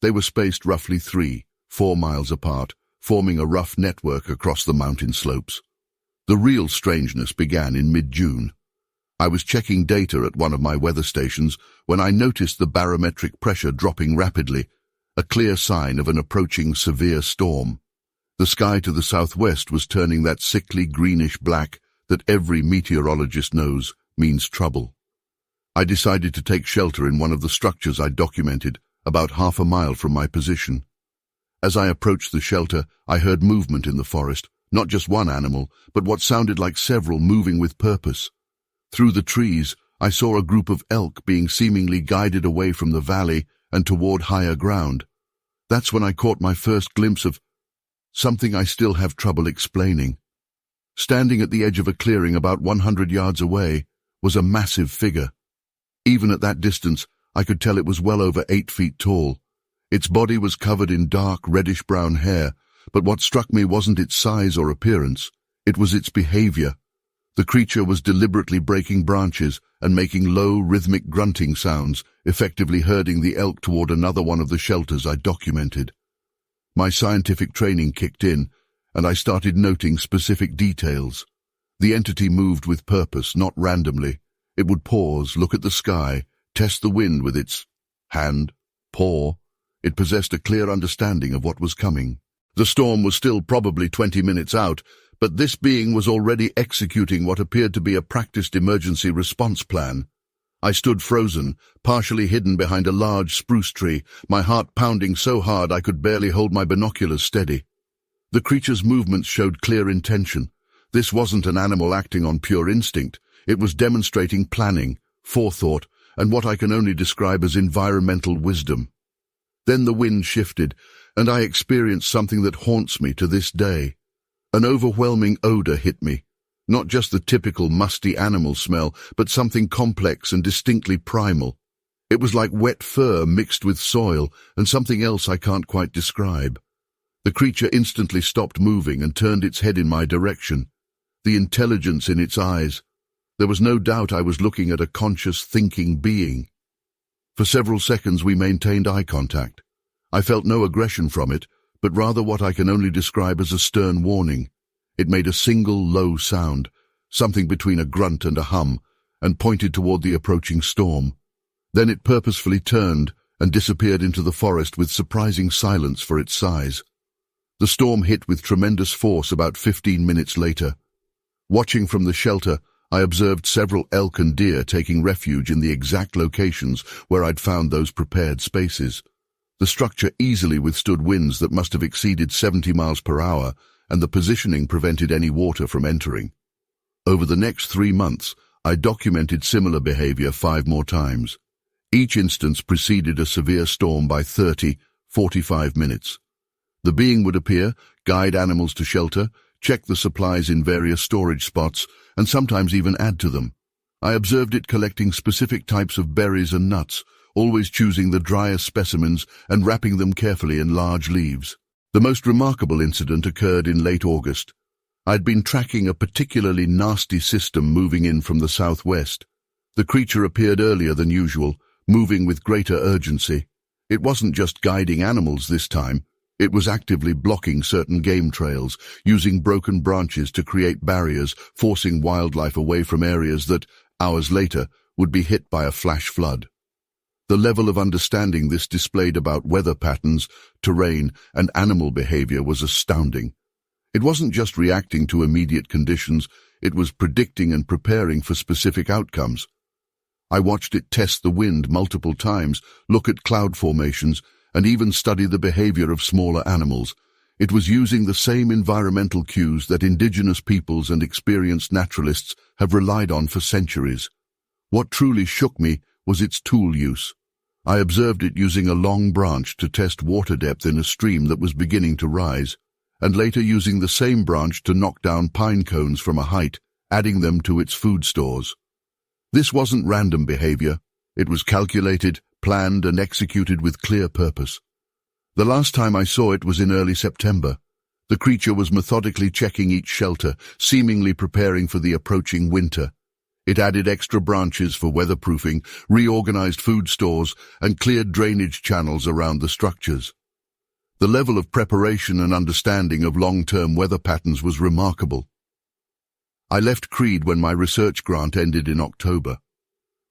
They were spaced roughly 3-4 miles apart, forming a rough network across the mountain slopes. The real strangeness began in mid-June. I was checking data at one of my weather stations when I noticed the barometric pressure dropping rapidly, a clear sign of an approaching severe storm. The sky to the southwest was turning that sickly greenish-black that every meteorologist knows means trouble. I decided to take shelter in one of the structures I documented, about half a mile from my position. As I approached the shelter, I heard movement in the forest, not just one animal, but what sounded like several moving with purpose. Through the trees, I saw a group of elk being seemingly guided away from the valley and toward higher ground. That's when I caught my first glimpse of something I still have trouble explaining. Standing at the edge of a clearing about 100 yards away was a massive figure. Even at that distance, I could tell it was well over 8 feet tall. Its body was covered in dark reddish-brown hair, but what struck me wasn't its size or appearance, it was its behavior. The creature was deliberately breaking branches and making low, rhythmic grunting sounds, effectively herding the elk toward another one of the shelters I documented. My scientific training kicked in, and I started noting specific details. The entity moved with purpose, not randomly. It would pause, look at the sky, test the wind with its hand, paw. It possessed a clear understanding of what was coming. The storm was still probably 20 minutes out, but this being was already executing what appeared to be a practiced emergency response plan. I stood frozen, partially hidden behind a large spruce tree, my heart pounding so hard I could barely hold my binoculars steady. The creature's movements showed clear intention. This wasn't an animal acting on pure instinct. It was demonstrating planning, forethought, and what I can only describe as environmental wisdom. Then the wind shifted, and I experienced something that haunts me to this day. An overwhelming odor hit me, Not just the typical musty animal smell, but something complex and distinctly primal. It was like wet fur mixed with soil and something else I can't quite describe. The creature instantly stopped moving and turned its head in my direction. The intelligence in its eyes. There was no doubt I was looking at a conscious, thinking being. For several seconds we maintained eye contact. I felt no aggression from it, but rather what I can only describe as a stern warning. It made a single low sound, something between a grunt and a hum, and pointed toward the approaching storm. Then it purposefully turned and disappeared into the forest with surprising silence for its size. The storm hit with tremendous force about 15 minutes later. Watching from the shelter, I observed several elk and deer taking refuge in the exact locations where I'd found those prepared spaces. The structure easily withstood winds that must have exceeded 70 miles per hour, and the positioning prevented any water from entering. Over the next 3 months, I documented similar behavior 5 more times. Each instance preceded a severe storm by 30-45 minutes. The being would appear, guide animals to shelter, check the supplies in various storage spots, and sometimes even add to them. I observed it collecting specific types of berries and nuts, always choosing the driest specimens and wrapping them carefully in large leaves. The most remarkable incident occurred in late August. I'd been tracking a particularly nasty system moving in from the southwest. The creature appeared earlier than usual, moving with greater urgency. It wasn't just guiding animals this time. It was actively blocking certain game trails, using broken branches to create barriers, forcing wildlife away from areas that, hours later, would be hit by a flash flood. The level of understanding this displayed about weather patterns, terrain, and animal behavior was astounding. It wasn't just reacting to immediate conditions, it was predicting and preparing for specific outcomes. I watched it test the wind multiple times, look at cloud formations, and even study the behavior of smaller animals. It was using the same environmental cues that indigenous peoples and experienced naturalists have relied on for centuries. What truly shook me was its tool use. I observed it using a long branch to test water depth in a stream that was beginning to rise, and later using the same branch to knock down pine cones from a height, adding them to its food stores. This wasn't random behavior. It was calculated, planned, and executed with clear purpose. The last time I saw it was in early September. The creature was methodically checking each shelter, seemingly preparing for the approaching winter. It added extra branches for weatherproofing, reorganized food stores, and cleared drainage channels around the structures. The level of preparation and understanding of long-term weather patterns was remarkable. I left Creed when my research grant ended in October.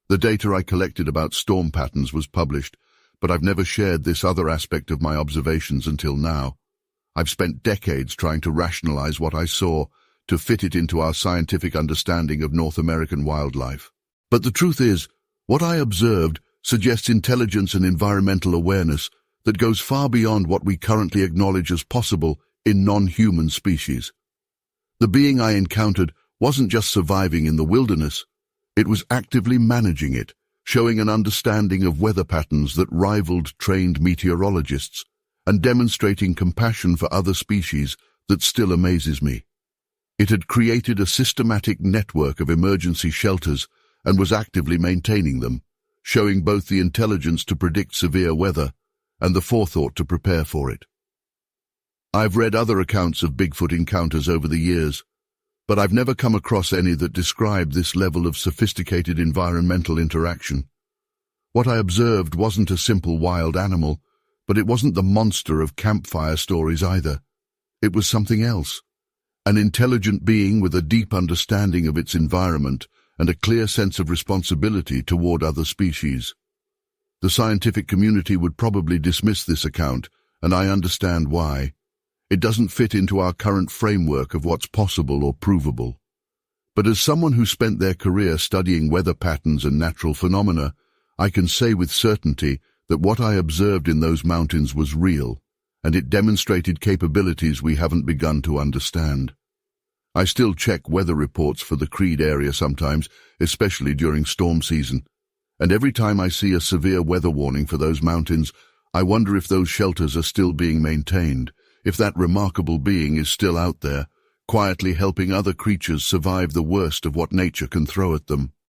The data I collected about storm patterns was published, but I've never shared this other aspect of my observations until now. I've spent decades trying to rationalize what I saw, to fit it into our scientific understanding of North American wildlife. But the truth is, what I observed suggests intelligence and environmental awareness that goes far beyond what we currently acknowledge as possible in non-human species. The being I encountered wasn't just surviving in the wilderness, it was actively managing it, showing an understanding of weather patterns that rivaled trained meteorologists, and demonstrating compassion for other species that still amazes me. It had created a systematic network of emergency shelters and was actively maintaining them, showing both the intelligence to predict severe weather and the forethought to prepare for it. I've read other accounts of Bigfoot encounters over the years, but I've never come across any that describe this level of sophisticated environmental interaction. What I observed wasn't a simple wild animal, but it wasn't the monster of campfire stories either. It was something else. An intelligent being with a deep understanding of its environment and a clear sense of responsibility toward other species. The scientific community would probably dismiss this account, and I understand why. It doesn't fit into our current framework of what's possible or provable. But as someone who spent their career studying weather patterns and natural phenomena, I can say with certainty that what I observed in those mountains was real, and it demonstrated capabilities we haven't begun to understand. I still check weather reports for the Creed area sometimes, especially during storm season, and every time I see a severe weather warning for those mountains, I wonder if those shelters are still being maintained, if that remarkable being is still out there, quietly helping other creatures survive the worst of what nature can throw at them.